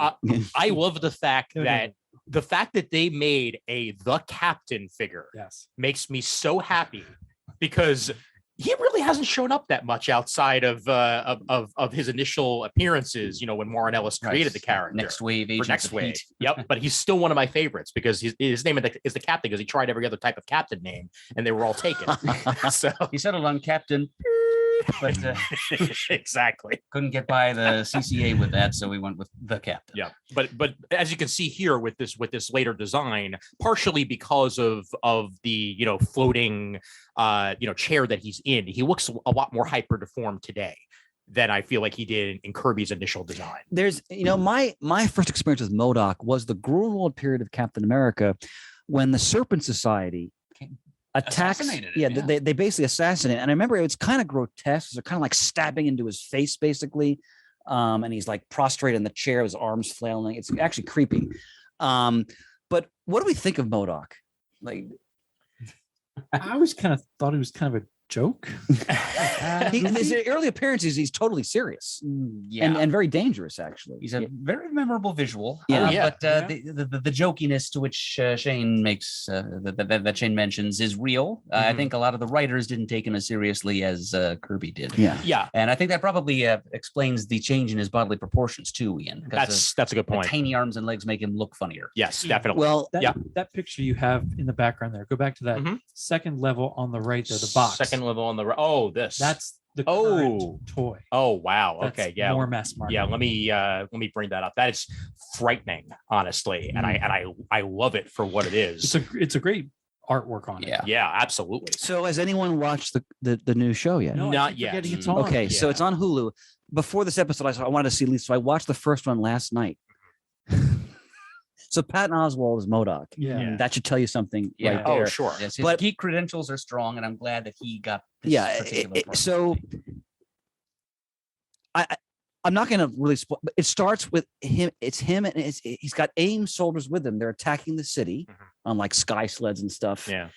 I love the fact No, that they made the Captain figure Yes. makes me so happy because he really hasn't shown up that much outside of his initial appearances. You know, when Warren Ellis created the character. Next Wave, For Agents Next of Wave. Heat. Yep. But he's still one of my favorites because his name is the Captain because he tried every other type of Captain name and they were all taken. So He settled on Captain, but exactly. couldn't get by the CCA with that, so we went with the Captain. Yeah, but as you can see here with this later design, partially because of the floating chair that he's in, he looks a lot more hyper deformed today than I feel like he did in Kirby's initial design. There's my first experience with MODOK was the Grunwald period of Captain America, when the Serpent Society attacks. Assassinated Yeah, him, they basically assassinate. And I remember it was kind of grotesque. They're kind of like stabbing into his face, basically. And he's like prostrate in the chair, his arms flailing. It's actually creepy. But what do we think of MODOK? Like, I always kind of thought it was kind of a joke. in his early appearances, he's totally serious Yeah. and very dangerous, actually. He's a very memorable visual. Yeah. But the jokiness to which Shane makes that Shane mentions is real. I think a lot of the writers didn't take him as seriously as Kirby did. Yeah. Yeah, And I think that probably explains the change in his bodily proportions too, Ian. that's a good the point. tiny arms and legs make him look funnier. Yes, definitely. Well, That picture you have in the background there. Go back to that Mhm. second level on the right there, the box. Second level on the this. That's the Oh. current toy. Oh wow. That's Okay. Yeah. More mass market. Yeah. Let me bring that up. That is frightening, honestly, and I love it for what it is. It's a great artwork on it. Yeah. Yeah, absolutely. so has anyone watched the new show yet? No, I Not keep yet. forgetting It's on. Okay, so Yeah. it's on Hulu. Before this episode, I wanted to see at least. So I watched the first one last night. So Patton Oswalt is MODOK. Yeah. That should tell you something Yeah. right Oh, there. sure. Yes, his But- geek credentials are strong, and I'm glad that he got this Yeah, particular part. so I'm not going to really spoil, but it starts with him. It's him, and he's got AIM soldiers with him. They're attacking the city Mhm. on like sky sleds and stuff. Yeah.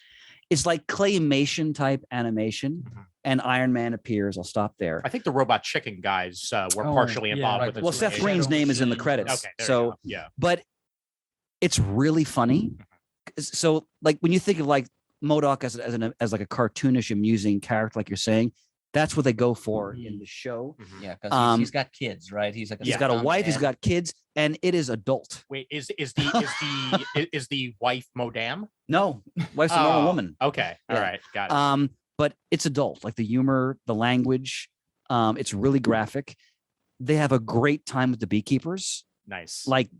It's like claymation type animation, Mhm. and Iron Man appears. I'll stop there. I think the Robot Chicken guys were Oh, partially yeah, involved right. with this. Well, Seth animation. Green's name is in the Machine. credits. Okay. There you So, go. Yeah. but it's really funny. So, like when you think of like MODOK as like a cartoonish, amusing character, like you're saying, that's what they go for in the show. Mhm. Yeah, because Um, he's got kids, right? He's like He's got a step-down wife. He's dad. got kids, and it is adult. Wait, is the wife Modam? No, wife's a normal Oh, woman. Okay. All Yeah. right. Got it. But it's adult, like the humor, the language. It's really graphic. They have a great time with the beekeepers. Nice. Like,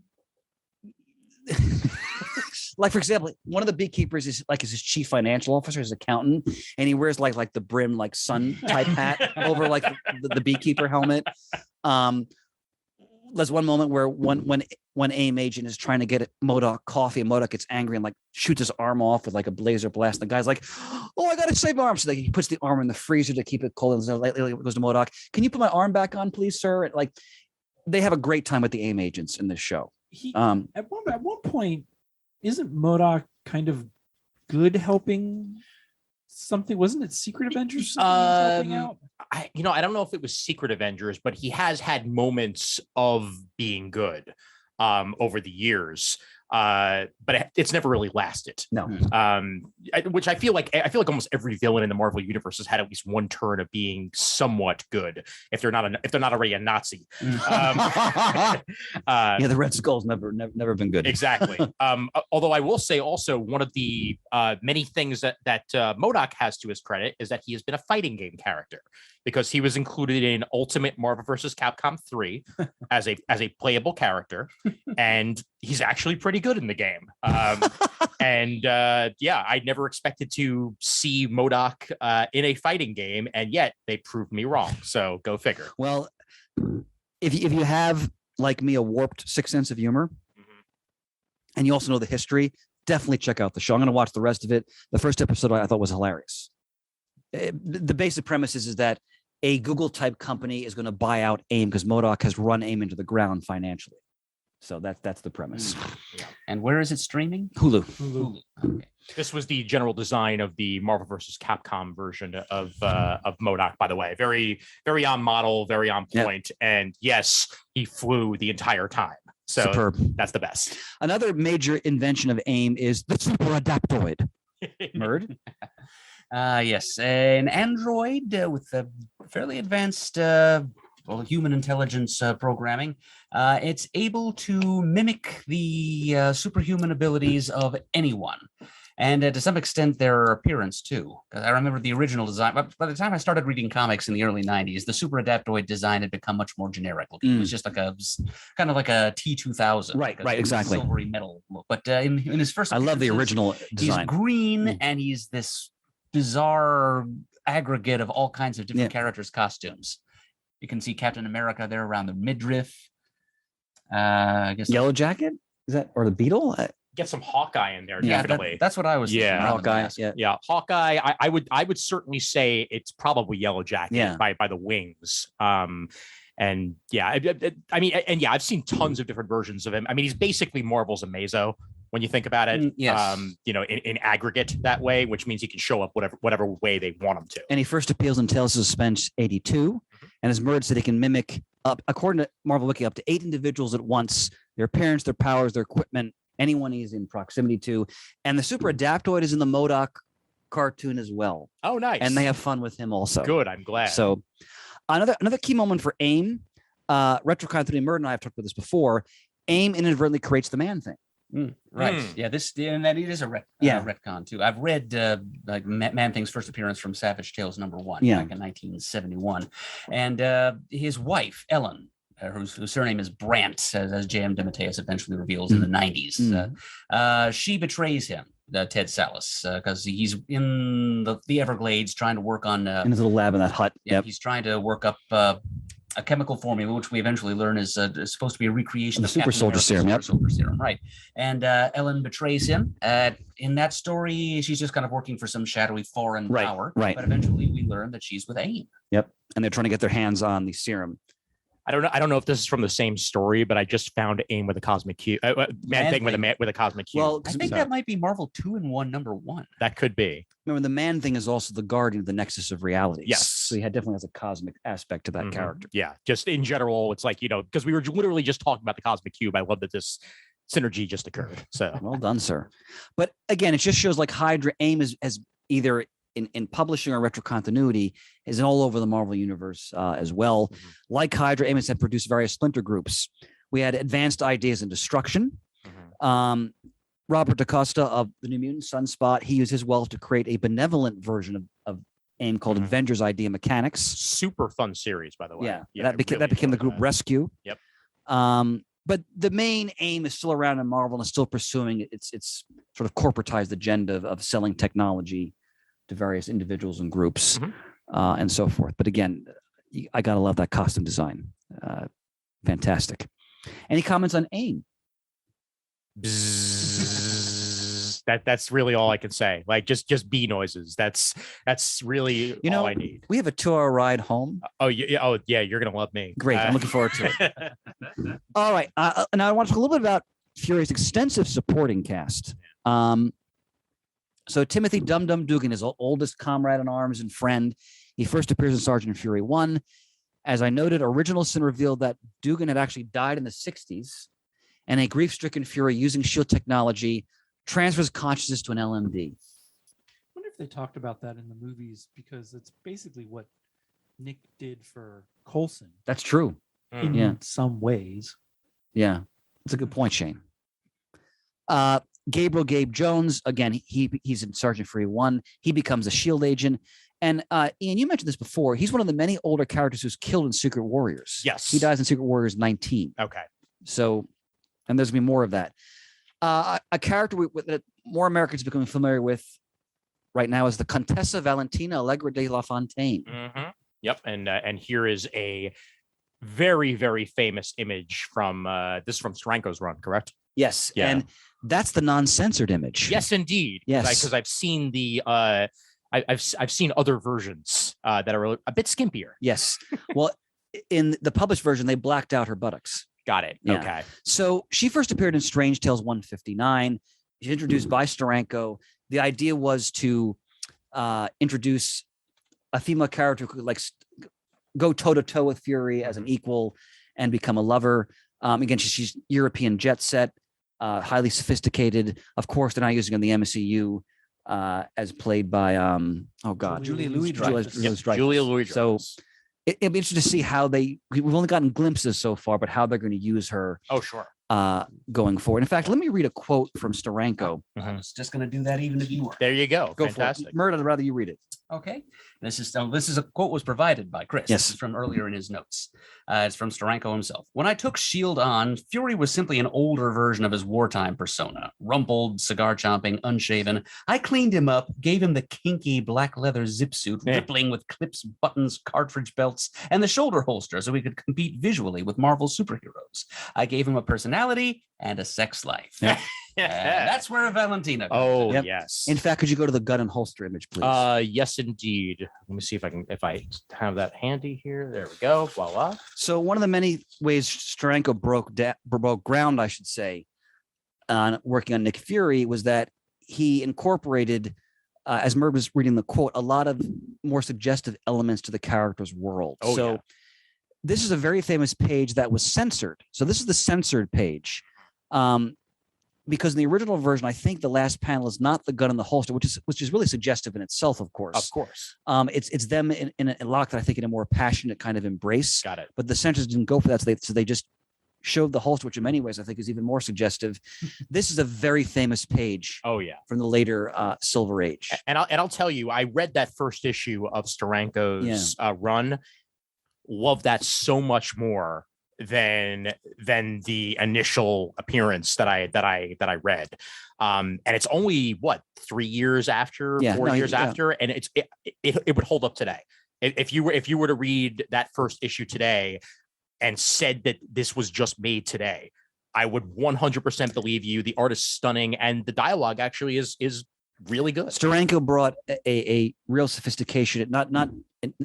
like for example, one of the beekeepers is his chief financial officer, his accountant, and he wears like the brim, like sun type hat over like the beekeeper helmet. There's one moment where when AIM agent is trying to get MODOK coffee, and MODOK gets angry and like shoots his arm off with like a laser blast. And the guy's like, "Oh, I gotta save my arm!" So like, he puts the arm in the freezer to keep it cold. And so like, goes to MODOK. "Can you put my arm back on, please, sir?" And, like, they have a great time with the AIM agents in this show. At one point, isn't MODOK kind of good helping something? Wasn't it Secret Avengers? Something he was helping out? I don't know if it was Secret Avengers, but he has had moments of being good over the years. but it's never really lasted. No. Which I feel like almost every villain in the Marvel universe has had at least one turn of being somewhat good, if they're not already a Nazi. The Red Skull's never been good. Exactly. Although I will say also one of the many things that MODOK has to his credit is that he has been a fighting game character, because he was included in Ultimate Marvel vs. Capcom 3 as a playable character, and he's actually pretty good in the game. I never expected to see MODOK in a fighting game, and yet they proved me wrong. So go figure. Well, if you have, like me, a warped sixth sense of humor, and you also know the history, definitely check out the show. I'm going to watch the rest of it. The first episode I thought was hilarious. The basic premise is that a Google type company is going to buy out AIM because MODOK has run AIM into the ground financially. So that's the premise. Yeah. And where is it streaming? Hulu. Okay. This was the general design of the Marvel vs. Capcom version of MODOK, by the way. Very, very on model, very on point. Yep. And yes, he flew the entire time. So superb. That's the best. Another major invention of AIM is the super adaptoid. Murd? Yes, an android with a fairly advanced human intelligence programming. It's able to mimic the superhuman abilities of anyone. And to some extent, their appearance, too. Because I remember the original design. But by the time I started reading comics in the early 90s, the super adaptoid design had become much more generic looking. It was just like kind of like a T-2000. Right, exactly. Silvery metal look. But in his first I love the original design. He's green, and he's this bizarre aggregate of all kinds of different characters' costumes. You can see Captain America there around the midriff. I guess Yellow Jacket? Is that, or the Beetle? Get some Hawkeye in there, definitely. That's what I was thinking. Hawkeye. Yeah. Hawkeye. I would certainly say it's probably Yellow Jacket by the wings. I've seen tons of different versions of him. I mean, he's basically Marvel's Amazo when you think about it. Yes. In aggregate that way, which means he can show up whatever way they want him to. And he first appears in Tales of Suspense 82, and his Murd said he can mimic up, according to Marvel Wiki, up to 8 individuals at once, their appearance, their powers, their equipment, anyone he's in proximity to. And the super adaptoid is in the MODOK cartoon as well. Oh, nice. And they have fun with him also. Good, I'm glad. So another key moment for AIM, RetroCon 3 Murd and I have talked about this before, AIM inadvertently creates the Man Thing. Right. Yeah. And that it is a retcon too. I've read like Man Thing's first appearance from Savage Tales #1 back in 1971, and his wife Ellen, whose surname is Brandt, as J.M. DeMatteis eventually reveals in the 90s. She betrays him, Ted Sallis, because he's in the Everglades trying to work on in his little lab in that hut. Yeah, he's trying to work up a chemical formula, which we eventually learn is supposed to be a recreation of the super soldier serum. Super soldier serum, right? And Ellen betrays him. In that story, she's just kind of working for some shadowy foreign power. Right. But eventually, we learn that she's with AIM. Yep. And they're trying to get their hands on the serum. I don't know if this is from the same story, but I just found AIM with a cosmic cube, Man Thing with a cosmic cube. Well, I think that might be Marvel 2-in-1 #1. That could be. Remember, the Man Thing is also the guardian of the Nexus of Realities. Yes. So he definitely has a cosmic aspect to that character. Yeah. Just in general, it's like, because we were literally just talking about the cosmic cube. I love that this synergy just occurred. So well done, sir. But again, it just shows like Hydra AIM as either in publishing or retro continuity is all over the Marvel universe as well. Like Hydra, AIM has produced various splinter groups. We had Advanced Ideas in Destruction. Robert DaCosta of the New Mutants, Sunspot, he used his wealth to create a benevolent version of AIM called Avengers Idea Mechanics. Super fun series, by the way. Yeah, that became the group Rescue. Yep. But the main AIM is still around in Marvel and is still pursuing its sort of corporatized agenda of selling technology to various individuals and groups and so forth. But again, I gotta love that costume design. Fantastic. Any comments on AIM? That's really all I can say. Like just bee noises. That's really all I need. We have a 2-hour ride home. Oh yeah, you're gonna love me. Great, I'm looking forward to it. All right, now I want to talk a little bit about Fury's extensive supporting cast. So Timothy Dum Dum Dugan, his oldest comrade in arms and friend. He first appears in Sergeant Fury 1. As I noted, Original Sin revealed that Dugan had actually died in the 60s and a grief-stricken Fury using shield technology transfers consciousness to an LMD. I wonder if they talked about that in the movies, because it's basically what Nick did for Coulson That's true. in Yeah. some ways. Yeah, that's a good point, Shane. Gabe Jones, again, he's in Sergeant Fury 1. He becomes a SHIELD agent. And Ian, you mentioned this before. He's one of the many older characters who's killed in Secret Warriors. Yes. He dies in Secret Warriors 19. Okay. So, and there's going to be more of that. A character that more Americans are becoming familiar with right now is the Contessa Valentina Allegra de la Fontaine. Mm-hmm. Yep. And here is a very, very famous image from this is from Steranko's run, correct? Yes. Yeah. And that's the non-censored image. Yes, indeed. Yes. Because I've seen the I've seen other versions that are a bit skimpier. Yes. Well, in the published version, they blacked out her buttocks. Got it. Yeah. Okay. So she first appeared in Strange Tales 159. She's introduced by Steranko. The idea was to introduce a female character who could like go toe to toe with Fury as an equal and become a lover. Again, she's European jet set, highly sophisticated. Of course, they're not using her in the MCU as played by Julia Louis-Dreyfus. Julia Louis-Dreyfus. So it'll be interesting to see how we've only gotten glimpses so far, but how they're going to use her Oh, sure. going forward. In fact, let me read a quote from Steranko. I was just going to do that even if you were. There you go. Go Fantastic. for it. Murder, I'd rather you read it. Okay. This is a quote was provided by Chris. Yes. This is from earlier in his notes. It's from Steranko himself. When I took S.H.I.E.L.D. on, Fury was simply an older version of his wartime persona. Rumpled, cigar chomping, unshaven. I cleaned him up, gave him the kinky black leather zip suit, rippling with clips, buttons, cartridge belts, and the shoulder holster so he could compete visually with Marvel superheroes. I gave him a personality and a sex life. Yeah. And that's where Valentina comes Oh, in. Yep. yes. In fact, could you go to the gun and holster image, please? Yes, indeed. Let me see if I have that handy here. There we go. Voila. So one of the many ways Steranko broke ground, I should say, on working on Nick Fury was that he incorporated, as Merv was reading the quote, a lot of more suggestive elements to the character's world. Oh, so yeah. this is a very famous page that was censored. So this is the censored page. Because in the original version, I think the last panel is not the gun in the holster, which is really suggestive in itself, of course. Of course. It's them in a lock that I think in a more passionate kind of embrace. Got it. But the censors didn't go for that, so they just showed the holster, which in many ways I think is even more suggestive. This is a very famous page Oh, yeah. from the later Silver Age. And I'll tell you, I read that first issue of Steranko's run. Love that so much more than the initial appearance that I read. And it's only what 3 years after, 4 years after, and it would hold up today. If you were to read that first issue today and said that this was just made today, I would 100% believe you. The art is stunning, and the dialogue actually is really good. Steranko brought a real sophistication, not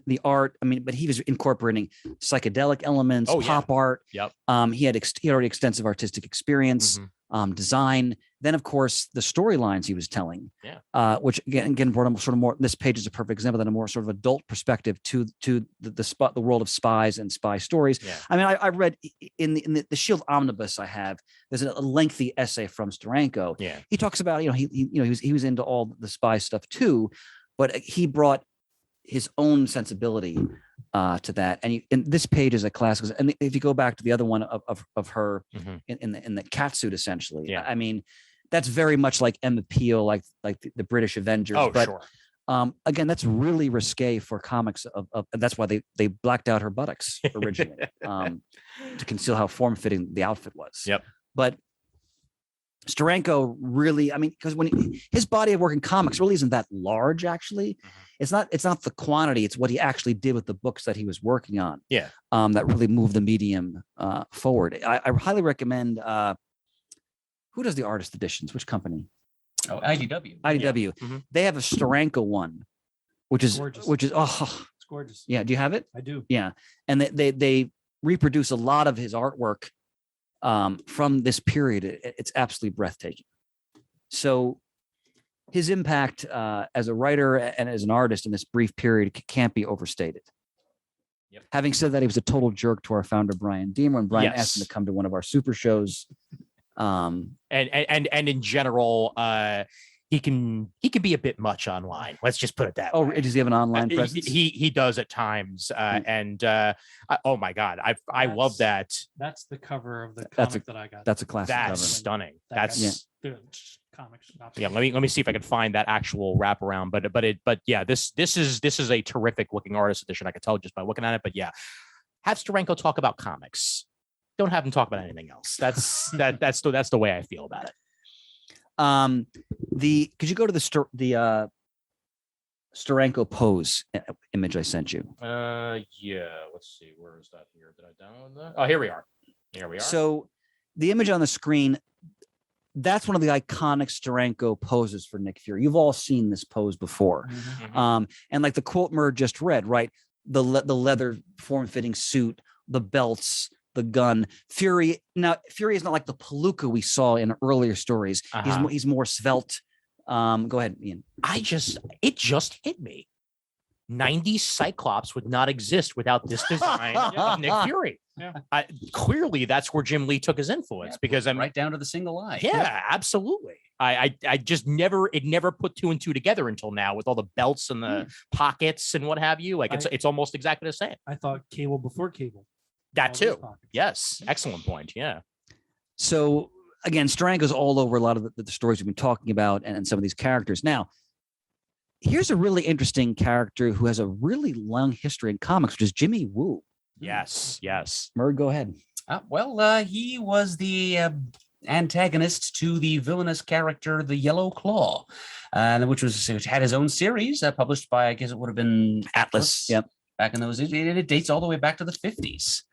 the art. I mean, but he was incorporating psychedelic elements, pop art. Yep. He had already extensive artistic experience, design. Then, of course, the storylines he was telling, which again brought him sort of more. This page is a perfect example of a more sort of adult perspective to the world of spies and spy stories. Yeah. I mean, I read in the Shield omnibus I have. There's a lengthy essay from Steranko. Yeah. He talks about he was into all the spy stuff too, but he brought his own sensibility to that. And this page is a classic. And if you go back to the other one of her in the cat suit, essentially, I mean, that's very much like Emma Peel, like the British Avengers. Oh, but, sure. Again, that's really risque for comics and that's why they blacked out her buttocks originally to conceal how form-fitting the outfit was. Yep. But Steranko really, I mean, because when his body of work in comics really isn't that large, actually. It's not the quantity, it's what he actually did with the books that he was working on. Yeah. That really moved the medium forward. I highly recommend who does the artist editions? Which company? Oh, IDW. IDW. Yeah. They have a Steranko one, which is Gorgeous. it's gorgeous. yeah. Do you have it? I do. Yeah. And they reproduce a lot of his artwork from this period. It's absolutely breathtaking. So his impact as a writer and as an artist in this brief period can't be overstated. Yep. Having said that, he was a total jerk to our founder, Brian Deemer. When Brian asked him to come to one of our super shows, And in general, he can be a bit much online. Let's just put it that way. Does he have an online presence? He does at times. Oh my God, I love that. That's the cover of the comic that I got. That's a classic That's cover. stunning. That's comics. Yeah. Let me see if I can find that actual wraparound. But yeah, this is a terrific looking artist edition. I could tell just by looking at it. But yeah, have Steranko talk about comics. Don't have him talk about anything else. That's the way I feel about it. Could you go to the Steranko pose image I sent you? Yeah. Let's see. Where is that here? Did I download that? Oh, here we are. So the image on the screen, that's one of the iconic Steranko poses for Nick Fury. You've all seen this pose before. Mm-hmm. And like the quote Murd just read, right? The leather form-fitting suit, the belts, the gun. Fury is not like the Palooka we saw in earlier stories. He's more svelte. Go ahead, Ian. It just hit me. 90s Cyclops would not exist without this design of Nick Fury. Yeah. Clearly, that's where Jim Lee took his influence, because I'm right down to the single eye. Yeah, absolutely. I just never put two and two together until now, with all the belts and the pockets and what have you. Like it's almost exactly the same. I thought Cable before Cable. That too. Yes. Excellent point. Yeah. So again, Steranko's all over a lot of the stories we've been talking about and some of these characters. Now, here's a really interesting character who has a really long history in comics, which is Jimmy Woo. Yes. Murd, go ahead. He was the antagonist to the villainous character, the Yellow Claw, which had his own series published by, I guess it would have been Atlas. Yep. Back in those, it dates all the way back to the 50s.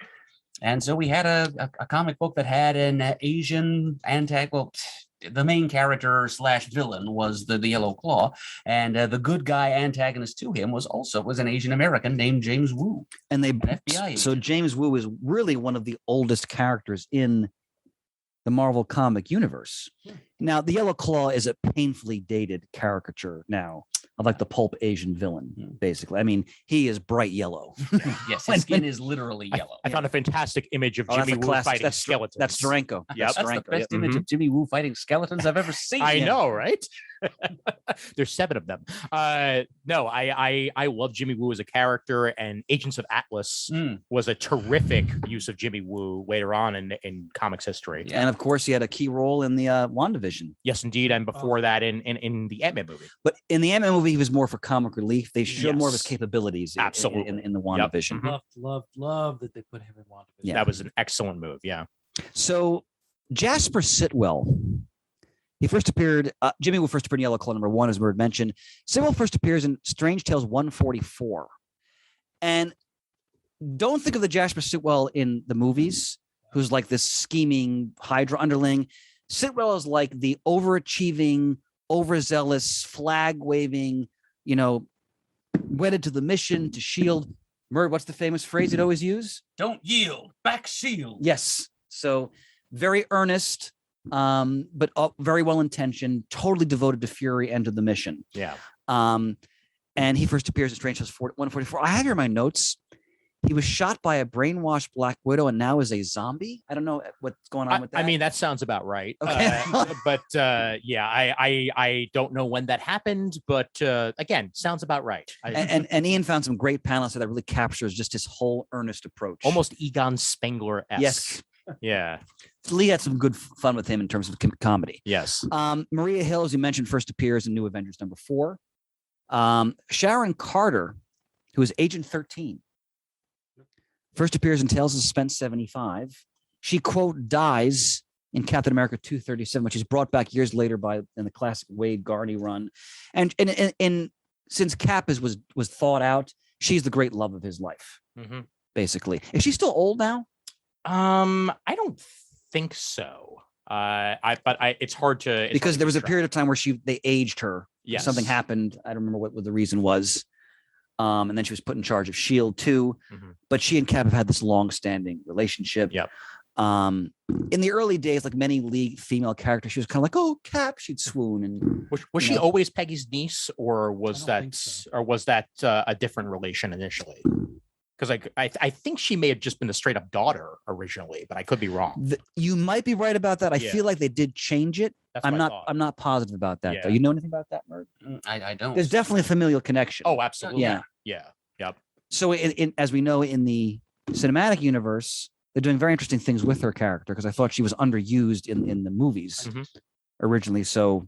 And so we had a comic book that had an Asian the main character / villain was the Yellow Claw, and the good guy antagonist to him was an Asian American named James Woo, and an FBI agent. So James Woo is really one of the oldest characters in the Marvel comic universe. Now, the Yellow Claw is a painfully dated caricature now of like the pulp Asian villain, basically. I mean, he is bright yellow. Yes, his skin is literally yellow. I found a fantastic image of Jimmy Woo fighting skeletons. That's Steranko. Yep. That's the best image of Jimmy Woo fighting skeletons I've ever seen. I know, right? There's 7 of them. No, I love Jimmy Woo as a character, and Agents of Atlas was a terrific use of Jimmy Woo later on in comics history. Yeah. And of course, he had a key role in the WandaVision. Yes, indeed, and before that in the Ant-Man movie. But in the Ant-Man movie, he was more for comic relief. They showed more of his capabilities. Absolutely. in the WandaVision. Love that they put him in WandaVision. Yeah. That was an excellent move. Yeah. So Jasper Sitwell. He first appeared, Jimmy Woo first appeared in Yellow Claw #1, as Murd mentioned. Sitwell first appears in Strange Tales 144. And don't think of the Jasper Sitwell in the movies, who's like this scheming Hydra underling. Sitwell is like the overachieving, overzealous, flag-waving, wedded to the mission, to S.H.I.E.L.D. Murd, what's the famous phrase he'd always use? Don't yield, back shield. Yes. So very earnest, but very well intentioned, totally devoted to Fury and to the mission. Yeah. And he first appears in Strange Tales 144. I have here in my notes. He was shot by a brainwashed Black Widow and now is a zombie. I don't know what's going on with that. I mean, that sounds about right. Okay. But yeah, I don't know when that happened, but again, sounds about right. And Ian found some great panels that really captures just his whole earnest approach. Almost Egon Spengler-esque. Yes. Yeah. Lee had some good fun with him in terms of comedy. Yes. Maria Hill, as you mentioned, first appears in New Avengers #4. Sharon Carter, who is Agent 13, first appears in Tales of Suspense 75. She, quote, dies in Captain America 237, which is brought back years later in the classic Wade Garney run. And since Cap was thawed out, she's the great love of his life, basically. Is she still old now? I don't think so. It's hard to because there was a period of time where they aged her. Yes. Something happened. I don't remember what the reason was. And then she was put in charge of S.H.I.E.L.D. too. But she and Cap have had this long-standing relationship. Yep. In the early days, like many League female characters, she was kind of like, "Oh, Cap," she'd swoon. And was she always Peggy's niece, or was that so. a different relation initially? Because I think she may have just been the straight up daughter originally, but I could be wrong. You might be right about that. I Yeah. feel like they did change it. That's I'm what I not. thought. I'm not positive about that though. Yeah. You know anything about that, Mert? I don't. There's definitely a familial connection. Oh, absolutely. Yeah. Yeah. Yep. So as we know in the cinematic universe, they're doing very interesting things with her character because I thought she was underused in the movies Mhm. originally. So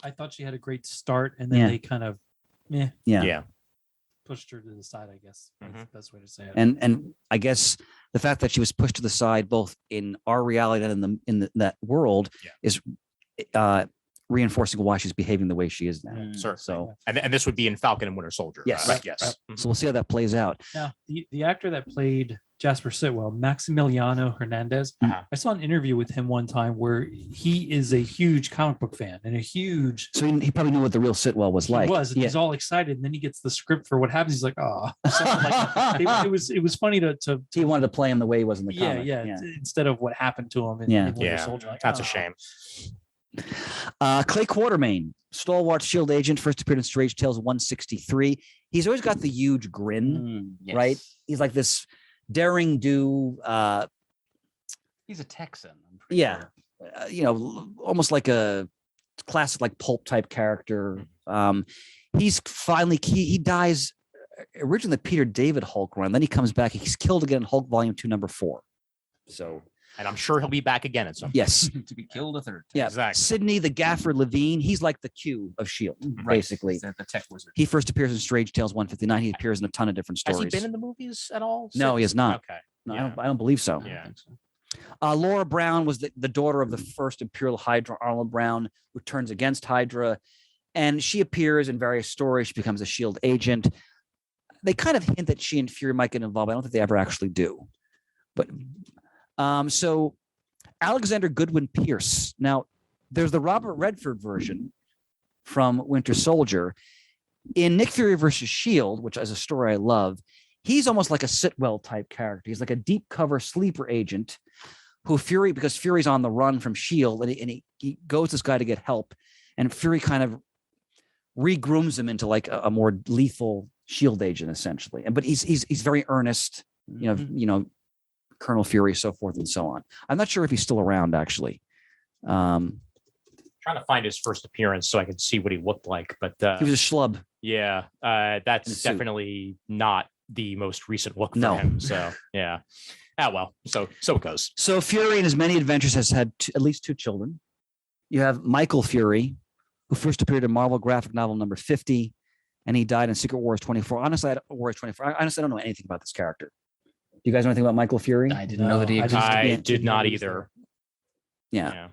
I thought she had a great start, and then Yeah. they kind of Yeah. pushed her to the side. I guess that's Mhm. the best way to say it. and I guess the fact that she was pushed to the side both in our reality and in that world Yeah. is reinforcing why she's behaving the way she is now. Certainly. So And this would be in Falcon and Winter Soldier. Yes. Right. Right, Yes. so we'll see how that plays out. Now, the actor that played Jasper Sitwell, Maximiliano Hernandez, Uh-huh. I saw an interview with him one time where he is a huge comic book fan and a huge. So he probably knew what the real Sitwell was like. He was. And Yeah. he's all excited, and then he gets the script for what happens. He's like, "Oh," it was funny to He wanted to play him the way he was in the yeah, comic. yeah, instead of what happened to him in Yeah. Winter Yeah. Soldier. Like, That's a "Oh." shame. Clay Quartermain, stalwart shield agent, first appeared in Strange Tales 163. He's always got the huge grin, Yes. right? He's like this daring do, He's a Texan. I'm pretty yeah, sure. almost like a classic like pulp type character. He's finally he dies originally the Peter David Hulk run, then he comes back. He's killed again in Hulk Volume 2, number 4. So And I'm sure he'll be back again at some point. yes, To be killed a third time. yeah. Exactly. Sidney the Gaffer Levine, he's like the Q of Shield, Right. basically. He's the tech wizard. He first appears in Strange Tales 159. He appears in a ton of different Has stories. he been in the movies at all? No, he since? has not. Okay. No, Yeah. I don't believe so. I Yeah. don't think so. Laura Brown was the daughter of the first Imperial Hydra, Arnold Brown, who turns against Hydra. And she appears in various stories. She becomes a SHIELD agent. They kind of hint that she and Fury might get involved. I don't think they ever actually do. But so Alexander Goodwin Pierce. Now, there's the Robert Redford version from Winter Soldier. In Nick Fury versus SHIELD, which is a story I love, he's almost like a Sitwell type character. He's like a deep cover sleeper agent who because Fury's on the run from SHIELD, and he goes to this guy to get help, and Fury kind of regrooms him into like a more lethal SHIELD agent, essentially. But he's very earnest, Colonel Fury, so forth and so on. I'm not sure if he's still around, actually. Trying to find his first appearance so I could see what he looked like, but He was a schlub. yeah, In a that's suit. definitely not the most recent look for No. him. So yeah. Well, so it goes. So Fury in his many adventures has had at least 2 children. You have Michael Fury, who first appeared in Marvel graphic novel number 50, and he died in Secret Wars 24. Honestly, I don't know anything about this character. Do you guys know anything about Michael Fury? I didn't know that he I existed. just- I yeah, did not he was either. Yeah.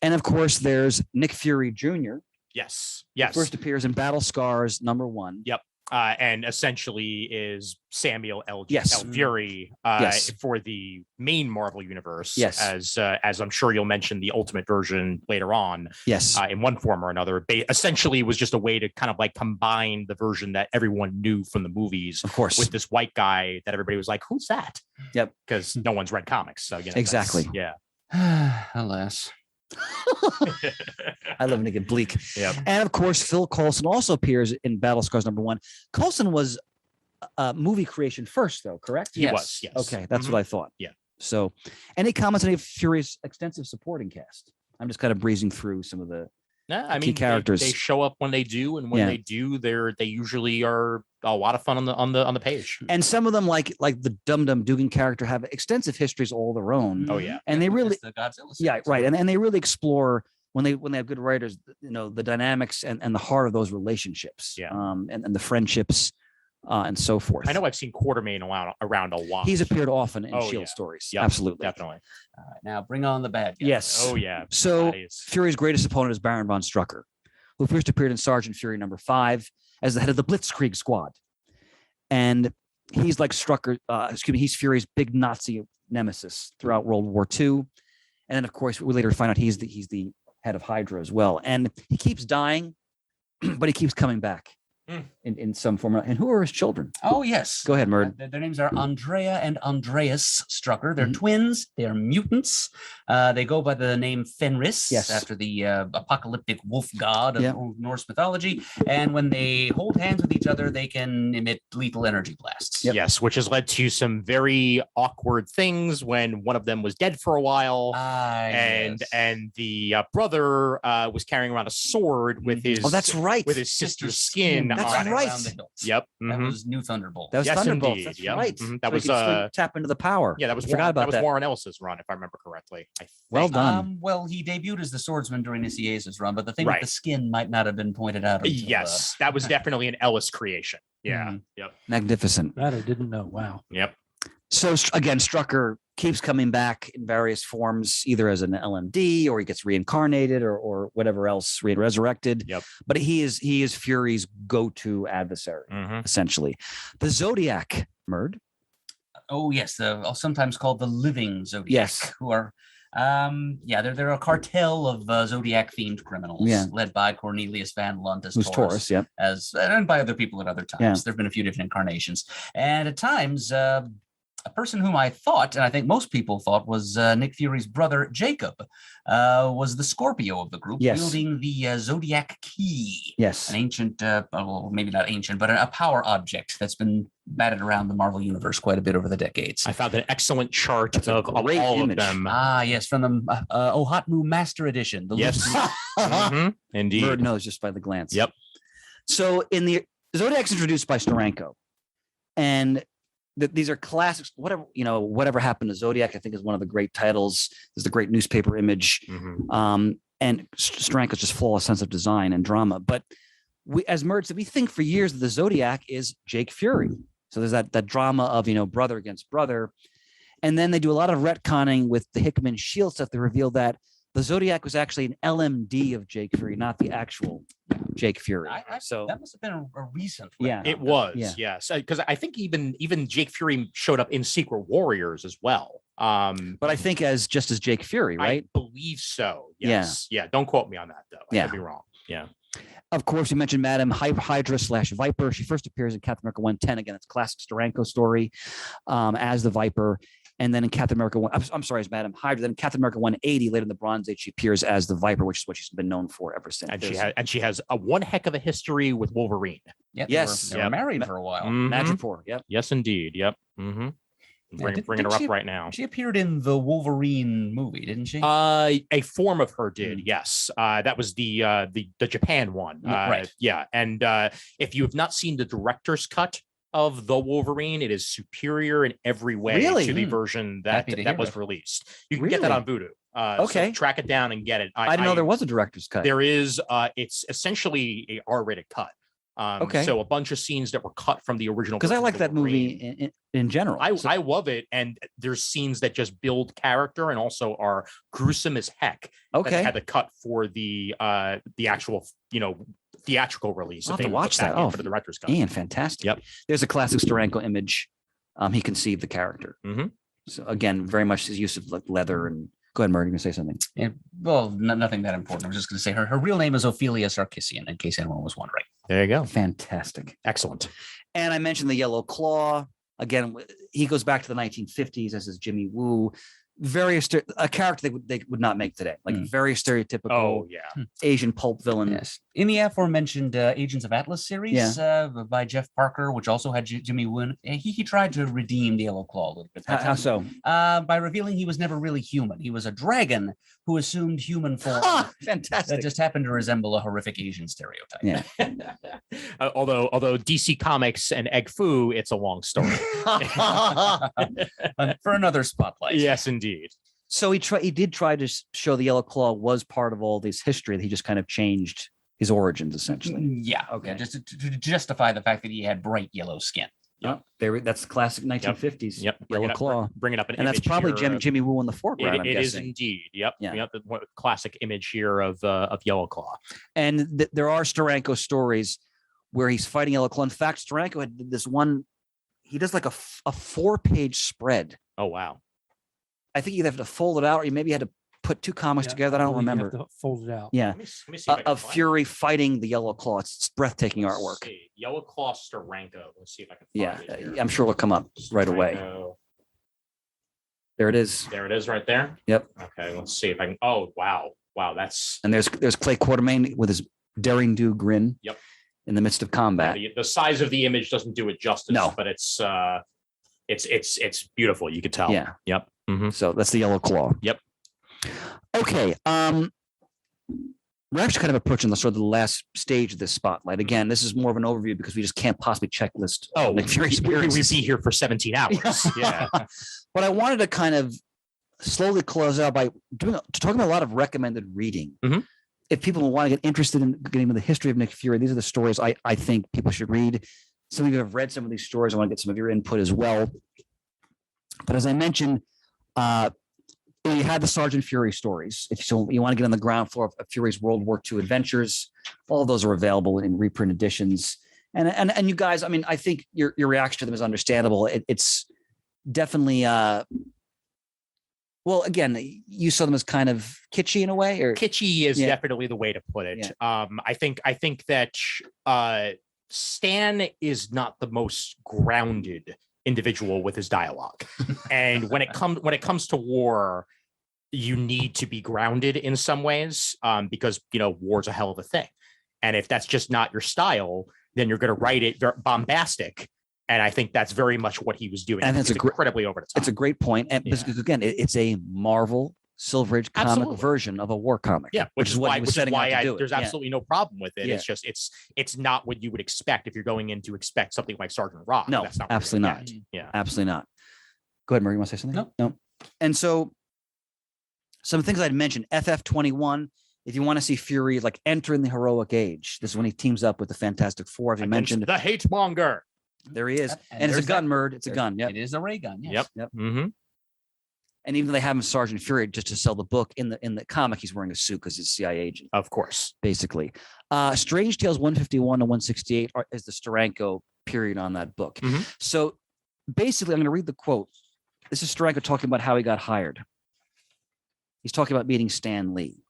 And of course, there's Nick Fury Jr., Yes. who Yes. first appears in Battle Scars number 1. Yep. And essentially is Samuel L. Yes. L. Fury Yes. for the main Marvel universe. Yes. As I'm sure you'll mention the ultimate version later on Yes. in one form or another. Essentially, it was just a way to kind of like combine the version that everyone knew from the movies Of course. with this white guy that everybody was like, "Who's that?" Yep. Because no one's read comics, so that's- Exactly. Yeah. Alas. I love Nick Bleak. Yep. And of course, Phil Coulson also appears in Battle Scars number 1. Coulson was movie creation first, though, correct? He was. Yes. Okay, that's Mhm. what I thought. Yeah. So, any comments on any of Fury's extensive supporting cast? I'm just kind of breezing through some of the. Yeah, I key mean, characters. They show up when they do, and when Yeah. they do, they usually are a lot of fun on the page. And some of them, like the Dum Dum Dugan character, have extensive histories all their own. Oh yeah. And they really, That's the Godzilla yeah, series. right. And they really explore when they have good writers, the dynamics and the heart of those relationships. Yeah. And the friendships, and so forth. I know I've seen Quartermain around a lot. He's appeared often in Oh, Shield yeah. stories. Yep, Absolutely. definitely. All right, now bring on the bad guys. Yes. Oh yeah. So That is- Fury's greatest opponent is Baron von Strucker, who first appeared in Sergeant Fury number 5 as the head of the Blitzkrieg Squad. And he's like he's Fury's big Nazi nemesis throughout World War II. And then, of course, we later find out he's the head of Hydra as well. And he keeps dying, but he keeps coming back in some form. And who are his children? Oh, yes. Go ahead, Murd. Their names are Andrea and Andreas Strucker. They're Mhm. twins. They are mutants. They go by the name Fenris, Yes. after the apocalyptic wolf god of Yeah. Norse mythology. And when they hold hands with each other, they can emit lethal energy blasts. Yes, Yep. yes, which has led to some very awkward things when one of them was dead for a while, and the brother was carrying around a sword with his that's right. with his sister's skin. That's on it. right. Around the hilts. Yep. That mhm. was New Thunderbolt. That was Yes, Thunderbolts. indeed. That's Yep. right. Mhm. So we could tap into the power. Yeah, that was Forgot about that was that. Warren Ellis's run, if I remember correctly. I think. Well done. Well, he debuted as the swordsman during Isia's run, but the thing with Right. the skin might not have been pointed out. Until, Yes, that was definitely an Ellis creation. Yeah. Mhm. Yep. Magnificent. That I didn't know. Wow. Yep. So again, Strucker keeps coming back in various forms, either as an LMD or he gets reincarnated or whatever else, resurrected. Yep. But he is Fury's go-to adversary, Mhm. essentially. The Zodiac, Murd. Oh yes, sometimes called the living Zodiac. Yes. Who are they're a cartel of Zodiac themed criminals, Yeah. led by Cornelius Van Lunt as Who's Taurus? Yep. and by other people at other times. Yeah. There've been a few different incarnations, and at times a person whom I thought, and I think most people thought, was Nick Fury's brother Jacob, was the Scorpio of the group, Yes. wielding the Zodiac key. Yes. An ancient, well, maybe not ancient, but a power object that's been batted around the Marvel universe quite a bit over the decades. I found an excellent chart That's a of all great of image. them. Yes, from the Ohatmu Master Edition. The Yes. Luke- Mhm. Indeed. Murd knows just by the glance. Yep. So in the Zodiac's introduced by Steranko, and these are classics. Whatever happened to Zodiac, I think, is one of the great titles. There's the great newspaper image, Mhm. and Steranko's just flawless sense of design and drama. But we, as Murd said, we think for years that the Zodiac is Jake Fury. So there's that drama of brother against brother, and then they do a lot of retconning with the Hickman Shield stuff. They reveal that the Zodiac was actually an LMD of Jake Fury, not the actual Jake Fury. So that must have been a recent. Yeah. It was, Yeah. yes, because I think even Jake Fury showed up in Secret Warriors as well. but I think as Jake Fury, right? I believe so. Yes. Yeah. Don't quote me on that though. I could be wrong. Yeah. Of course, we mentioned Madam Hydra / Viper. She first appears in Captain America 110. Again, it's a classic Steranko story as the Viper. And then in Captain America 1, I'm sorry, as Madam Hydra. Then in Captain America 180, later in the Bronze Age, she appears as the Viper, which is what she's been known for ever since. And she has a one heck of a history with Wolverine. Yeah, Yes. they were married for a while. Mhm. Madripoor, yep. Yes, indeed. Yep. Mm-hmm. Bringing her up right now. She appeared in the Wolverine movie, didn't she? A form of her did, yes. That was the Japan one. Right. Yeah. And if you have not seen the director's cut of the Wolverine, it is superior in every way Really? to the version that Happy to hear was it. released. You can get that Really? on Voodoo. Okay. So track it down and get it. I didn't know there was a director's cut. There is. It's essentially a R-rated cut. Okay. So a bunch of scenes that were cut from the original. Because I version like of that movie Wolverine. in general. I love it, and there's scenes that just build character and also are gruesome as heck. That they Okay. had to cut for the actual theatrical release. I'll have that to they watch put back that. in Oh, for the director's cut. Ian, fantastic. Yep. There's a classic Steranko image. He conceived the character. Mhm. So again, very much his use of like leather and. Go ahead, Murray, you're gonna say something. Yeah, well, nothing that important. I was just going to say her real name is Ophelia Sarkissian, in case anyone was wondering. There you go. Fantastic. Excellent. And I mentioned the Yellow Claw. Again, he goes back to the 1950s as his Jimmy Woo. A character they would not make today. Like very stereotypical Oh yeah. Asian pulp villain. Yes. In the aforementioned Agents of Atlas series by Jeff Parker, which also had Jimmy Woo, he tried to redeem the Yellow Claw a little bit. How so? By revealing he was never really human. He was a dragon who assumed human form. Ah, That fantastic. just happened to resemble a horrific Asian stereotype. Yeah. Although DC Comics and Egg Foo, it's a long story. For another spotlight. Yes, indeed. So he did try to show the Yellow Claw was part of all this history. That he just kind of changed his origins essentially. Yeah. Okay. Just to justify the fact that he had bright yellow skin. Yep. That's the classic 1950s. Yep. Yellow Claw. Bringing up an And that's image probably here of- Jimmy Woo in the foreground. I'm It is guessing. indeed. Yep. Yeah. Yep. The classic image here of Yellow Claw. And there are Steranko stories where he's fighting Yellow Claw. In fact, Steranko had this one. He does like a 4-page spread. Oh wow. I think you'd have to fold it out, or you maybe had to put two comics together. I don't believe you have remember. to fold it out. Yeah, Let me see if I can of find Fury fighting the Yellow Claw. It's breathtaking Let's artwork. see. Yellow Claw Steranko. Let's see if I can Yeah, find it here. I'm sure it'll come up right away. Steranko. There it is. There it is right there. Yep. Okay, let's see if I can. Oh wow. Wow, that's And there's Clay Quartermain with his daring do grin. Yep. in the midst of combat. The size of the image doesn't do it justice, No. but it's beautiful. You could tell. Yeah. Yep. Mm-hmm. So that's the yellow claw. Yep. Okay. We're actually kind of approaching the sort of the last stage of this spotlight. Again, this is more of an overview because we just can't possibly checklist. Nick Fury we'd experiences. be here for 17 hours. Yeah. But I wanted to kind of slowly close out by talking about a lot of recommended reading. Mm-hmm. If people want to get interested in getting into the history of Nick Fury, these are the stories I think people should read. Some of you have read some of these stories. I want to get some of your input as well. But as I mentioned, you had the Sergeant Fury stories. If you want to get on the ground floor of Fury's World War II adventures, all of those are available in reprint editions. And you guys, I mean, I think your reaction to them is understandable. It's definitely, well, again, you saw them as kind of kitschy in a way, or kitschy is definitely the way to put it. Yeah. I think that Stan is not the most grounded individual with his dialogue, and when it comes to war, you need to be grounded in some ways, because war's a hell of a thing, and if that's just not your style, then you're going to write it bombastic. And I think that's very much what he was doing. And it's incredibly over the top. It's a great point. And because again, it's a Marvel Silver Age comic version of a war comic. Yeah, which is what why, he was setting out to do. There's absolutely no problem with it. Yeah. It's just it's not what you would expect if you're going in to expect something like Sergeant Rock. No, that's not absolutely not. Yeah, absolutely not. Go ahead, Murray. You want to say something? No. And so some things I'd mentioned, FF21. If you want to see Fury like entering the heroic age, this is when he teams up with the Fantastic Four. As you mentioned, the hate monger. There he is. And it's a gun, Murd. It's a gun. Yep. It is a ray gun. Yes. Yep. Mm-hmm. And even though they have him Sergeant Fury just to sell the book, in the comic, he's wearing a suit because he's a CIA agent. Of course. Basically. Strange Tales 151 to 168 is the Steranko period on that book. Mm-hmm. So basically, I'm going to read the quote. This is Steranko talking about how he got hired. He's talking about meeting Stan Lee.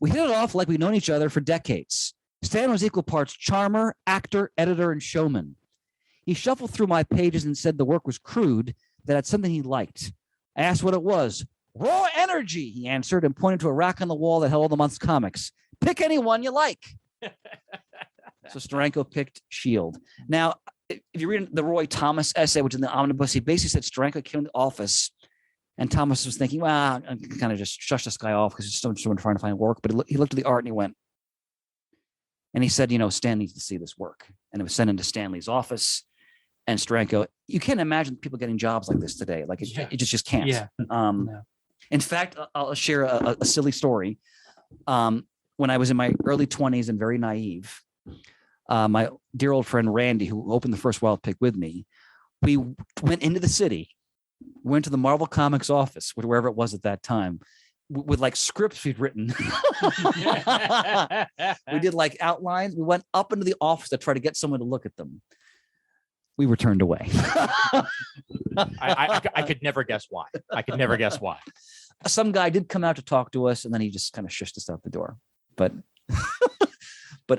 We hit it off like we've known each other for decades. Stan was equal parts charmer, actor, editor, and showman. He shuffled through my pages and said the work was crude, that it's something he liked. I asked what it was. Raw energy, he answered, and pointed to a rack on the wall that held all the month's comics. Pick any one you like. So Steranko picked S.H.I.E.L.D. Now, if you read the Roy Thomas essay, which is in the omnibus, he basically said Steranko came to the office, and Thomas was thinking, well, I'm kind of just shush this guy off because he's someone trying to find work. But he looked at the art and he went, and he said, Stan needs to see this work. And it was sent into Stanley's office. And Steranko, you can't imagine people getting jobs like this today. Like it just can't. Yeah. No. In fact, I'll share a silly story. When I was in my early 20s and very naive, my dear old friend Randy, who opened the first Wild Pick with me, we went into the city, went to the Marvel Comics office, wherever it was at that time, with like scripts we'd written. We did like outlines. We went up into the office to try to get someone to look at them. We were turned away. I could never guess why. Some guy did come out to talk to us, and then he just kind of shushed us out the door. But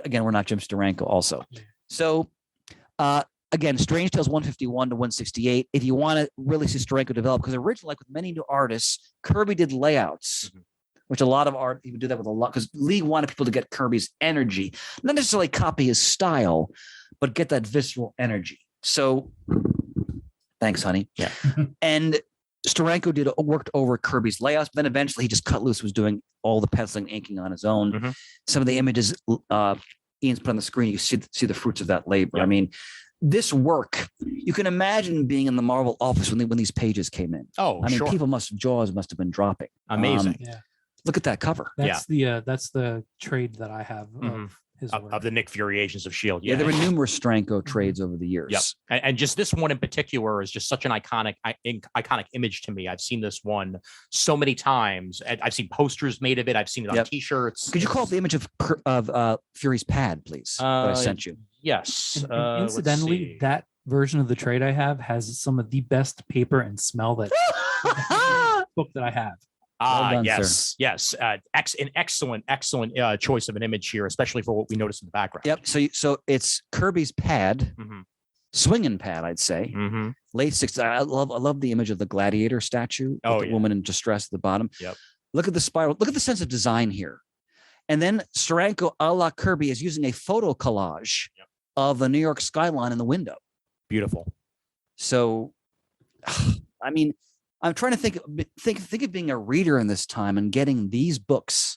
again, we're not Jim Steranko also. So again, Strange Tales 151 to 168. If you want to really see Steranko develop, because originally, like with many new artists, Kirby did layouts, which a lot of art, he would do that with a lot, because Lee wanted people to get Kirby's energy, not necessarily copy his style, but get that visceral energy. So thanks, honey. Yeah. And Steranko worked over Kirby's layouts, but then eventually he just cut loose, was doing all the penciling, inking on his own. Mm-hmm. Some of the images Ian's put on the screen, you see the fruits of that labor. Yeah. I mean, this work, you can imagine being in the Marvel office when these pages came in. Oh, I mean, sure. jaws must have been dropping. Amazing. Look at that cover. That's the trade that I have of his work. Of the Nick Fury Agents of S.H.I.E.L.D. Yeah, there were numerous Steranko trades over the years. Yep. And just this one in particular is just such an iconic image to me. I've seen this one so many times. I've seen posters made of it. I've seen it on T-shirts. Could you call it the image of Fury's pad, please? That I sent you. Yes. And incidentally, that version of the trade I have has some of the best paper and smell that book that I have. Well done, yes, yes. An excellent choice of an image here, especially for what we notice in the background. Yep. So it's Kirby's pad, swinging pad, I'd say. Late 60s. I love the image of the gladiator statue with the woman in distress at the bottom. Yep. Look at the spiral. Look at the sense of design here. And then Steranko a la Kirby is using a photo collage of the New York skyline in the window. Beautiful. So, I mean, I'm trying to think of being a reader in this time and getting these books.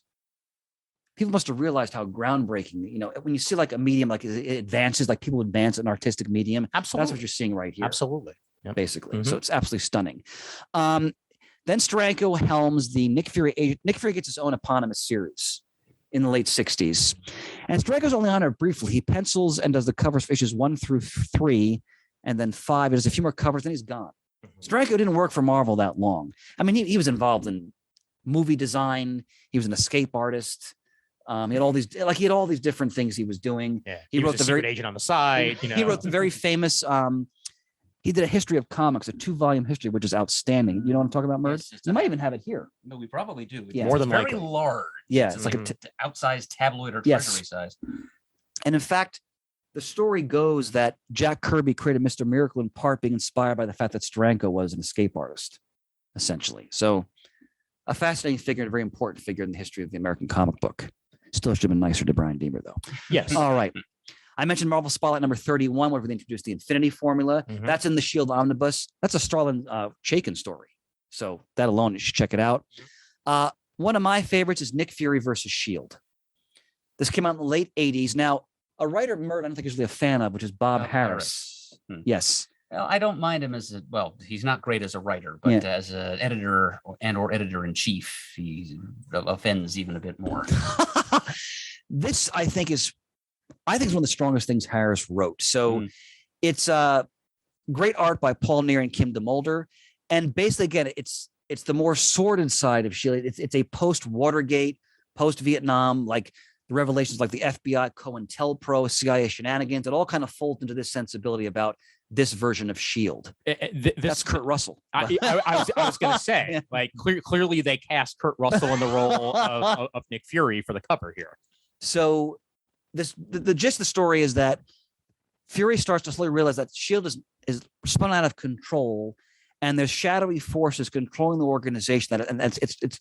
People must have realized how groundbreaking, when you see like a medium, like it advances, like people advance an artistic medium. Absolutely. That's what you're seeing right here. Absolutely. Yep. Basically. Mhm. So it's absolutely stunning. Then Steranko helms the Nick Fury agent. Nick Fury gets his own eponymous series in the late 60s. And Steranko's only on it briefly. He pencils and does the covers for issues 1 through 3, and then 5. He does a few more covers, then he's gone. Steranko didn't work for Marvel that long. I mean, he was involved in movie design. He was an escape artist. He had all these different things he was doing. Yeah. He wrote was the a secret agent on the side. He wrote the very famous. He did a history of comics, a 2-volume history, which is outstanding. You know what I'm talking about, Mert? Yes, You might even have it here. No, we probably do. Yeah. More It's than very likely. large. Yeah, It's it's like a like outsized tabloid or Yes. treasury size. And in fact, the story goes that Jack Kirby created Mr. Miracle in part being inspired by the fact that Steranko was an escape artist, essentially. So a fascinating figure and a very important figure in the history of the American comic book. Still should have been nicer to Brian Deemer, though. Yes. All right. I mentioned Marvel Spotlight number 31, where they introduced the Infinity Formula. Mhm. That's in the Shield Omnibus. That's a Starlin Chaikin story. So that alone, you should check it out. One of my favorites is Nick Fury versus Shield. This came out in the late 80s. Now, a writer Mert I don't think he's really a fan of, which is Bob Bob Harris. Harris. Yes. Well, I don't mind him he's not great as a writer, but Yeah. as an editor or editor in chief, he offends even a bit more. This, I think, is one of the strongest things Harris wrote. So it's great art by Paul Neer and Kim DeMolder. And basically, again, it's the more sordid side of Shield. It's a post-Watergate, post-Vietnam, like the revelations like the FBI, COINTELPRO, CIA shenanigans. It all kind of folds into this sensibility about this version of Shield. That's Kurt Russell. I was going to say, Yeah. like, clearly they cast Kurt Russell in the role of Nick Fury for the cover here. So the gist of the story is that Fury starts to slowly realize that Shield is spun out of control, and there's shadowy forces controlling the organization.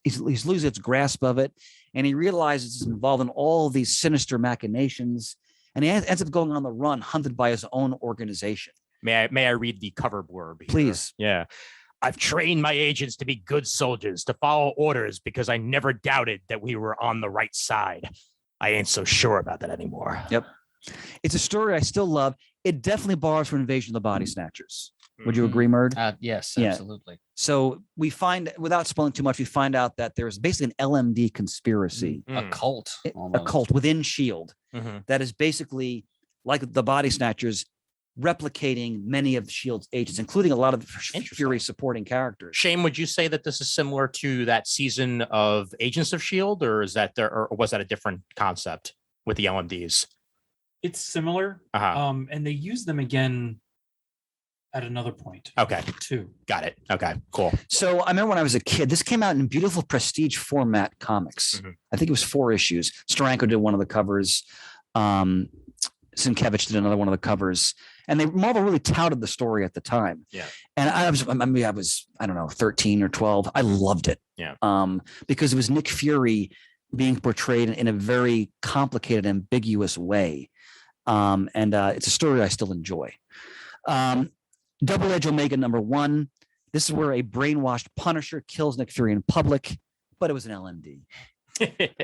He's losing its grasp of it, and he realizes he's involved in all of these sinister machinations, and he ends up going on the run, hunted by his own organization. May I read the cover blurb here? Please. Yeah. I've trained my agents to be good soldiers, to follow orders because I never doubted that we were on the right side. I ain't so sure about that anymore. Yep. It's a story I still love. It definitely borrows from Invasion of the Body Snatchers. Would you agree, Merd? Yes, Yeah. absolutely. So we find, without spoiling too much, we find out that there's basically an LMD conspiracy, A cult. a Almost. cult within S.H.I.E.L.D. Mhm. that is basically like the Body Snatchers, replicating many of S.H.I.E.L.D.'s agents, including a lot of Fury supporting characters. Shane, would you say that this is similar to that season of Agents of S.H.I.E.L.D., or is that or was that a different concept with the LMDs? It's similar. Uh-huh. And they use them again at another point Okay, too. got it. Okay, cool. So I remember when I was a kid, this came out in beautiful prestige format comics. Mhm. I think it was 4 issues. Steranko did one of the covers. Sienkiewicz did another one of the covers, and Marvel really touted the story at the time. Yeah. And I was, I don't know, 13 or 12. I loved it. Yeah. Because it was Nick Fury being portrayed in a very complicated, ambiguous way. And it's a story I still enjoy. Double Edge Omega #1. This is where a brainwashed Punisher kills Nick Fury in public, but it was an LMD.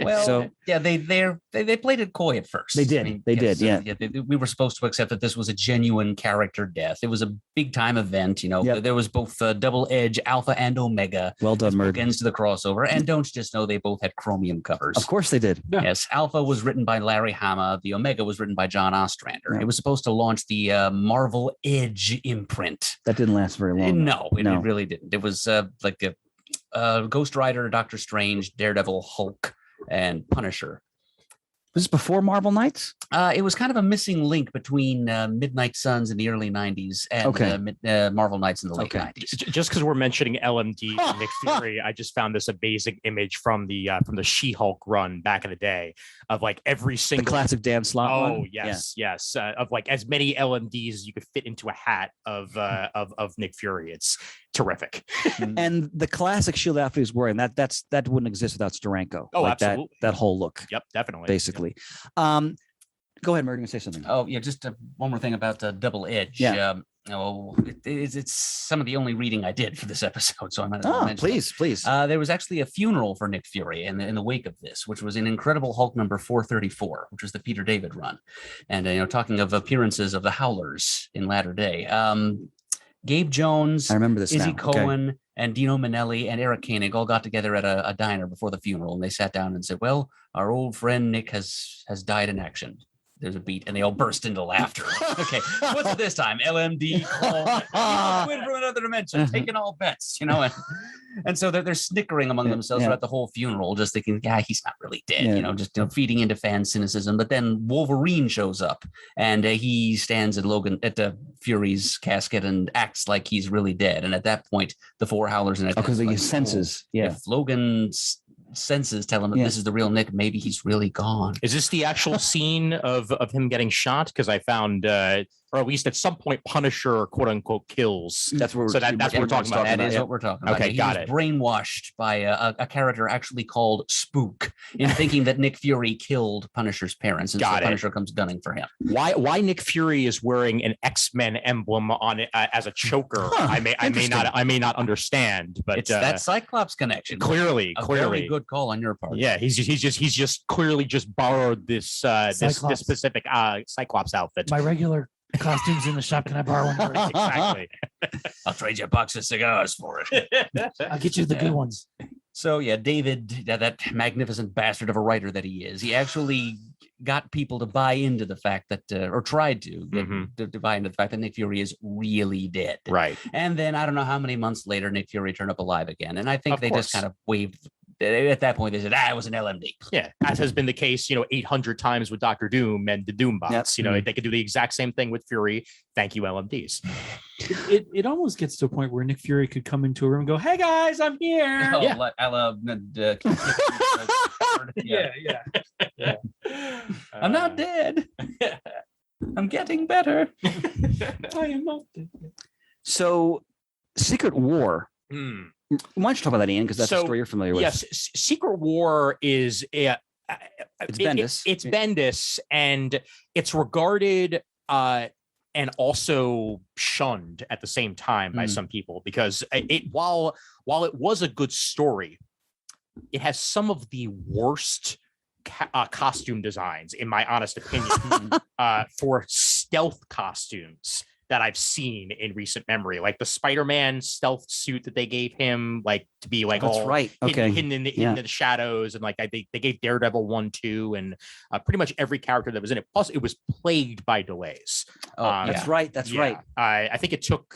Well, So- yeah, they played it coy at first. They did. They did, yeah. We were supposed to accept that this was a genuine character death. It was a big time event. Yep. There was both Double Edge, Alpha, and Omega. Well done, Murd. Ends to the crossover, and don't just know they both had chromium covers. Of course they did. Yes, Alpha was written by Larry Hama. The Omega was written by John Ostrander. Yeah. It was supposed to launch the Marvel Edge imprint. That didn't last very long. No, it really didn't. It was like Ghost Rider, Doctor Strange, Daredevil, Hulk, and Punisher. Was this before Marvel Knights? It was kind of a missing link between Midnight Suns in the early 90s and Marvel Knights in the late 90s. Just because we're mentioning LMD and Nick Fury, I just found this amazing image from the She-Hulk run back in the day of like every The single. classic Dan Slott Oh one? yes, yes, of like as many LMDs as you could fit into a hat of Nick Fury. terrific. And the classic shield outfit he's wearing, that wouldn't exist without Steranko. Oh, like absolutely. That whole look. Yep, definitely. Basically. Go ahead, Murray, you're gonna say something. Oh, yeah, just one more thing about Double Edge. Yeah. It's some of the only reading I did for this episode, so I might as well mention it. Please. There was actually a funeral for Nick Fury in the wake of this, which was in Incredible Hulk number 434, which was the Peter David run. And, talking of appearances of the Howlers in latter day, Gabe Jones, I remember this Izzy now. Cohen, and Dino Manelli and Eric Koenig all got together at a diner before the funeral, and they sat down and said, well, our old friend Nick has died in action. There's a beat, and they all burst into laughter. Okay, what's it this time? LMD, win from another dimension, taking all bets, and so they're snickering among themselves throughout the whole funeral, just thinking, he's not really dead, just feeding into fan cynicism. But then Wolverine shows up, and he stands at Fury's casket and acts like he's really dead. And at that point, the four Howlers and because he senses, if Logan's senses tell him that this is the real Nick, maybe he's really gone. Is this the actual scene of him getting shot? Because I found, or at least at some point, Punisher quote unquote kills. That's what that's what we're talking about. That is what we're talking about. Okay, He got was it. brainwashed by a character actually called Spook in thinking that Nick Fury killed Punisher's parents, and Got so it. Punisher comes gunning for him. Why Nick Fury is wearing an X-Men emblem on it as a choker? I may not understand, but It's that Cyclops connection. clearly. Very good call on your part. Yeah, he's just clearly just borrowed this this specific Cyclops outfit. My regular costumes in the shop. Can I borrow one? For you? Exactly. I'll trade you a box of cigars for it. I'll get you the good ones. So yeah, David, that magnificent bastard of a writer that he is, he actually got people to buy into the fact that, or tried to get to buy into the fact that Nick Fury is really dead. Right. And then I don't know how many months later, Nick Fury turned up alive again. And I think Of they course. just kind of waved. At that point, they said, it was an LMD. Yeah, as has been the case, 800 times with Doctor Doom and the Doombots. Yep. They could do the exact same thing with Fury. Thank you, LMDs. It almost gets to a point where Nick Fury could come into a room and go, "Hey guys, I'm here." Oh, Yeah. I love Yeah. I'm not dead. I'm getting better. I am not dead. So, Secret War. Why don't you talk about that, Ian? Because that's a So, story you're familiar with. Yes, Secret War is It's Bendis. It's Bendis, and it's regarded and also shunned at the same time by some people because while it was a good story, it has some of the worst costume designs, in my honest opinion, for stealth costumes that I've seen in recent memory, like the Spider-Man stealth suit that they gave him, like to be like That's all right. Okay. hidden in the shadows, and like they gave Daredevil 1, 2, and pretty much every character that was in it. Plus, it was plagued by delays. That's right. That's right. I think it took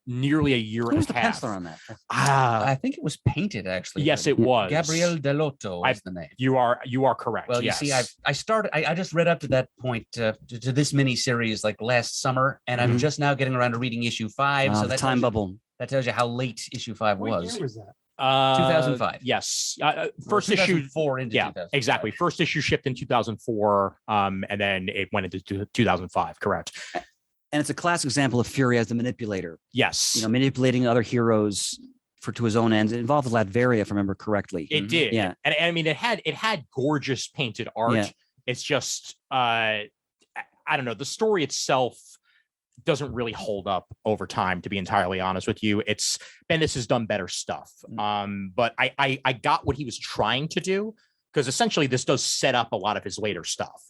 nearly a year Who and was a the half. penciler on that? I think it was painted actually. Yes, it was. Gabriel Delotto is the name. You are correct. Well, yes. you see, I just read up to that point to this mini series like last summer, and I'm just now getting around to reading issue 5. So The that time tells you- bubble. That tells you how late issue 5 What was. year was that? 2005. Yes. First issue. 2004 into 2005. Exactly. First issue shipped in 2004, and then it went into 2005. Correct. And it's a classic example of Fury as the manipulator. Yes. Manipulating other heroes to his own ends. It involved Latveria, if I remember correctly. It did. Yeah. And I mean, it had gorgeous painted art. Yeah. It's just, I don't know. The story itself doesn't really hold up over time, to be entirely honest with you. Bendis has done better stuff. But I got what he was trying to do, because essentially this does set up a lot of his later stuff.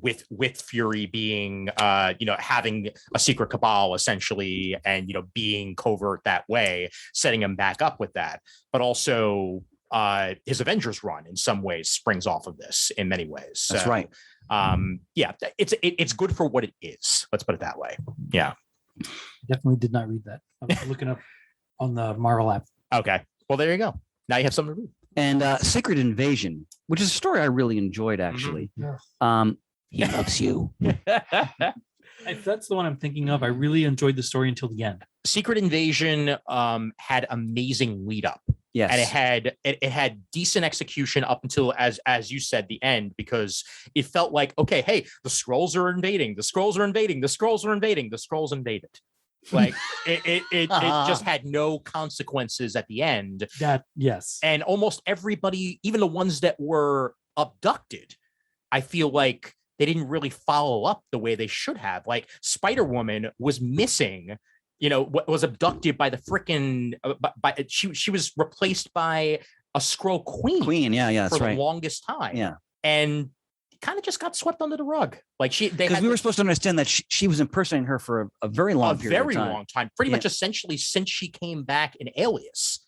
With Fury being, having a secret cabal essentially, and, being covert that way, setting him back up with that, but also his Avengers run in some ways springs off of this in many ways. That's So, right. it's good for what it is. Let's put it that way. Yeah. Definitely did not read that. I was looking up on the Marvel app. Okay. Well, there you go. Now you have something to read. And Secret Invasion, which is a story I really enjoyed, actually. He loves you. If that's the one I'm thinking of, I really enjoyed the story until the end. Secret Invasion had amazing lead up. Yes. And it had decent execution up until, as you said, the end, because it felt like, okay, hey, the Skrulls are invading, the Skrulls are invading, the Skrulls are invading, the Skrulls invaded. Like it just had no consequences at the end. Yes. And almost everybody, even the ones that were abducted, I feel like they didn't really follow up the way they should have. Like Spider-Woman was missing, was abducted by the freaking, she was replaced by a Skrull Queen. Yeah, for that's the longest time. Yeah. And kind of just got swept under the rug. Like because we were supposed to understand that she was impersonating her for a very long period of time. long time, pretty much essentially since she came back in Alias.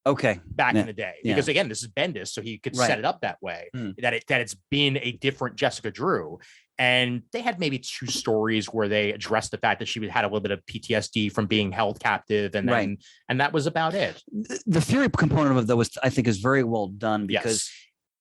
Okay. Back in the day, because again, this is Bendis, so he could set it up that way that it's been a different Jessica Drew. And they had maybe 2 stories where they addressed the fact that she had a little bit of PTSD from being held captive, and then and that was about it. The Fury component of it, though, I think is very well done because,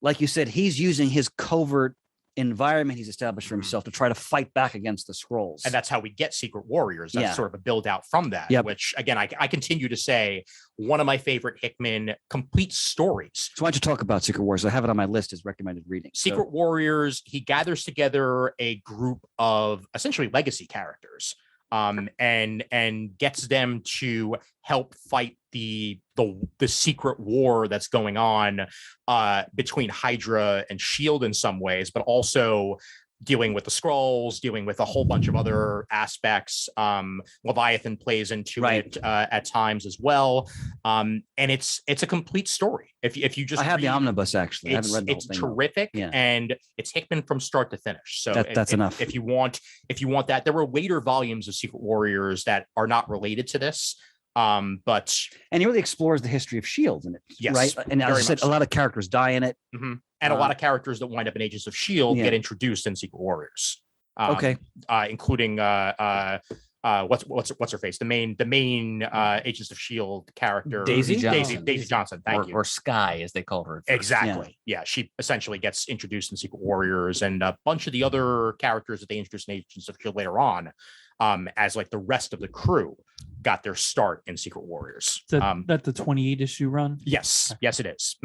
like you said, he's using his covert environment he's established for himself to try to fight back against the Skrulls. And that's how we get Secret Warriors. That's sort of a build out from that, which again, I continue to say one of my favorite Hickman complete stories. So why don't you talk about Secret Warriors? I have it on my list as recommended reading. Secret Warriors, he gathers together a group of essentially legacy characters and gets them to help fight the secret war that's going on between Hydra and Shield in some ways, but also dealing with the Skrulls, dealing with a whole bunch of other aspects. Leviathan plays into it at times as well, and it's a complete story. If you just I have the omnibus actually. I haven't read the whole thing. It's terrific, and it's Hickman from start to finish. So that's enough. If you want that, there were later volumes of Secret Warriors that are not related to this. But he really explores the history of Shield in it, right? And as I said, a lot of characters die in it, and a lot of characters that wind up in Agents of Shield get introduced in Secret Warriors. Including what's her face, the main Agents of Shield character, Daisy Johnson, thank you, or Sky as they called her. Exactly. Yeah, she essentially gets introduced in Secret Warriors, and a bunch of the other characters that they introduced in Agents of Shield later on, as like the rest of the crew got their start in Secret Warriors. That the 28 issue run? Yes, it is.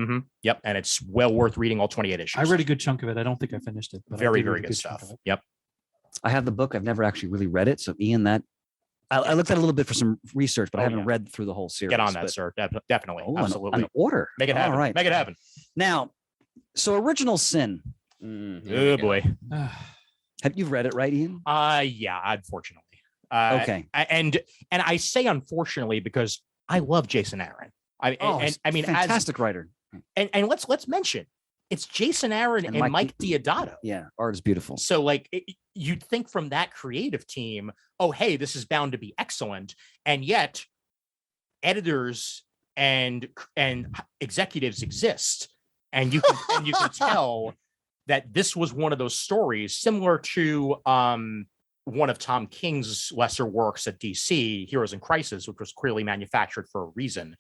Yep, and it's well worth reading all 28 issues. I read a good chunk of it. I don't think I finished it, but very good stuff. Yep. I have the book. I've never actually really read it. So Ian, I looked at it a little bit for some research, but I haven't read through the whole series. Get on that, sir. Definitely. Absolutely. An order. Make it happen. All right. Make it happen. Now, so Original Sin. Oh boy. Have you read it, right, Ian? Yeah, unfortunately. Okay. And I say unfortunately because I love Jason Aaron. I mean, fantastic writer. And let's mention it's Jason Aaron and Mike Deodato. Yeah, art is beautiful. So like you'd think from that creative team, oh hey, this is bound to be excellent, and yet editors and executives exist, and you can tell that this was one of those stories similar to one of Tom King's lesser works at DC, Heroes in Crisis, which was clearly manufactured for a reason,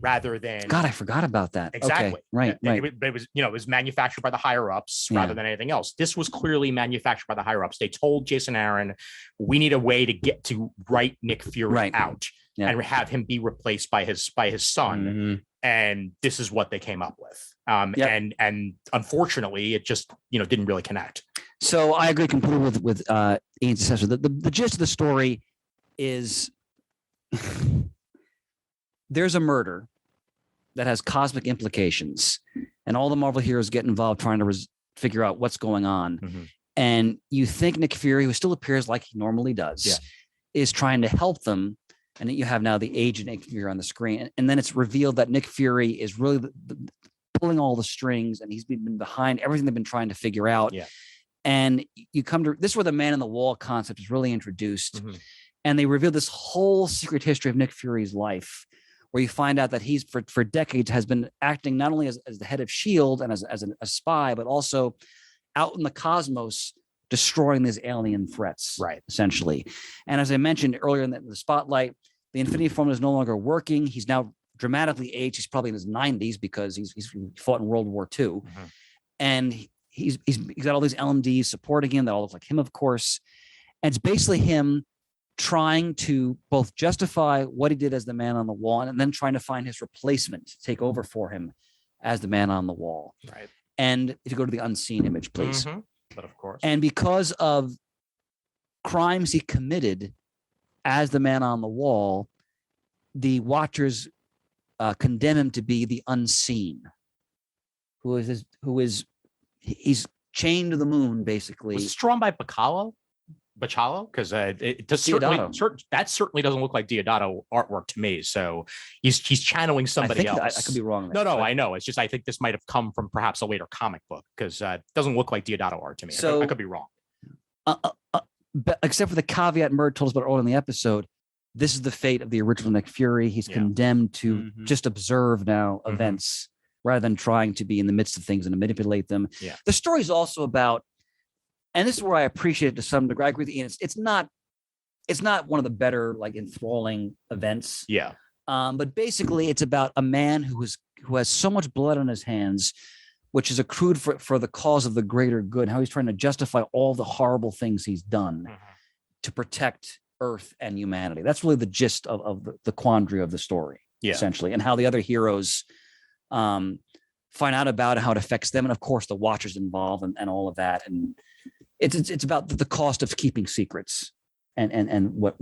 rather than. God, I forgot about that. Exactly. Okay. Right. It was manufactured by the higher ups rather than anything else. This was clearly manufactured by the higher ups. They told Jason Aaron, we need a way to get to write Nick Fury out and have him be replaced by his son. And this is what they came up with. And unfortunately, it just didn't really connect. So I agree completely with Ian's assessment. The gist of the story is there's a murder that has cosmic implications, and all the Marvel heroes get involved trying to figure out what's going on. And you think Nick Fury, who still appears like he normally does, is trying to help them. And you have now the aged Nick Fury on the screen. And then it's revealed that Nick Fury is really pulling all the strings, and he's been behind everything they've been trying to figure out. And you come to this is where the man in the wall concept is really introduced. And they reveal this whole secret history of Nick Fury's life, where you find out that he's for decades has been acting not only as the head of S.H.I.E.L.D. and as a spy, but also out in the cosmos destroying these alien threats, essentially. And as I mentioned earlier in the spotlight, the Infinity Formula is no longer working. He's now dramatically aged. He's probably in his 90s because he's fought in World War II. And he's got all these LMDs supporting him that all look like him, of course. And it's basically him trying to both justify what he did as the man on the wall and then trying to find his replacement to take over for him as the man on the wall. And if you go to the unseen image, please. But of course. And because of crimes he committed as the man on the wall, the Watchers condemn him to be the unseen, he's chained to the moon, basically. Was this drawn by Bacallo? Because it does that certainly doesn't look like Deodato artwork to me. So he's channeling somebody else. I could be wrong. No, I know. It's just I think this might have come from perhaps a later comic book because it doesn't look like Deodato art to me. So, I could be wrong. But except for the caveat Murd told us about earlier in the episode, this is the fate of the original Nick Fury. He's condemned to just observe now events rather than trying to be in the midst of things and to manipulate them. Yeah. The story is also about, and this is where I appreciate it to some degree. I agree with Ian. It's not one of the better, like, enthralling events. Yeah. But basically, it's about a man who has so much blood on his hands, which is accrued for the cause of the greater good. How he's trying to justify all the horrible things he's done to protect Earth and humanity. That's really the gist of the quandary of the story, essentially, and how the other heroes find out about it, how it affects them, and of course the Watchers involved and all of that. And it's about the cost of keeping secrets and what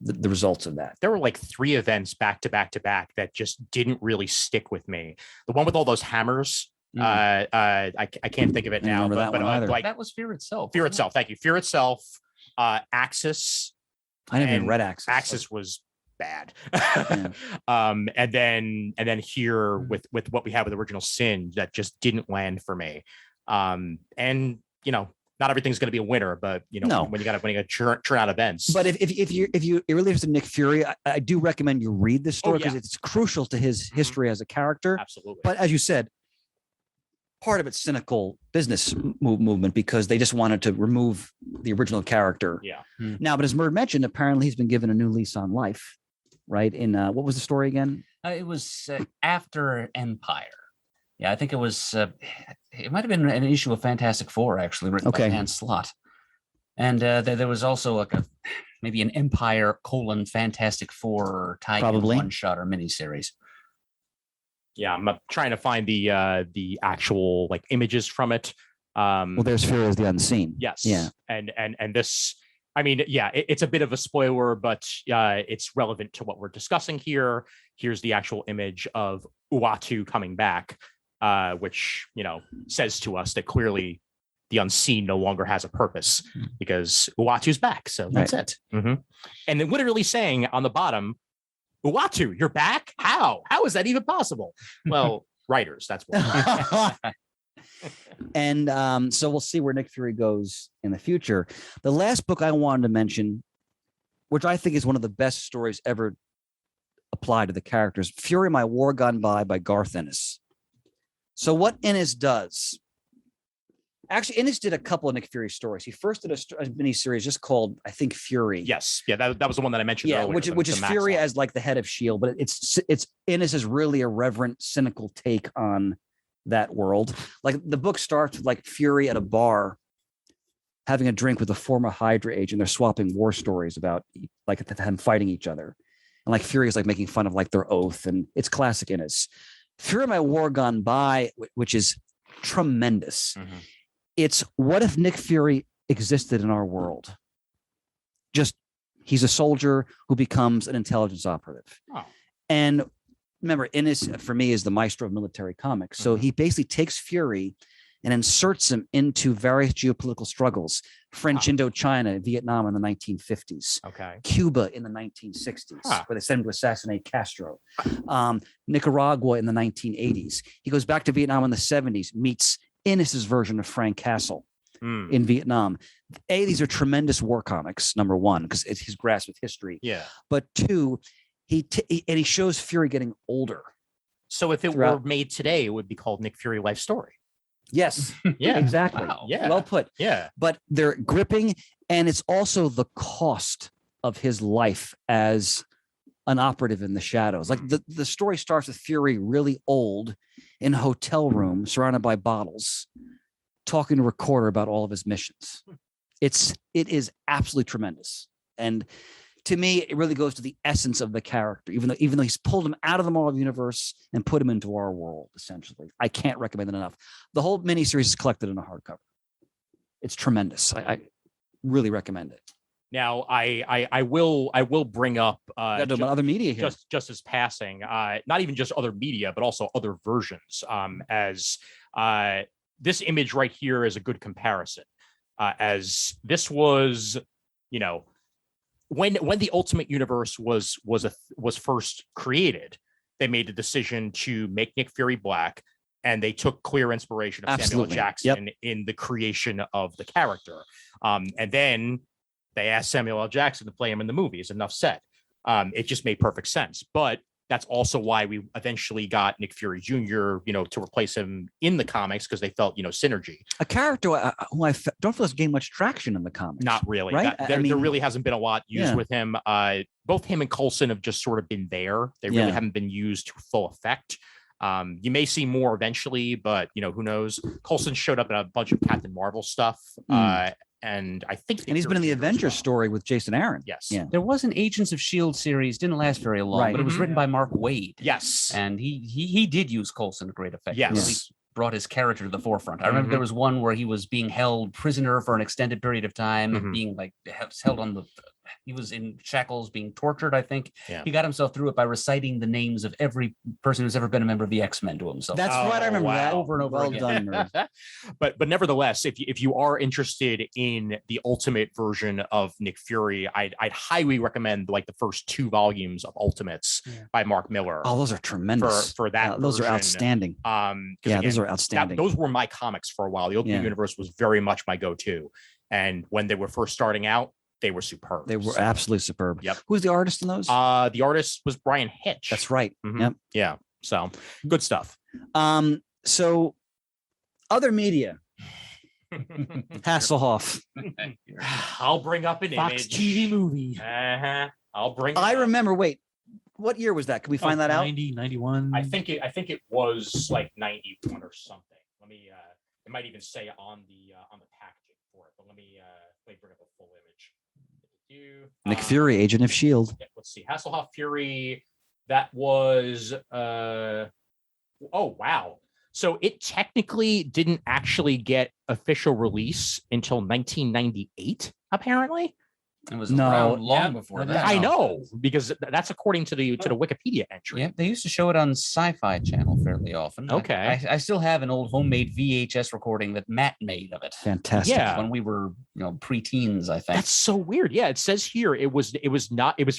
the results of that. There were like 3 events back to back that just didn't really stick with me. The one with all those hammers. I can't think of it now, but like that was Fear itself. Fear itself. Thank you. Fear itself. Axis. I never even read Axis. Axis was bad. And then here with what we have with Original Sin, that just didn't land for me. And not everything's going to be a winner, but when you got to churn out events. But if you're really interested in Nick Fury, I do recommend you read this story because it's crucial to his history as a character. Absolutely. But as you said, part of it's cynical business movement because they just wanted to remove the original character. Yeah. Now, but as Murd mentioned, apparently he's been given a new lease on life, right? In what was the story again? It was after Empire. Yeah, I think it was. It might have been an issue of Fantastic Four, actually, written by Dan Slott. And there was also maybe an Empire Fantastic Four tie-in one-shot or miniseries. Yeah, I'm trying to find the actual like images from it. Well, there's Fear as the Unseen. Yes. Yeah. And this, I mean, it's a bit of a spoiler, but it's relevant to what we're discussing here. Here's the actual image of Uatu coming back, which says to us that clearly the Unseen no longer has a purpose because Uatu's back. So that's it. And then literally saying on the bottom, Uatu, you're back? How is that even possible? Well, writers, that's what. And so we'll see where Nick Fury goes in the future. The last book I wanted to mention, which I think is one of the best stories ever applied to the characters, Fury, My War Gone By Garth Ennis. So what Ennis does, actually, Ennis did a couple of Nick Fury stories. He first did a mini-series just called, I think, Fury. Yes. Yeah, that was the one that I mentioned earlier. Which is Fury as like the head of S.H.I.E.L.D., but it's Ennis is really a reverent, cynical take on that world. Like the book starts with like Fury at a bar having a drink with a former Hydra agent. They're swapping war stories about like them fighting each other. And like Fury is like making fun of like their oath, and it's classic Ennis. Fury, My War Gone By, which is tremendous. It's what if Nick Fury existed in our world? Just he's a soldier who becomes an intelligence operative. And remember, Ennis for me is the maestro of military comics. So he basically takes Fury and inserts him into various geopolitical struggles. French Indochina, Vietnam in the 1950s. Cuba in the 1960s, where they sent him to assassinate Castro. Nicaragua in the 1980s. He goes back to Vietnam in the 70s, meets Ennis's version of Frank Castle in Vietnam. These are tremendous war comics, number one, because it's his grasp of history. Yeah. But two, he shows Fury getting older. So if it were made today, it would be called Nick Fury Life Story. Yes. Yeah. Exactly. Wow. Yeah. Well put. Yeah. But they're gripping, and it's also the cost of his life as an operative in the shadows. Like the story starts with Fury really old in a hotel room surrounded by bottles, talking to a recorder about all of his missions. It is absolutely tremendous. And to me, it really goes to the essence of the character, even though he's pulled him out of the Marvel universe and put him into our world, essentially. I can't recommend it enough. The whole miniseries is collected in a hardcover. It's tremendous. I really recommend it. Now, I will bring up Got to other media here. just as passing, not even just other media, but also other versions. As this image right here is a good comparison, as this was, you know, when the Ultimate Universe was first created, they made the decision to make Nick Fury black, and they took clear inspiration of Samuel L. Jackson in the creation of the character. And then they asked Samuel L. Jackson to play him in the movies. Enough said. It just made perfect sense. But that's also why we eventually got Nick Fury Jr., you know, to replace him in the comics, because they felt, you know, synergy. A character who I don't feel has gained much traction in the comics. Not really. Right? There really hasn't been a lot used with him. Both him and Coulson have just sort of been there. They really haven't been used to full effect. You may see more eventually, but, you know, who knows? Coulson showed up in a bunch of Captain Marvel stuff. And I think, and he's been in the Avengers story with Jason Aaron. Yes. Yeah. There was an Agents of S.H.I.E.L.D. series, didn't last very long, but it was written by Mark Waid. Yes. And he did use Coulson to great effect. Yes. He really brought his character to the forefront. I remember there was one where he was being held prisoner for an extended period of time, being like held on the. He was in shackles being tortured, I think. Yeah. He got himself through it by reciting the names of every person who's ever been a member of the X-Men to himself. That's right. I remember that over and over well again. done, Nerd. But nevertheless, if you are interested in the Ultimate version of Nick Fury, I'd highly recommend like the first 2 volumes of Ultimates by Mark Miller. Oh, those are tremendous. For that those version. are outstanding. Again, those are outstanding. Those were my comics for a while. The Ultimate Universe was very much my go-to. And when they were first starting out, they were superb. They were absolutely superb. Yep. Who's the artist in those? The artist was Brian Hitch. That's right. Yep. Yeah. So good stuff. So other media. Hasselhoff. I'll bring up an Fox image. TV movie. I'll bring. I remember. Wait, what year was that? Can we find that out? 90, 91. I think it was like 91 or something. Let me. It might even say on the packaging for it. But let me bring up a full image. Nick Fury, Agent of S.H.I.E.L.D. Yeah, let's see. Hasselhoff Fury. That was. Oh wow. So it technically didn't actually get official release until 1998, apparently. It was around long before that. I know, because that's according to the Wikipedia entry. Yeah, they used to show it on Sci-Fi Channel fairly often. Okay. I still have an old homemade VHS recording that Matt made of it. Fantastic. Yeah. When we were, preteens, I think. That's so weird. Yeah, it says here it was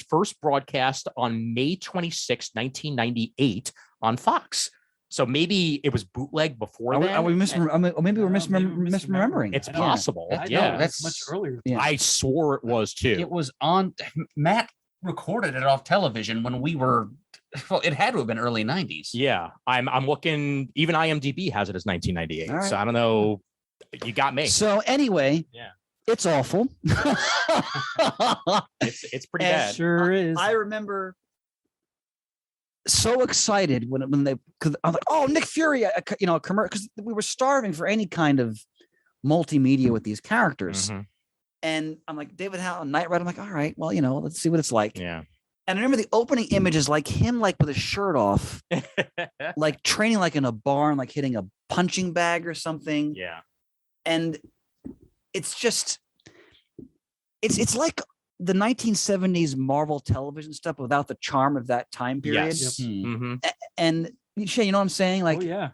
first broadcast on May 26, 1998 on Fox. So maybe it was bootleg before that. Maybe we're misremembering. It's possible. Yeah, that's much earlier. Yeah. I swore it was too. It was on. Matt recorded it off television when we were. Well, it had to have been early 90s. Yeah, I'm looking. Even IMDb has it as 1998. All right. So I don't know. You got me. So anyway, it's awful. It's pretty bad. Sure is. I remember so excited when they, because I'm like, oh, Nick Fury, a commercial, because we were starving for any kind of multimedia with these characters. Mm-hmm. And I'm like, David Howell, Knight Rider. I'm like, all right, well, let's see what it's like. Yeah. And I remember the opening image is like him, like with his shirt off, like training, like in a barn, like hitting a punching bag or something. Yeah. And it's just, it's like the 1970s Marvel television stuff without the charm of that time period. Yes. Mm-hmm. And Shay, you know what I'm saying? Like, yeah.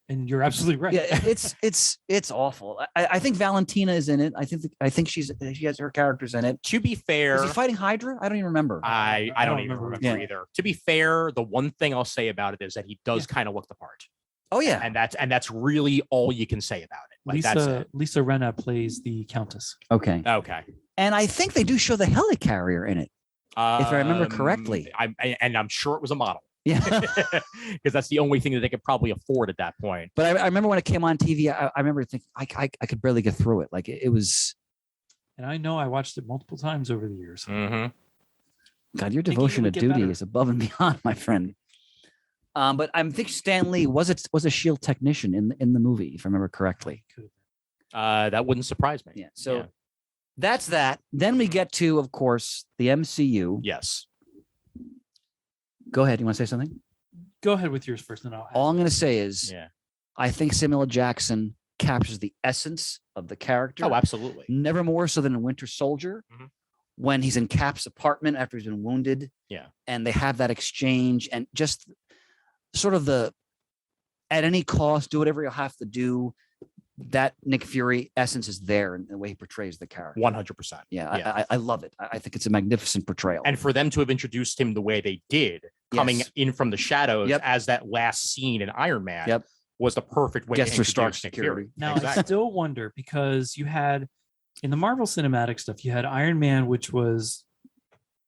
And you're absolutely right. Yeah, it's awful. I think Valentina is in it. I think she has her characters in it. To be fair, is he fighting Hydra? I don't even remember. I don't even remember either. To be fair, the one thing I'll say about it is that he does kind of look the part. Oh yeah, and that's really all you can say about it. Like, Lisa Rinna plays the Countess. Okay. And I think they do show the helicarrier in it, if I remember correctly. I'm sure it was a model. Yeah, because that's the only thing that they could probably afford at that point. But I remember when it came on TV, I remember thinking I could barely get through it. Like it was. And I know I watched it multiple times over the years. Mm-hmm. God, your devotion to duty is above and beyond, my friend. But I think Stan Lee was a S.H.I.E.L.D. technician in the movie, if I remember correctly. That wouldn't surprise me. Yeah. So that's that. Then we get to, of course, the MCU. Yes. Go ahead. You want to say something? Go ahead with yours first, and I'll. All I'm going to say is, I think Samuel L. Jackson captures the essence of the character. Oh, absolutely. Never more so than in Winter Soldier, when he's in Cap's apartment after he's been wounded. Yeah. And they have that exchange, and just sort of the at any cost, do whatever you'll have to do. That Nick Fury essence is there in the way he portrays the character. 100%. Yeah. I love it. I think it's a magnificent portrayal. And for them to have introduced him the way they did, coming in from the shadows as that last scene in Iron Man was the perfect way to introduce Stark Nick Fury. Now, I still wonder, because you had in the Marvel Cinematic stuff, you had Iron Man, which was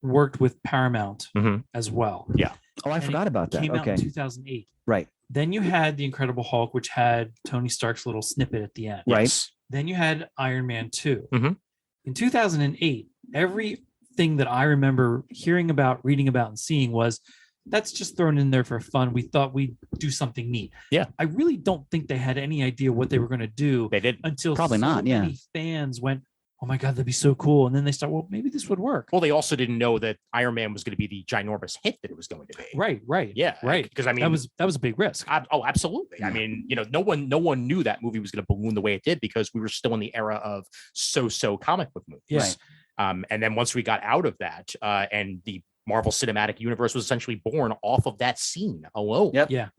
worked with Paramount as well. Yeah. Oh, I forgot about that. Came out in 2008. Right. Then you had the Incredible Hulk, which had Tony Stark's little snippet at the end. Right. Then you had Iron Man 2. In 2008, everything that I remember hearing about, reading about, and seeing was that's just thrown in there for fun. We thought we'd do something neat. Yeah. I really don't think they had any idea what they were going to do. They did until probably not. Many fans went, oh my God, that'd be so cool. And then they start, well, maybe this would work. Well, they also didn't know that Iron Man was going to be the ginormous hit that it was going to be. Right. Yeah. Right. Because I mean, that was a big risk. Absolutely. I mean, no one knew that movie was going to balloon the way it did, because we were still in the era of so comic book movies. Yes. And then once we got out of that, and the Marvel Cinematic Universe was essentially born off of that scene alone. Yep. Yeah.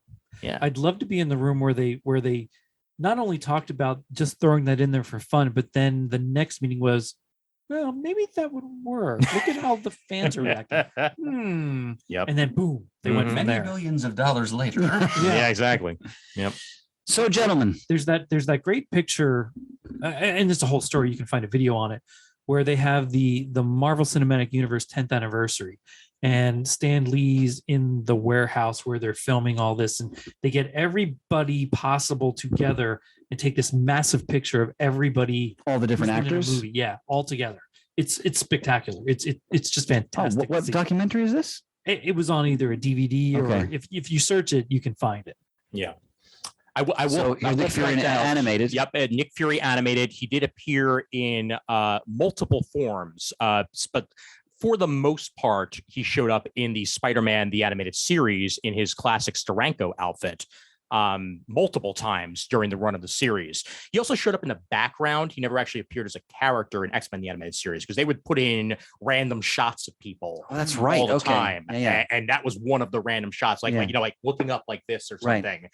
Yeah. I'd love to be in the room where they not only talked about just throwing that in there for fun, but then the next meeting was, well, maybe that would work. Look at how the fans are reacting. Yep. And then boom, they went from Many there. millions of dollars later. Yeah, exactly. Yep. So, gentlemen, There's that great picture, and it's a whole story. You can find a video on it, where they have the Marvel Cinematic Universe 10th anniversary, and Stan Lee's in the warehouse where they're filming all this, and they get everybody possible together and take this massive picture of everybody, all the different who's been in a actors. movie. Yeah, all together. It's spectacular. It's just fantastic. What documentary is this? It was on either a DVD or if you search it, you can find it. Yeah. I will. So I will Nick Fury point out- animated. Yep, Nick Fury animated. He did appear in multiple forms, but for the most part, he showed up in the Spider-Man the Animated Series in his classic Steranko outfit multiple times during the run of the series. He also showed up in the background. He never actually appeared as a character in X-Men the Animated Series, because they would put in random shots of people. Oh, that's right. All the Okay. time. Yeah. And that was one of the random shots, like looking up like this or Right. something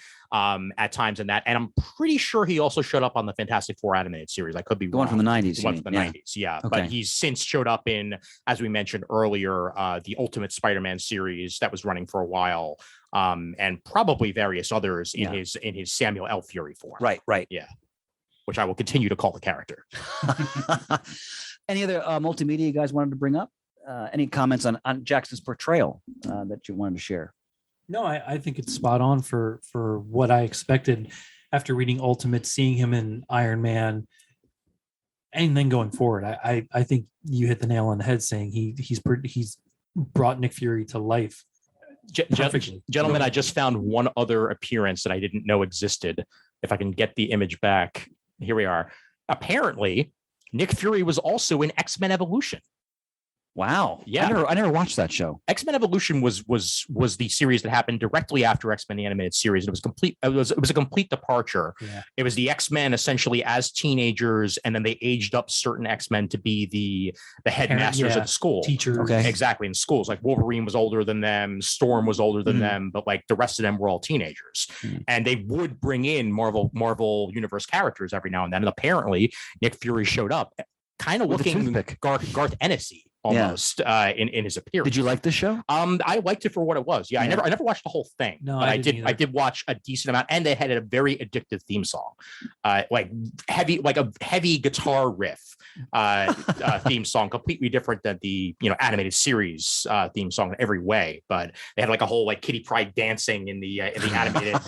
at times in that. And I'm pretty sure he also showed up on the Fantastic Four animated series. I could be The one from the 90s. The one from the 90s, yeah. Okay. But he's since showed up in, as we mentioned earlier, the Ultimate Spider-Man series that was running for a while, and probably various others in his Samuel L. Fury form. Right. Which I will continue to call the character. Any other multimedia you guys wanted to bring up? Any comments on Jackson's portrayal that you wanted to share? No, I think it's spot on for what I expected after reading Ultimate, seeing him in Iron Man, and then going forward. I think you hit the nail on the head saying he's brought Nick Fury to life. Gentlemen, I just found one other appearance that I didn't know existed. If I can get the image back, here we are. Apparently, Nick Fury was also in X-Men Evolution. Wow. Yeah. I never watched that show. X-Men Evolution was the series that happened directly after X-Men the Animated Series. It was complete. It was a complete departure. Yeah. It was the X-Men essentially as teenagers, and then they aged up certain X-Men to be the headmasters of the school. Teachers. Okay. Exactly, in schools. Like Wolverine was older than them, Storm was older than them, but like the rest of them were all teenagers. And they would bring in Marvel Universe characters every now and then. And apparently Nick Fury showed up, kind of With a looking toothpick. Garth Ennis-y almost in his appearance. Did you like this show? I liked it for what it was. Yeah, I never watched the whole thing. No, but I I didn't did. either. I did watch a decent amount, and they had a very addictive theme song, like a heavy guitar riff theme song, completely different than the animated series theme song in every way. But they had like a whole like Kitty Pryde dancing in the animated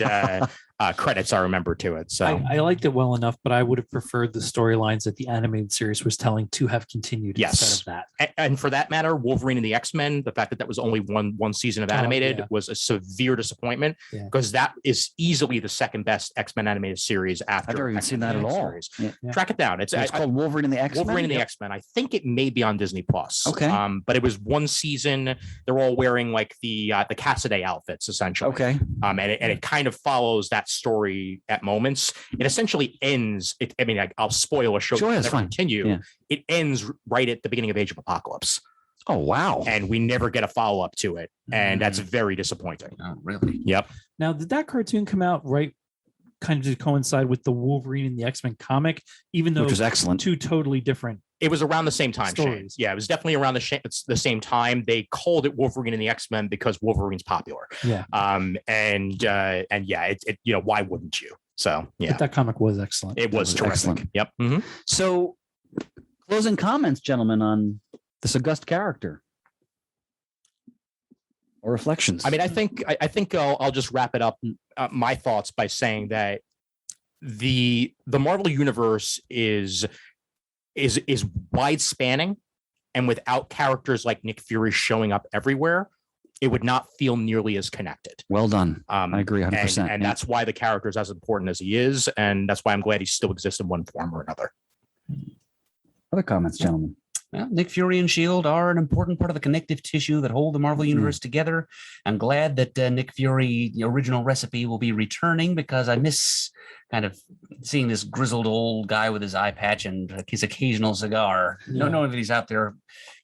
credits. I remember to it. So I liked it well enough, but I would have preferred the storylines that the animated series was telling to have continued instead of that. And for that matter, Wolverine and the X-Men, the fact that was only one season of animated was a severe disappointment, because that is easily the second best X-Men animated series after. I've never even seen that at all. Yeah. Track it down. It's called Wolverine and the X-Men. Wolverine and the X-Men. I think it may be on Disney Plus. Okay. But it was one season. They're all wearing like the Cassaday outfits essentially. Okay. And it kind of follows that that story at moments. It essentially ends. I'll spoil a show. Sure, that's fine. Continue. Yeah. It ends right at the beginning of Age of Apocalypse. Oh, wow. And we never get a follow-up to it. And that's very disappointing. Oh, really? Yep. Now, did that cartoon come out right kind of to coincide with the Wolverine and the X-Men comic, even though which was excellent, two totally different? It was around the same time. Stories. Yeah, it was definitely around the same time. They called it Wolverine and the X-Men because Wolverine's popular. Yeah. And yeah, why wouldn't you? So yeah, but that comic was excellent. It was terrific. Excellent. Yep. Mm-hmm. So, closing comments, gentlemen, on this august character or reflections. I mean, I think I'll just wrap it up. My thoughts by saying that the Marvel universe is wide spanning, and without characters like Nick Fury showing up everywhere, it would not feel nearly as connected. Well done. I agree 100%. And that's why the character is as important as he is, and that's why I'm glad he still exists in one form or another. Other comments, gentlemen? Well, Nick Fury and S.H.I.E.L.D. are an important part of the connective tissue that hold the Marvel Universe together. I'm glad that Nick Fury, the original recipe, will be returning because I miss kind of seeing this grizzled old guy with his eye patch and his occasional cigar. Yeah. No knowing that he's out there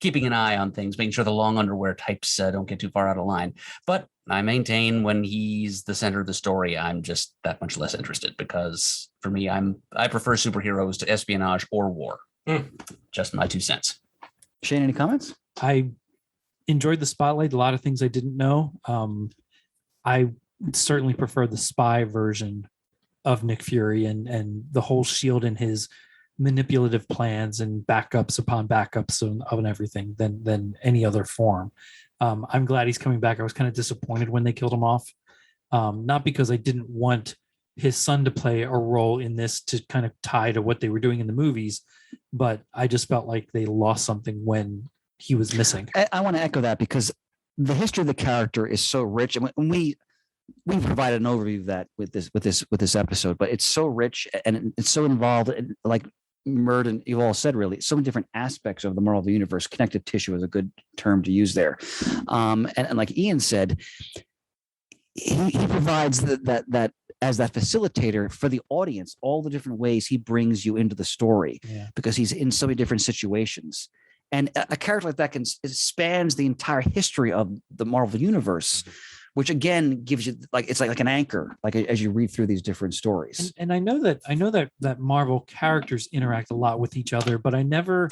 keeping an eye on things, making sure the long underwear types don't get too far out of line. But I maintain when he's the center of the story, I'm just that much less interested because for me, I prefer superheroes to espionage or war. Just my 2 cents. Shane, any comments? I enjoyed the spotlight. A lot of things I didn't know. I certainly prefer the spy version of Nick Fury and the whole S.H.I.E.L.D. and his manipulative plans and backups upon backups and everything than any other form. I'm glad he's coming back. I was kind of disappointed when they killed him off. Not because I didn't want his son to play a role in this to kind of tie to what they were doing in the movies, but I just felt like they lost something when he was missing. I want to echo that because the history of the character is so rich, and we provided an overview of that with this episode, but it's so rich and it's so involved, like Murd and you've all said, really so many different aspects of the Marvel universe. Connective tissue is a good term to use there, and like Ian said, he provides that as that facilitator for the audience, all the different ways he brings you into the story, because he's in so many different situations. And a character like that spans the entire history of the Marvel universe, which again gives you it's like an anchor, like as you read through these different stories. And I know that Marvel characters interact a lot with each other, but I never,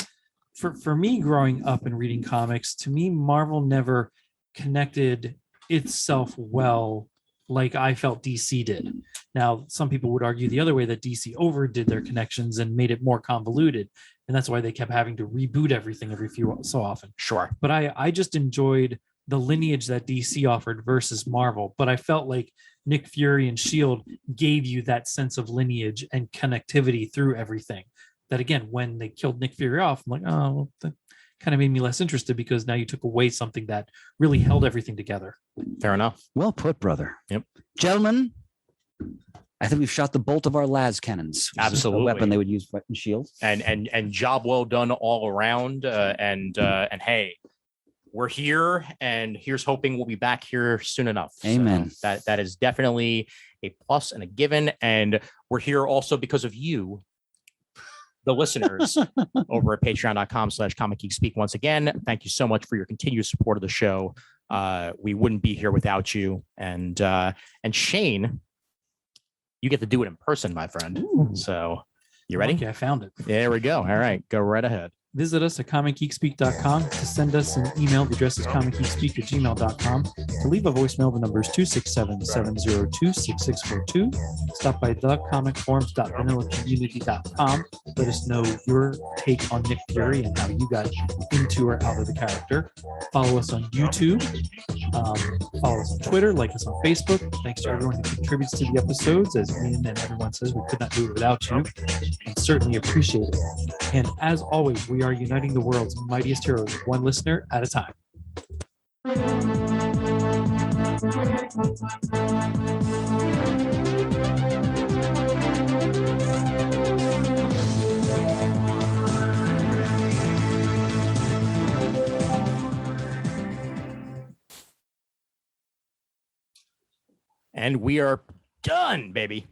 for me growing up and reading comics, to me, Marvel never connected itself well like I felt DC did. Now, some people would argue the other way, that DC overdid their connections and made it more convoluted. And that's why they kept having to reboot everything every so often. Sure. But I just enjoyed the lineage that DC offered versus Marvel. But I felt like Nick Fury and S.H.I.E.L.D. gave you that sense of lineage and connectivity through everything. That again, when they killed Nick Fury off, I'm like, oh, that kind of made me less interested because now you took away something that really held everything together. Fair enough. Well put, brother. Yep. Gentlemen, I think we've shot the bolt of our las cannons. Absolutely. A weapon they would use in S.H.I.E.L.D. And job well done all around. And hey, we're here, and here's hoping we'll be back here soon enough. Amen. So that is definitely a plus and a given. And we're here also because of you, the listeners, over at patreon.com/comicgeekspeak. Once again, thank you so much for your continued support of the show. We wouldn't be here without you. And Shane, you get to do it in person, my friend. Ooh. So you ready? Okay, I found it. There we go. All right, go right ahead. Visit us at comicgeekspeak.com to send us an email. The address is comicgeekspeak@gmail.com. To leave a voicemail, the number is 267-702-6642. Stop by thecomicforums.vanillacommunity.com. Let us know your take on Nick Fury and how you got into or out of the character. Follow us on YouTube. Follow us on Twitter. Like us on Facebook. Thanks to everyone who contributes to the episodes. As Ian and everyone says, we could not do it without you. And certainly appreciate it. And as always, we are uniting the world's mightiest heroes, one listener at a time. And we are Done, baby.